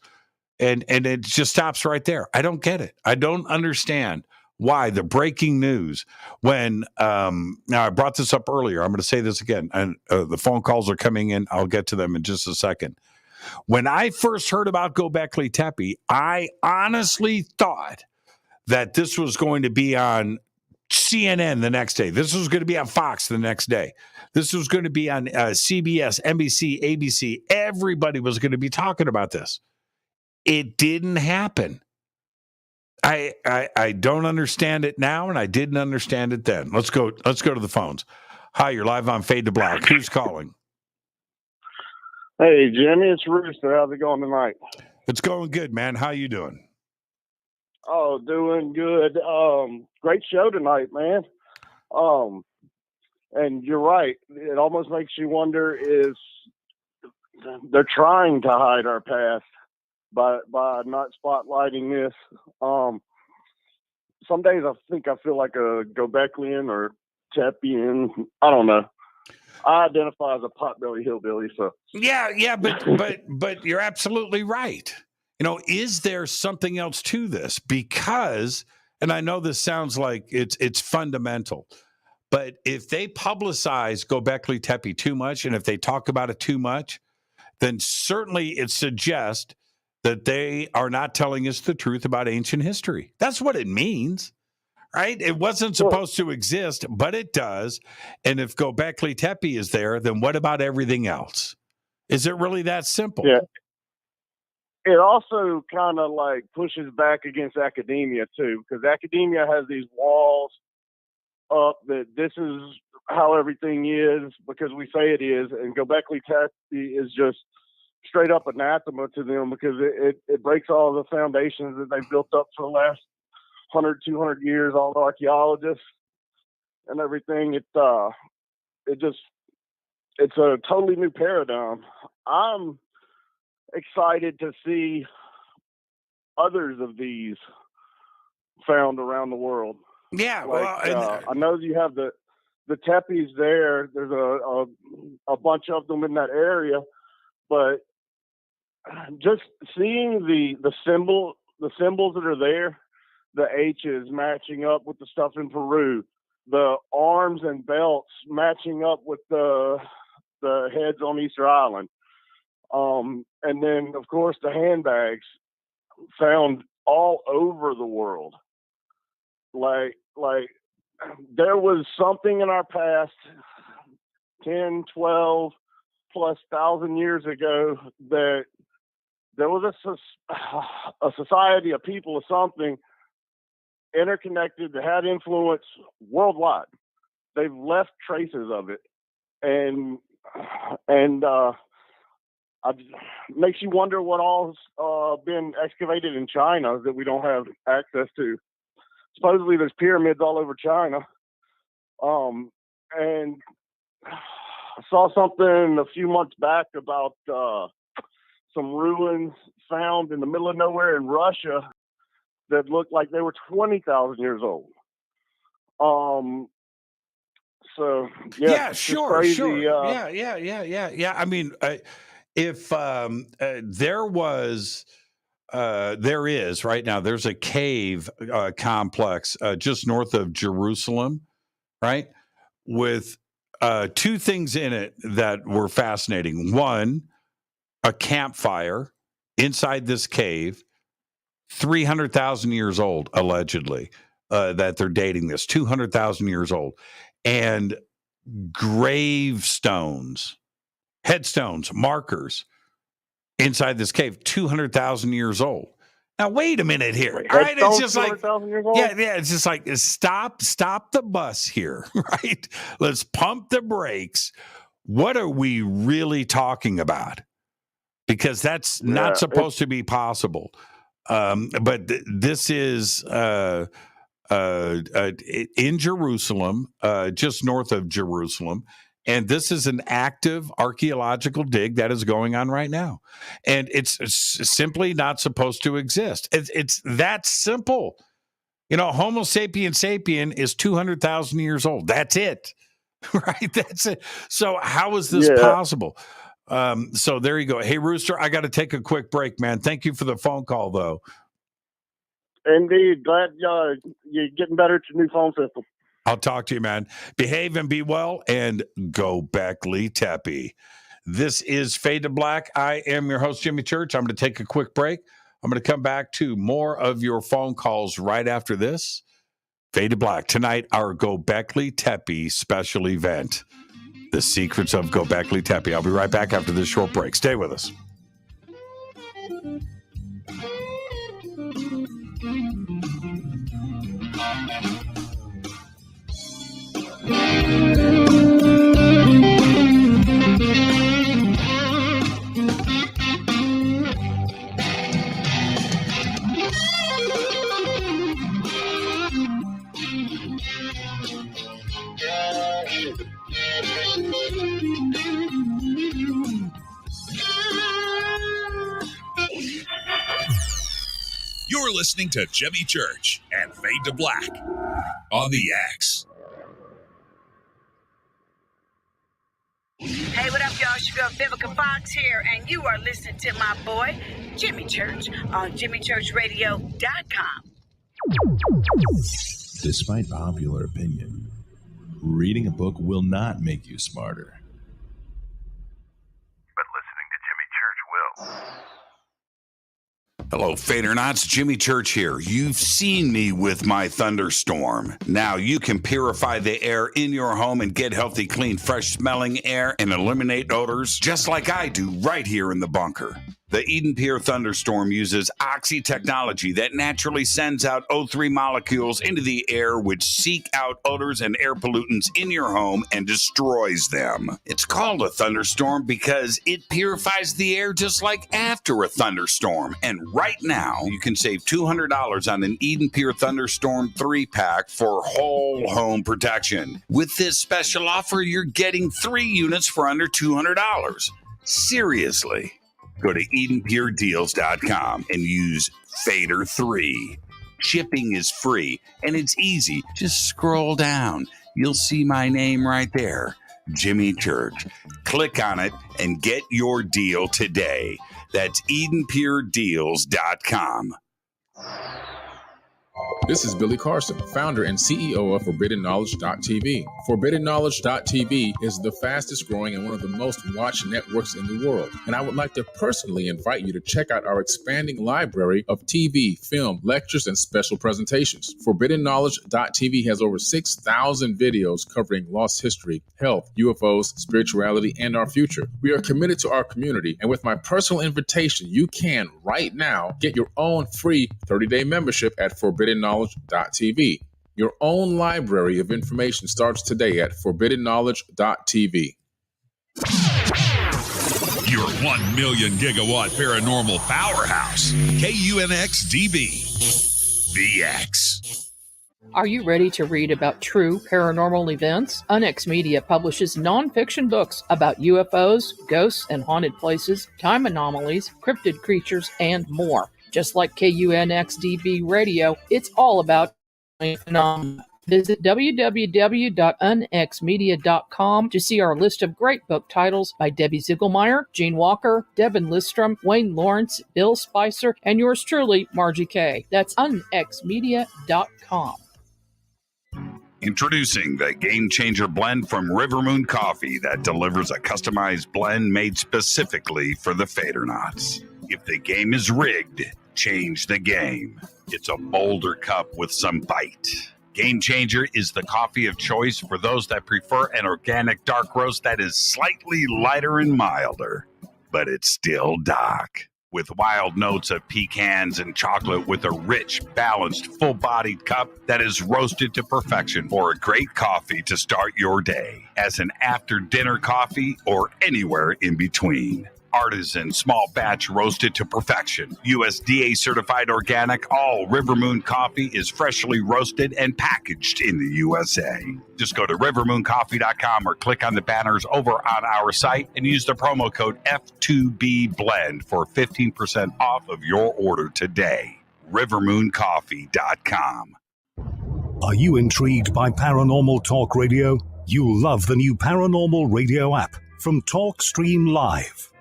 and it just stops right there. I don't get it. I don't understand why the breaking news, when now I brought this up earlier, I'm going to say this again, and the phone calls are coming in. I'll get to them in just a second. When I first heard about Gobekli Tepe, I honestly thought that this was going to be on CNN the next day. This was going to be on Fox the next day. This was going to be on CBS, NBC, ABC. Everybody was going to be talking about this. It didn't happen. I don't understand it now, and I didn't understand it then. Let's go to the phones. Hi, you're live on Fade to Black. Who's calling? Hey, Jimmy, it's Rooster. How's it going tonight? It's going good, man. How you doing? Oh, doing good. Great show tonight, man. And you're right. It almost makes you wonder is they're trying to hide our past by not spotlighting this. Some days I think I feel like a Gobeklian or Tepean. I don't know. I identify as a potbelly hillbilly, so yeah, but you're absolutely right. You know, is there something else to this? Because, and I know this sounds like it's fundamental, but if they publicize Gobekli Tepe too much, and if they talk about it too much, then certainly it suggests that they are not telling us the truth about ancient history. That's what it means, right? It wasn't supposed to exist, but it does. And if Gobekli Tepe is there, then what about everything else? Is it really that simple? Yeah. It also kind of like pushes back against academia too, because academia has these walls up that this is how everything is because we say it is, and Gobekli Tepe is just straight up anathema to them because it breaks all the foundations that they've built up for the last 100, 200 years, all the archaeologists and everything. It's a totally new paradigm. I'm excited to see others of these found around the world. Yeah, I know you have the tepes there. There's a bunch of them in that area, but just seeing the symbols that are there, the H's matching up with the stuff in Peru, the arms and belts matching up with the heads on Easter Island. And then, of course, the handbags found all over the world. Like there was something in our past 10, 12 plus thousand years ago that there was a society, a people, of something interconnected that had influence worldwide. They've left traces of it. And makes you wonder what all's been excavated in China that we don't have access to. Supposedly there's pyramids all over China. And I saw something a few months back about some ruins found in the middle of nowhere in Russia that looked like they were 20,000 years old. So yeah, sure. Yeah. I mean, if there is right now, there's a cave complex just north of Jerusalem, right? With two things in it that were fascinating. One, a campfire inside this cave, 300,000 years old, allegedly, that they're dating this, 200,000 years old. And gravestones, headstones, markers inside this cave, 200,000 years old. Now, wait a minute here. All right, it's just like, it's just like, stop the bus here, right? Let's pump the brakes. What are we really talking about? Because that's not supposed to be possible. But this is in Jerusalem, just north of Jerusalem. And this is an active archaeological dig that is going on right now. And it's simply not supposed to exist. It's that simple. You know, Homo sapien sapien is 200,000 years old. That's it. Right? That's it. So how is this possible? So there you go. Hey, Rooster, I got to take a quick break, man. Thank you for the phone call, though. Indeed. Glad you're getting better at your new phone system. I'll talk to you, man. Behave and be well, and Gobekli Tepe. This is Fade to Black. I am your host, Jimmy Church. I'm going to take a quick break. I'm going to come back to more of your phone calls right after this. Fade to Black. Tonight, our Gobekli Tepe special event. The Secrets of Gobekli Tepe. I'll be right back after this short break. Stay with us. You're listening to Jimmy Church and Fade to Black on the X. Hey, what up, y'all? It's your girl Vivica Fox here, and you are listening to my boy, Jimmy Church, on JimmyChurchRadio.com. Despite popular opinion, reading a book will not make you smarter. But listening to Jimmy Church will. Hello, Fadernauts. Jimmy Church here. You've seen me with my thunderstorm. Now you can purify the air in your home and get healthy, clean, fresh-smelling air and eliminate odors just like I do right here in the bunker. The Eden Pure Thunderstorm uses oxy technology that naturally sends out O3 molecules into the air, which seek out odors and air pollutants in your home and destroys them. It's called a thunderstorm because it purifies the air just like after a thunderstorm. And right now, you can save $200 on an Eden Pure Thunderstorm 3-pack for whole home protection. With this special offer, you're getting 3 units for under $200. Seriously. Go to EdenPureDeals.com and use Fader3. Shipping is free and it's easy. Just scroll down. You'll see my name right there, Jimmy Church. Click on it and get your deal today. That's EdenPureDeals.com. This is Billy Carson, founder and CEO of ForbiddenKnowledge.tv. ForbiddenKnowledge.tv is the fastest growing and one of the most watched networks in the world. And I would like to personally invite you to check out our expanding library of TV, film, lectures, and special presentations. ForbiddenKnowledge.tv has over 6,000 videos covering lost history, health, UFOs, spirituality, and our future. We are committed to our community, and with my personal invitation, you can, right now, get your own free 30-day membership at ForbiddenKnowledge.tv. Your own library of information starts today at ForbiddenKnowledge.tv. Your 1 million gigawatt paranormal powerhouse, KUNX DB, the X. Are you ready to read about true paranormal events? UNX Media publishes nonfiction books about UFOs, ghosts and haunted places, time anomalies, cryptid creatures, and more. Just like KUNX DB Radio, it's all about phenomena. Visit www.unxmedia.com to see our list of great book titles by Debbie Ziegelmeyer, Gene Walker, Devin Listrom, Wayne Lawrence, Bill Spicer, and yours truly, Margie Kay. That's unxmedia.com. Introducing the Game Changer blend from Rivermoon Coffee that delivers a customized blend made specifically for the Fadernauts. If the game is rigged, change the game. It's a bolder cup with some bite. Game Changer is the coffee of choice for those that prefer an organic dark roast that is slightly lighter and milder, but it's still dark. With wild notes of pecans and chocolate with a rich, balanced, full-bodied cup that is roasted to perfection for a great coffee to start your day, as an after-dinner coffee or anywhere in between. Artisan, small batch roasted to perfection. USDA certified organic, all Rivermoon coffee is freshly roasted and packaged in the USA. Just go to rivermooncoffee.com or click on the banners over on our site and use the promo code F2BBLEND for 15% off of your order today. rivermooncoffee.com. Are you intrigued by paranormal talk radio? You'll love the new Paranormal Radio app from TalkStream Live.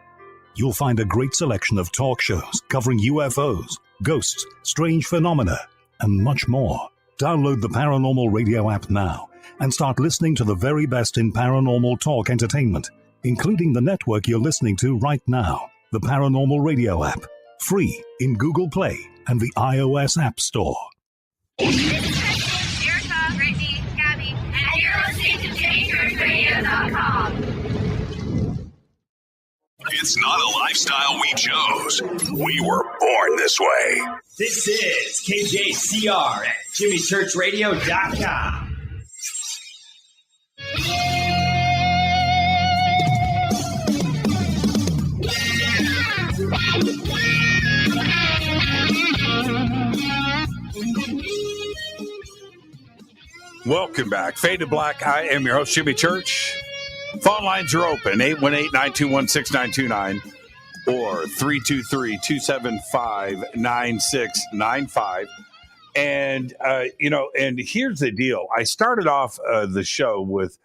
You'll find a great selection of talk shows covering UFOs, ghosts, strange phenomena, and much more. Download the Paranormal Radio app now and start listening to the very best in paranormal talk entertainment, including the network you're listening to right now, the Paranormal Radio app, free in Google Play and the iOS App Store. Erica, Brittany, Gabby, and you're listening to KJCR.com. It's not a lifestyle we chose. We were born this way. This is KJCR at JimmyChurchRadio.com. Welcome back. Fade to Black. I am your host, Jimmy Church. Phone lines are open, 818-921-6929 or 323-275-9695. And, and here's the deal. I started off the show with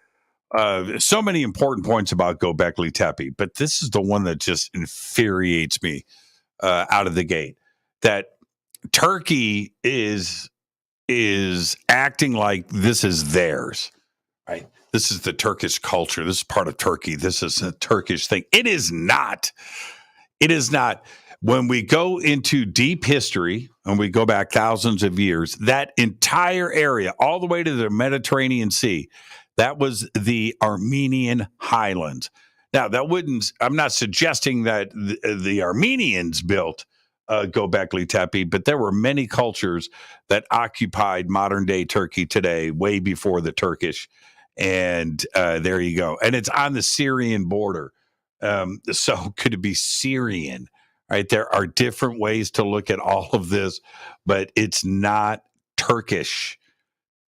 so many important points about Gobekli Tepe, but this is the one that just infuriates me out of the gate, that Turkey is acting like this is theirs, right? This is the Turkish culture. This is part of Turkey. This is a Turkish thing. It is not. It is not. When we go into deep history and we go back thousands of years, that entire area, all the way to the Mediterranean Sea, that was the Armenian highlands. Now, I'm not suggesting that the Armenians built Gobekli Tepe, but there were many cultures that occupied modern day Turkey today, way before the Turkish. And there you go. And it's on the Syrian border. So could it be Syrian? Right? There are different ways to look at all of this, but it's not Turkish,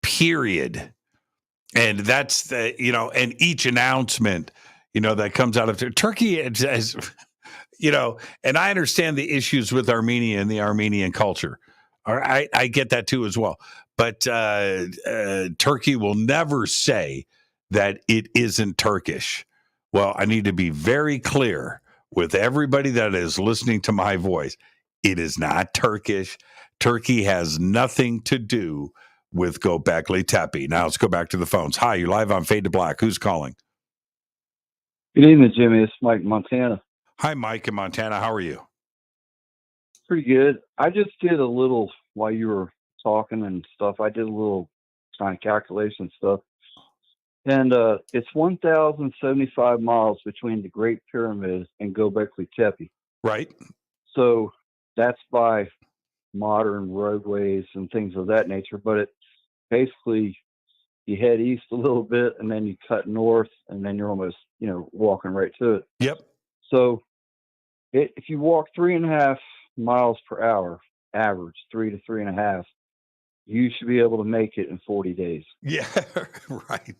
period. And that's and each announcement, that comes out of Turkey, and I understand the issues with Armenia and the Armenian culture. All right, I get that too as well. But Turkey will never say that it isn't Turkish. Well, I need to be very clear with everybody that is listening to my voice. It is not Turkish. Turkey has nothing to do with Gobekli Tepe. Now let's go back to the phones. Hi, you're live on Fade to Black. Who's calling? Good evening, Jimmy. It's Mike in Montana. Hi, Mike in Montana. How are you? Pretty good. I just did a little, while you were talking and stuff, I did a little kind of calculation stuff. And it's 1,075 miles between the Great Pyramid and Gobekli Tepe. Right. So that's by modern roadways and things of that nature. But it basically, you head east a little bit and then you cut north and then you're almost, walking right to it. Yep. So if you walk 3.5 miles per hour, average 3 to 3.5, you should be able to make it in 40 days. Yeah, right.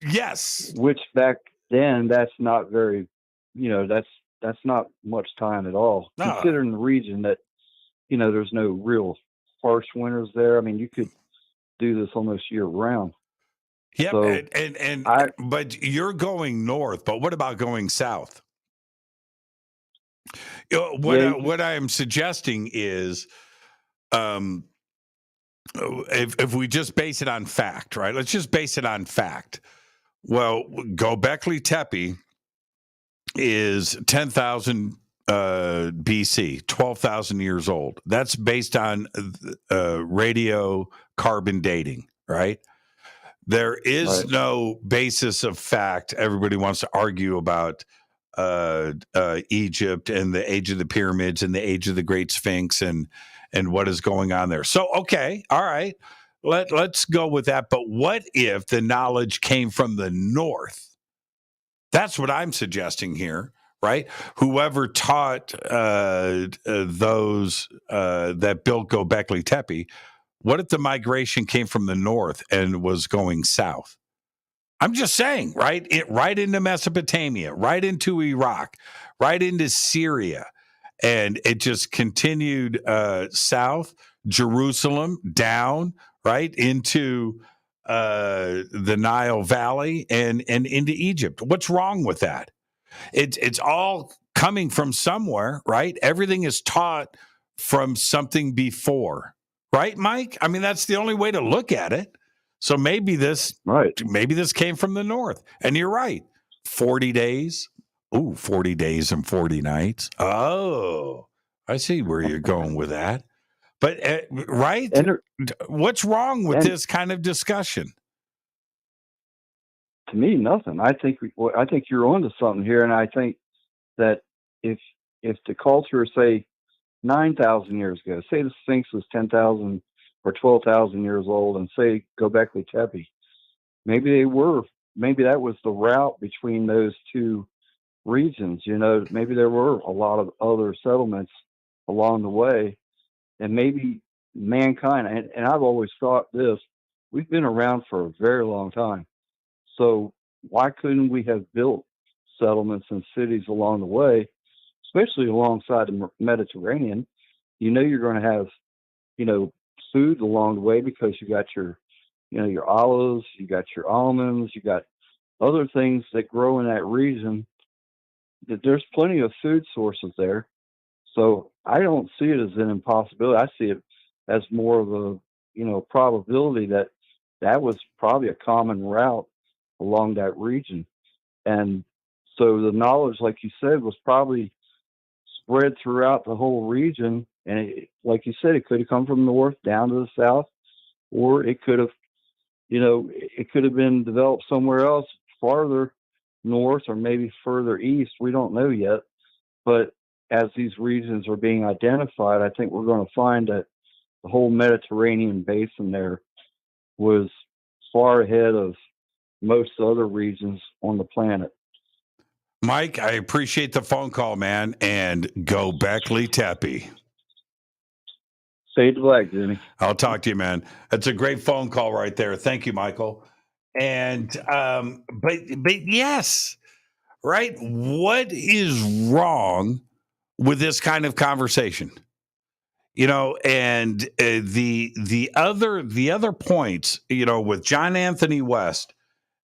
Yes. Which back then, that's not very, that's not much time at all. No. Considering the region that, there's no real harsh winters there. I mean, you could do this almost year round. Yep. So but you're going north, but what about going south? What I am suggesting is, if we just base it on fact, right? Let's just base it on fact. Well, Gobekli Tepe is 10,000 BC, 12,000 years old. That's based on radiocarbon dating, right? There is no basis of fact. Everybody wants to argue about Egypt and the age of the pyramids and the age of the Great Sphinx and what is going on there. So, okay, all right, let's go with that. But what if the knowledge came from the north? That's what I'm suggesting here, right? Whoever taught those that built Gobekli Tepe, what if the migration came from the north and was going south? I'm just saying, right? Right into Mesopotamia, right into Iraq, right into Syria. And it just continued south, Jerusalem, down, right, into the Nile Valley and into Egypt. What's wrong with that? It's all coming from somewhere, right? Everything is taught from something before, right, Mike? I mean, that's the only way to look at it. So maybe this came from the north. And you're right. 40 days. Ooh, 40 days and 40 nights. Oh, I see where you're going with that. But, right? What's wrong with this kind of discussion? To me, nothing. I think you're onto something here. And I think that if the culture, say, 9,000 years ago, say the Sphinx was 10,000 or 12,000 years old, and say Gobekli Tepe, maybe that was the route between those two regions. Maybe there were a lot of other settlements along the way, and maybe mankind, and I've always thought this, we've been around for a very long time. So why couldn't we have built settlements and cities along the way, especially alongside the Mediterranean? You're going to have, food along the way because you got your olives, you got your almonds, you got other things that grow in that region. That there's plenty of food sources there. So I don't see it as an impossibility. I see it as more of a, probability that was probably a common route along that region. And so the knowledge, like you said, was probably spread throughout the whole region. And like you said, it could have come from the north down to the south, or it could have, it could have been developed somewhere else farther north or maybe further east. We don't know yet. But as these regions are being identified, I think we're going to find that the whole Mediterranean basin there was far ahead of most other regions on the planet. Mike, I appreciate the phone call, man, and Gobekli Tepe. Fade to black, Jimmy. I'll talk to you, man. That's a great phone call right there. Thank you, Michael. And but yes, right? What is wrong with this kind of conversation? And the other points, with John Anthony West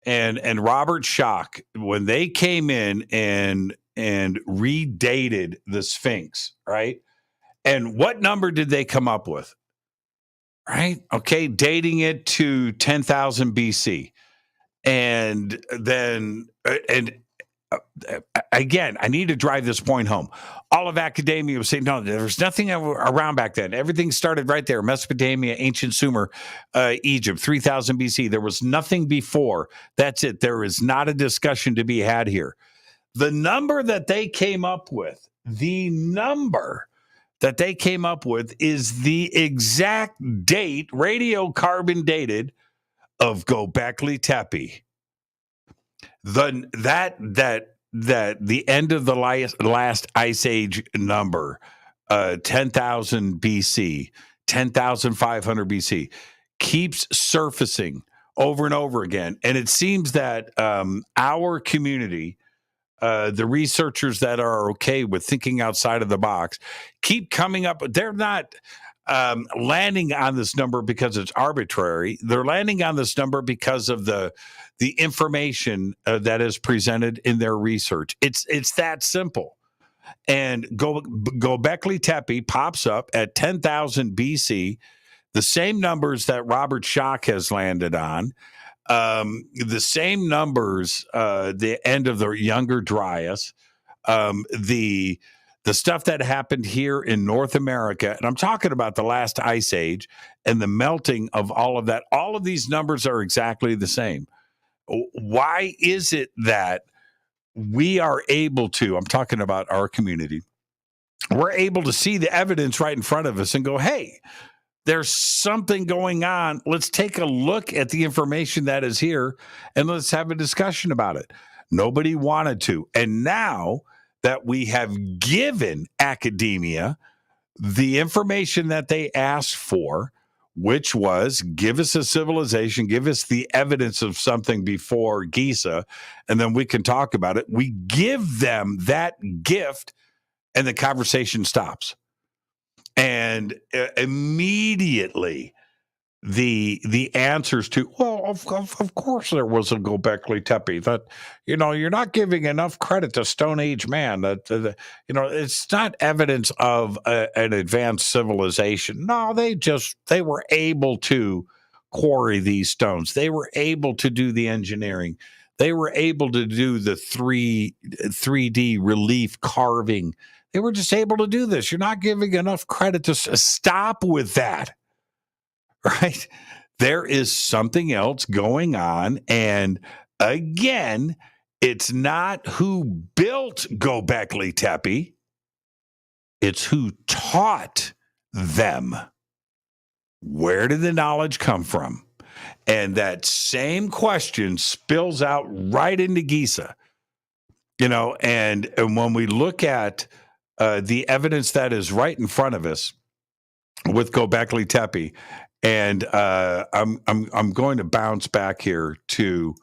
and Robert Schoch, when they came in and redated the Sphinx, right? And what number did they come up with? Right? Okay, dating it to 10,000 BC. And then, again, I need to drive this point home. All of academia was saying, no, there was nothing around back then. Everything started right there. Mesopotamia, ancient Sumer, Egypt, 3000 BC. There was nothing before. That's it. There is not a discussion to be had here. The number that they came up with, is the exact date, radiocarbon dated, of Gobekli Tepe. That the end of the last ice age number, 10,000 BC, 10,500 BC, keeps surfacing over and over again. And it seems that our community, the researchers that are okay with thinking outside of the box, keep coming up. They're not landing on this number because it's arbitrary. They're landing on this number because of the information that is presented in their research. It's that simple. And Gobekli Tepe pops up at 10,000 BC, the same numbers that Robert Schoch has landed on, the same numbers, the end of the Younger Dryas, the stuff that happened here in North America, and I'm talking about the last ice age and the melting of all of that. All of these numbers are exactly the same. Why is it that we are able to, I'm talking about our community, we're able to see the evidence right in front of us and go, hey, there's something going on. Let's take a look at the information that is here and let's have a discussion about it. Nobody wanted to. And now that we have given academia the information that they asked for, which was give us a civilization, give us the evidence of something before Giza, and then we can talk about it. We give them that gift and the conversation stops. And immediately the answers to, well, of course there was a Gobekli Tepe. That, you're not giving enough credit to Stone Age man. It's not evidence of an advanced civilization. No, they were able to quarry these stones. They were able to do the engineering. They were able to do the 3D relief carving. They were just able to do this. You're not giving enough credit to stop with that. Right? There is something else going on. And again, it's not who built Gobekli Tepe. It's who taught them. Where did the knowledge come from? And that same question spills out right into Giza. And when we look at the evidence that is right in front of us with Gobekli Tepe, and I'm going to bounce back here to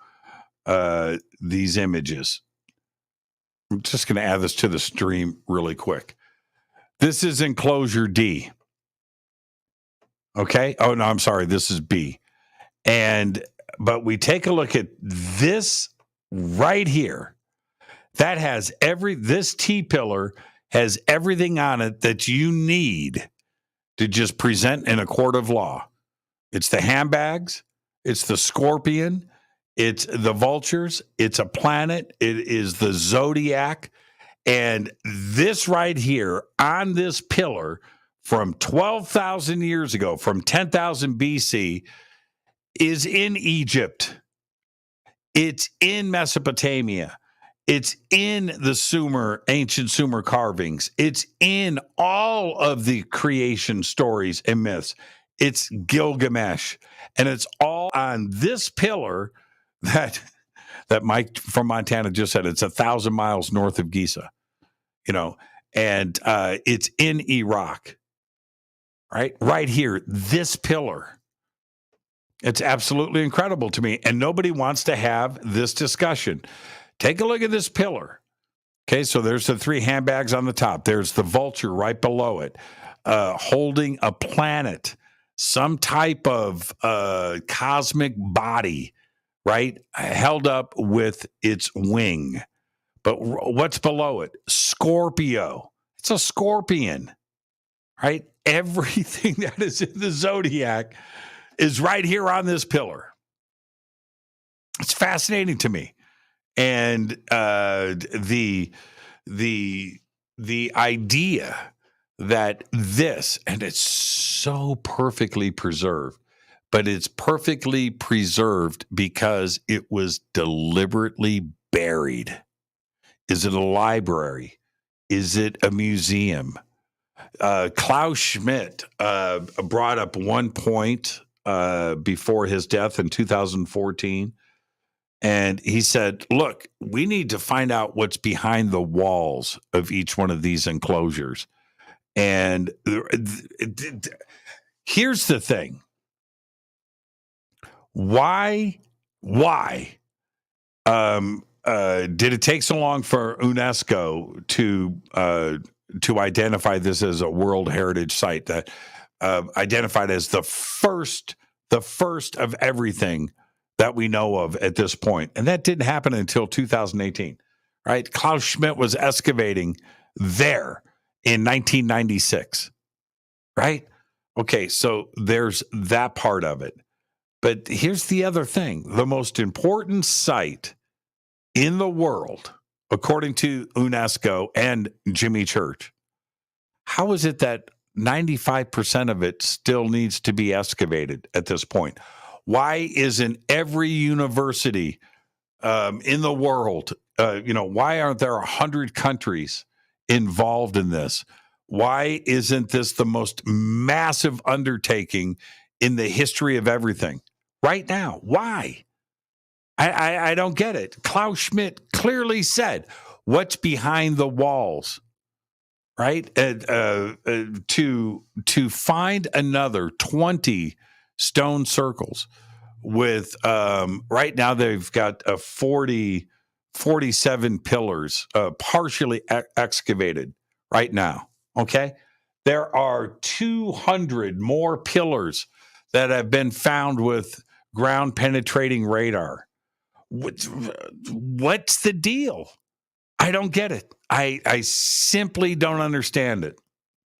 these images. I'm just going to add this to the stream really quick. This is enclosure D. Okay. Oh no, I'm sorry. This is B. But we take a look at this right here. That has this T-pillar has everything on it that you need to just present in a court of law. It's the handbags, it's the scorpion, it's the vultures, it's a planet, it is the zodiac. And this right here on this pillar from 12,000 years ago, from 10,000 BC, is in Egypt. It's in Mesopotamia. It's in the ancient Sumer carvings. It's in all of the creation stories and myths. It's Gilgamesh. And it's all on this pillar that Mike from Montana just said. It's 1,000 miles north of Giza, and it's in Iraq, right here, this pillar. It's absolutely incredible to me. And nobody wants to have this discussion. Take a look at this pillar. Okay, so there's the 3 handbags on the top. There's the vulture right below it, holding a planet, some type of cosmic body, right, held up with its wing. But what's below it? Scorpio. It's a scorpion, right? Everything that is in the zodiac is right here on this pillar. It's fascinating to me. And the idea that this, and it's so perfectly preserved, but it's perfectly preserved because it was deliberately buried. Is it a library? Is it a museum? Klaus Schmidt brought up one point before his death in 2014. And he said, look, we need to find out what's behind the walls of each one of these enclosures. And Here's the thing. Why did it take so long for UNESCO to identify this as a World Heritage Site, that identified as the first of everything that we know of at this point? And that didn't happen until 2018, right? Klaus Schmidt was excavating there in 1996, right? Okay, so there's that part of it. But here's the other thing. The most important site in the world, according to UNESCO and Jimmy Church, how is it that 95% of it still needs to be excavated at this point? Why isn't every university in the world, why aren't there 100 countries involved in this? Why isn't this the most massive undertaking in the history of everything right now? Why? I don't get it. Klaus Schmidt clearly said what's behind the walls, right? To find another 20 stone circles with right now they've got 47 pillars partially excavated right now. Okay, there are 200 more pillars that have been found with ground penetrating radar. What's the deal? I don't get it. I simply don't understand it.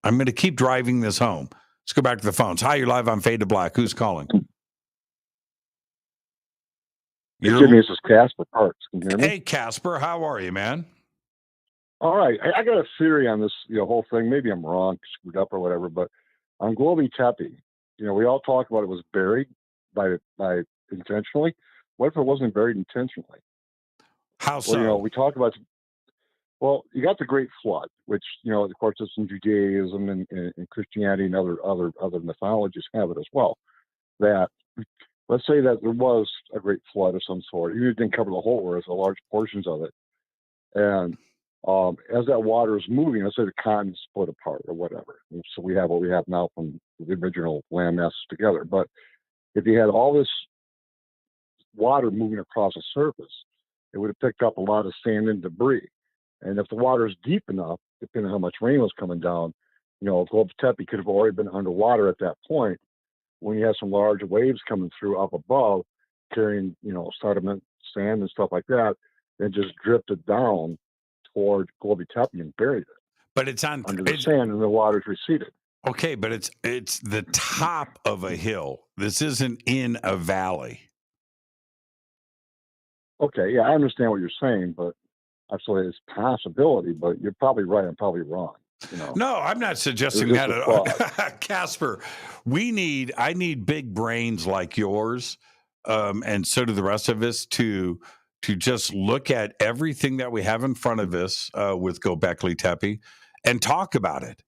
I'm going to keep driving this home. Let's go back to the phones. Hi, you're live on Fade to Black. Who's calling? Jimmy, this is Casper Parks. Can you hear me? Hey, Casper, how are you, man? All right. I got a theory on this whole thing. Maybe I'm wrong, screwed up or whatever, but on Gobekli Tepe, we all talk about it was buried by intentionally. What if it wasn't buried intentionally? How so? Well, we talk about, you got the Great Flood, which, of course, it's in Judaism and Christianity and other mythologies have it as well. That, let's say that there was a great flood of some sort. Even if it didn't cover the whole earth, or large portions of it. And as that water is moving, let's say the continent split apart or whatever. And so we have what we have now from the original land masses together. But if you had all this water moving across the surface, it would have picked up a lot of sand and debris. And if the water is deep enough, depending on how much rain was coming down, Gobekli Tepe could have already been underwater at that point. When you have some large waves coming through up above, carrying, sediment, sand and stuff like that, and just drifted down toward Gobekli Tepe and buried it. But it's under the sand, and the water's receded. Okay, but it's the top of a hill. This isn't in a valley. Okay, yeah, I understand what you're saying, but absolutely it's a possibility. But you're probably right. I'm probably wrong. No, I'm not suggesting that at all. Casper, I need big brains like yours, and so do the rest of us, to just look at everything that we have in front of us with Gobekli Tepe and talk about it,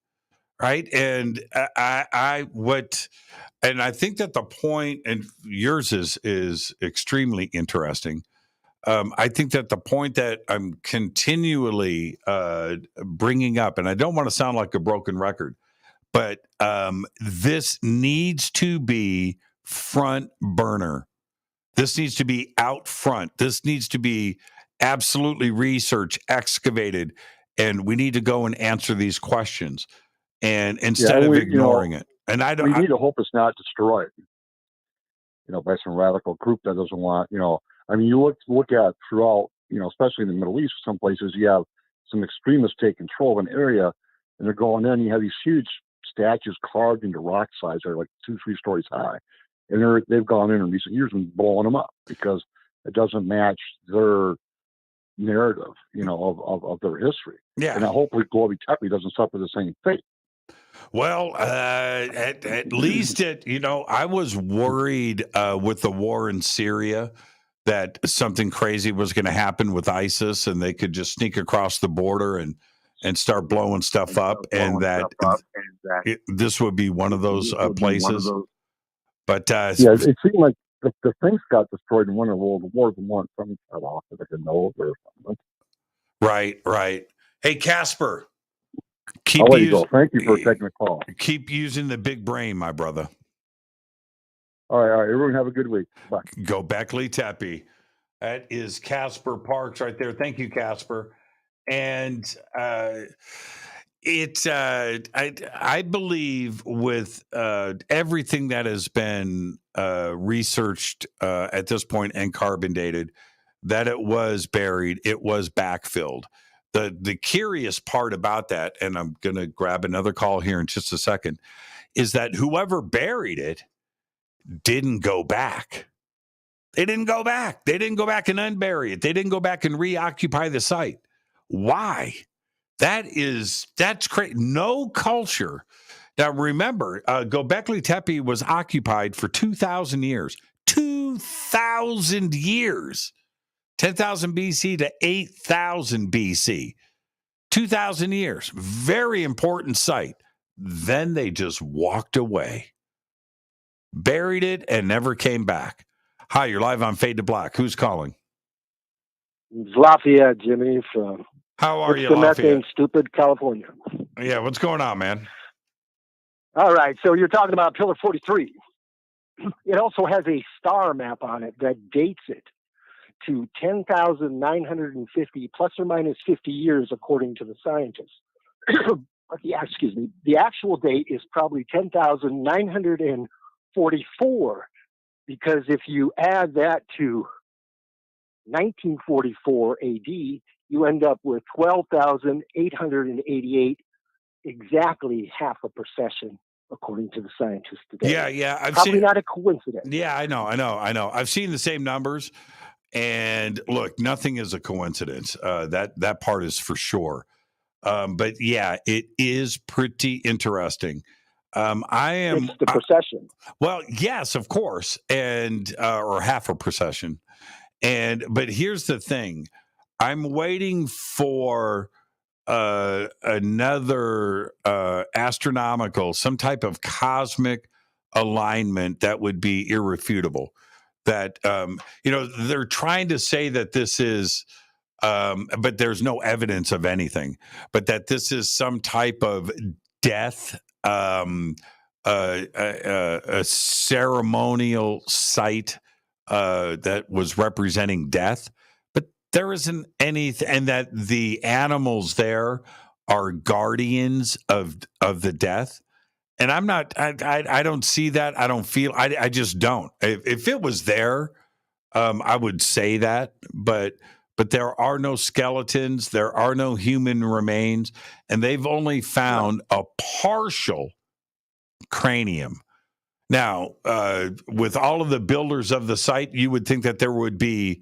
right? And I think that the point, and yours is extremely interesting. I think that the point that I'm continually bringing up, and I don't want to sound like a broken record, but this needs to be front burner. This needs to be out front. This needs to be absolutely researched, excavated, and we need to go and answer these questions, and instead of ignoring it. And we need to hope it's not destroyed, by some radical group that doesn't want, you look at throughout, especially in the Middle East, some places you have some extremists take control of an area, and they're going in. You have these huge statues carved into rock size that are like 2-3 stories high, and they've gone in recent years and blowing them up because it doesn't match their narrative, of their history. Yeah, and hopefully Gobekli Tepe doesn't suffer the same fate. Well, at least I was worried with the war in Syria that something crazy was going to happen with ISIS and they could just sneak across the border and start blowing stuff up, and that this would be one of those places. But it seemed like the things got destroyed in one of the World Wars and one from cut off that I could know or something. Right. Hey, Casper. Keep I'll let you go. Thank you for taking the call. Keep using the big brain, my brother. All right. Everyone have a good week. Bye. Gobekli Tepe. That is Casper Parks right there. Thank you, Casper. And I believe with everything that has been researched at this point and carbon dated, that it was buried, it was backfilled. The curious part about that, and I'm going to grab another call here in just a second, is that whoever buried it didn't go back. They didn't go back. They didn't go back and unbury it. They didn't go back and reoccupy the site. Why? That's crazy. No culture. Now, remember, Gobekli Tepe was occupied for 2,000 years. 2,000 years. 10,000 BC to 8,000 BC. 2,000 years. Very important site. Then they just walked away. Buried it and never came back. Hi, you're live on Fade to Black. Who's calling? It's Lafayette, Jimmy, from How are you, Lafayette? Stupid, California. Yeah, what's going on, man? All right, so you're talking about Pillar 43. It also has a star map on it that dates it to 10,950 plus or minus 50 years, according to the scientists. Excuse me. The actual date is probably 10,944, because if you add that to 1944 AD, you end up with 12,888, exactly half a precession, according to the scientists today. Yeah. Probably not a coincidence. Yeah, I know. I've seen the same numbers, and look, nothing is a coincidence. That part is for sure. But yeah, it is pretty interesting. It's the procession. Well, yes, of course, and or half a procession. But here's the thing: I'm waiting for another astronomical, some type of cosmic alignment that would be irrefutable. That they're trying to say that this is. But there's no evidence of anything. But that this is some type of death, a ceremonial site that was representing death. But there isn't anything, and that the animals there are guardians of the death. And I'm not. I don't see that. I don't feel. I just don't. If it was there, I would say that. But there are no skeletons, there are no human remains, and they've only found a partial cranium. Now, with all of the builders of the site, you would think that there would be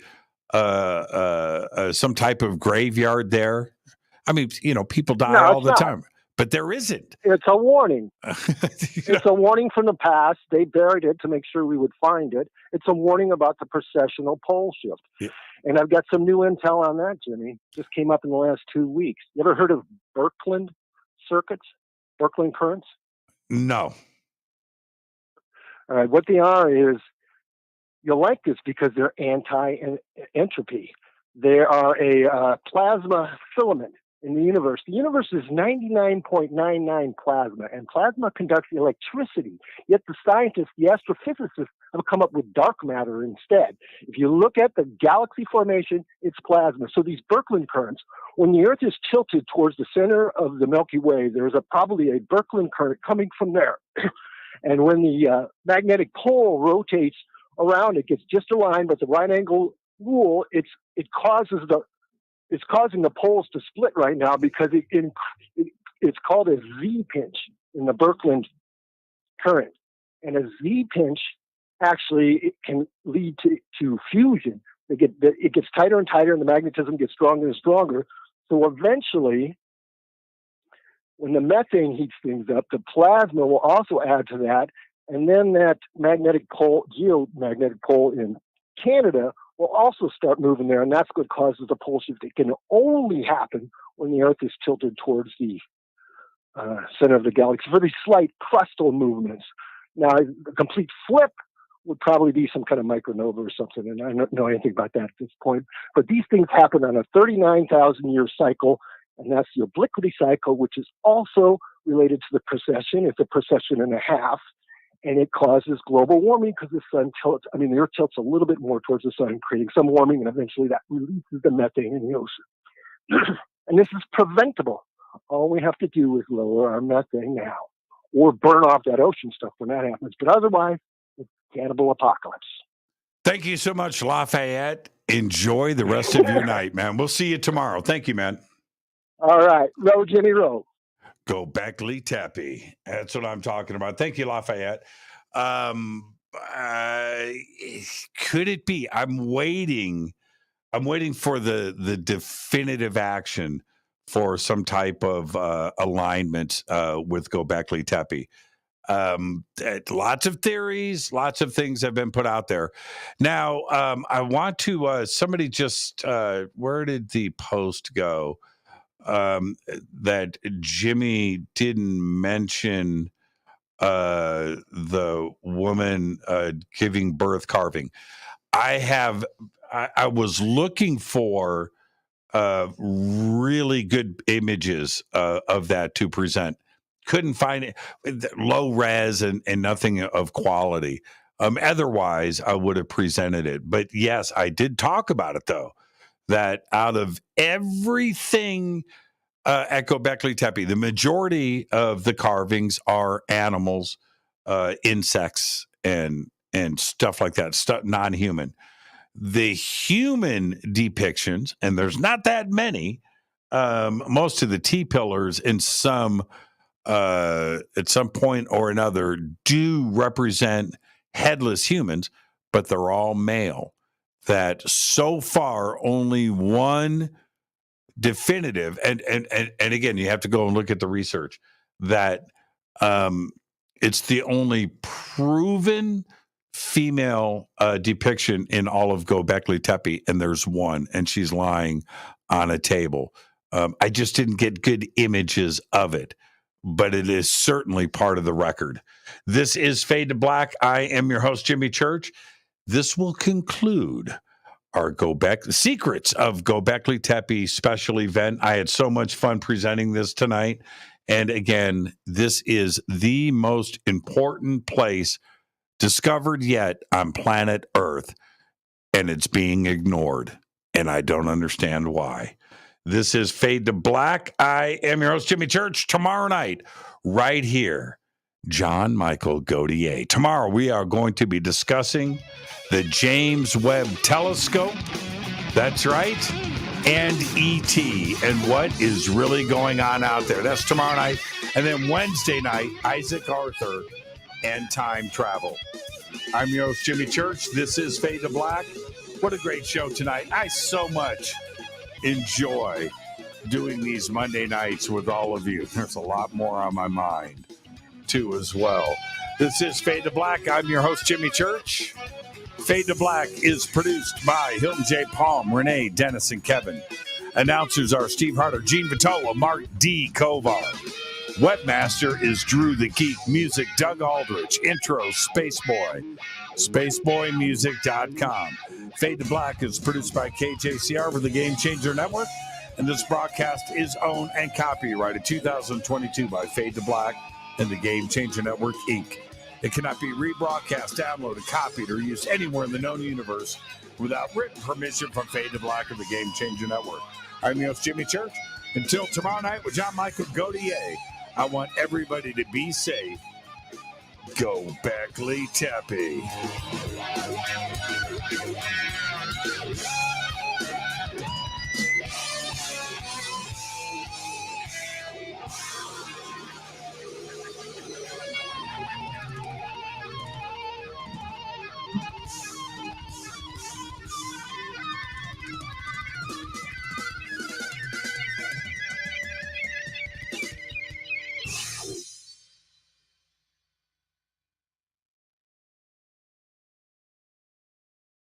some type of graveyard there. I mean, people die all the time, but there isn't. It's a warning. It's a warning from the past. They buried it to make sure we would find it. It's a warning about the precessional pole shift. Yeah. And I've got some new intel on that, Jimmy. Just came up in the last 2 weeks. You ever heard of Birkeland circuits? Birkeland currents? No. All right. What they are is, you'll like this because they're anti-entropy. They are a plasma filament in the universe. The universe is 99.99 plasma, and plasma conducts electricity. Yet the scientists, the astrophysicists, have come up with dark matter instead. If you look at the galaxy formation, it's plasma. So these Birkeland currents, when the Earth is tilted towards the center of the Milky Way, there's probably a Birkeland current coming from there. And when the magnetic pole rotates around, it gets just aligned with the right angle rule. It's causing the poles to split right now, because it's called a Z pinch in the Birkeland current. And a Z pinch actually it can lead to fusion. It gets tighter and tighter, and the magnetism gets stronger and stronger. So eventually, when the methane heats things up, the plasma will also add to that. And then that geomagnetic pole in Canada will also start moving there, and that's what causes the pole shift. It can only happen when the Earth is tilted towards the center of the galaxy for these slight crustal movements. Now, the complete flip would probably be some kind of micronova or something, and I don't know anything about that at this point. But these things happen on a 39,000-year cycle, and that's the obliquity cycle, which is also related to the precession. It's a precession and a half, and it causes global warming because the Earth tilts a little bit more towards the sun, creating some warming, and eventually that releases the methane in the ocean. And this is preventable. All we have to do is lower our methane now, or burn off that ocean stuff when that happens. But otherwise, it's cannibal apocalypse. Thank you so much, Lafayette. Enjoy the rest of your night, man. We'll see you tomorrow. Thank you, man. All right. Row, Jimmy, row. Gobekli Tepe. That's what I'm talking about. Thank you, Lafayette. Could it be? I'm waiting for the definitive action for some type of alignment with Gobekli Tepe. Lots of theories, lots of things have been put out there. Now, I want to, somebody just, where did the post go? That Jimmy didn't mention the woman giving birth carving. I was looking for really good images of that to present. Couldn't find it. Low res and nothing of quality. Otherwise, I would have presented it. But yes, I did talk about it, though, that out of everything at Gobekli Tepe, the majority of the carvings are animals, insects, and stuff like that, non-human. The human depictions, and there's not that many, most of the T-pillars in at some point or another do represent headless humans, but they're all male. That so far only one definitive, and again, you have to go and look at the research, that it's the only proven female depiction in all of Gobekli Tepe, and there's one, and she's lying on a table. I just didn't get good images of it, but it is certainly part of the record. This is Fade to Black. I am your host, Jimmy Church. This will conclude our Secrets of Gobekli Tepe special event. I had so much fun presenting this tonight. And again, this is the most important place discovered yet on planet Earth, and it's being ignored. And I don't understand why. This is Fade to Black. I am your host, Jimmy Church. Tomorrow night, right here, John Michael Godier. Tomorrow, we are going to be discussing the James Webb Telescope. That's right. And ET and what is really going on out there. That's tomorrow night. And then Wednesday night, Isaac Arthur and time travel. I'm your host, Jimmy Church. This is Fade to Black. What a great show tonight. I so much enjoy doing these Monday nights with all of you. There's a lot more on my mind, too, as well. This is Fade to Black. I'm your host, Jimmy Church. Fade to Black is produced by Hilton J. Palm, Renee, Dennis, and Kevin. Announcers are Steve Harder, Gene Vitola, Mark D. Kovar. Webmaster is Drew the Geek. Music, Doug Aldrich. Intro, Spaceboy. SpaceboyMusic.com. Fade to Black is produced by KJCR for the Game Changer Network. And this broadcast is owned and copyrighted 2022 by Fade to Black and the Game Changer Network, Inc. It cannot be rebroadcast, downloaded, copied, or used anywhere in the known universe without written permission from Fade to Black or the Game Changer Network. I'm your host, Jimmy Church. Until tomorrow night with John Michael Godier, I want everybody to be safe. Gobekli Tepe.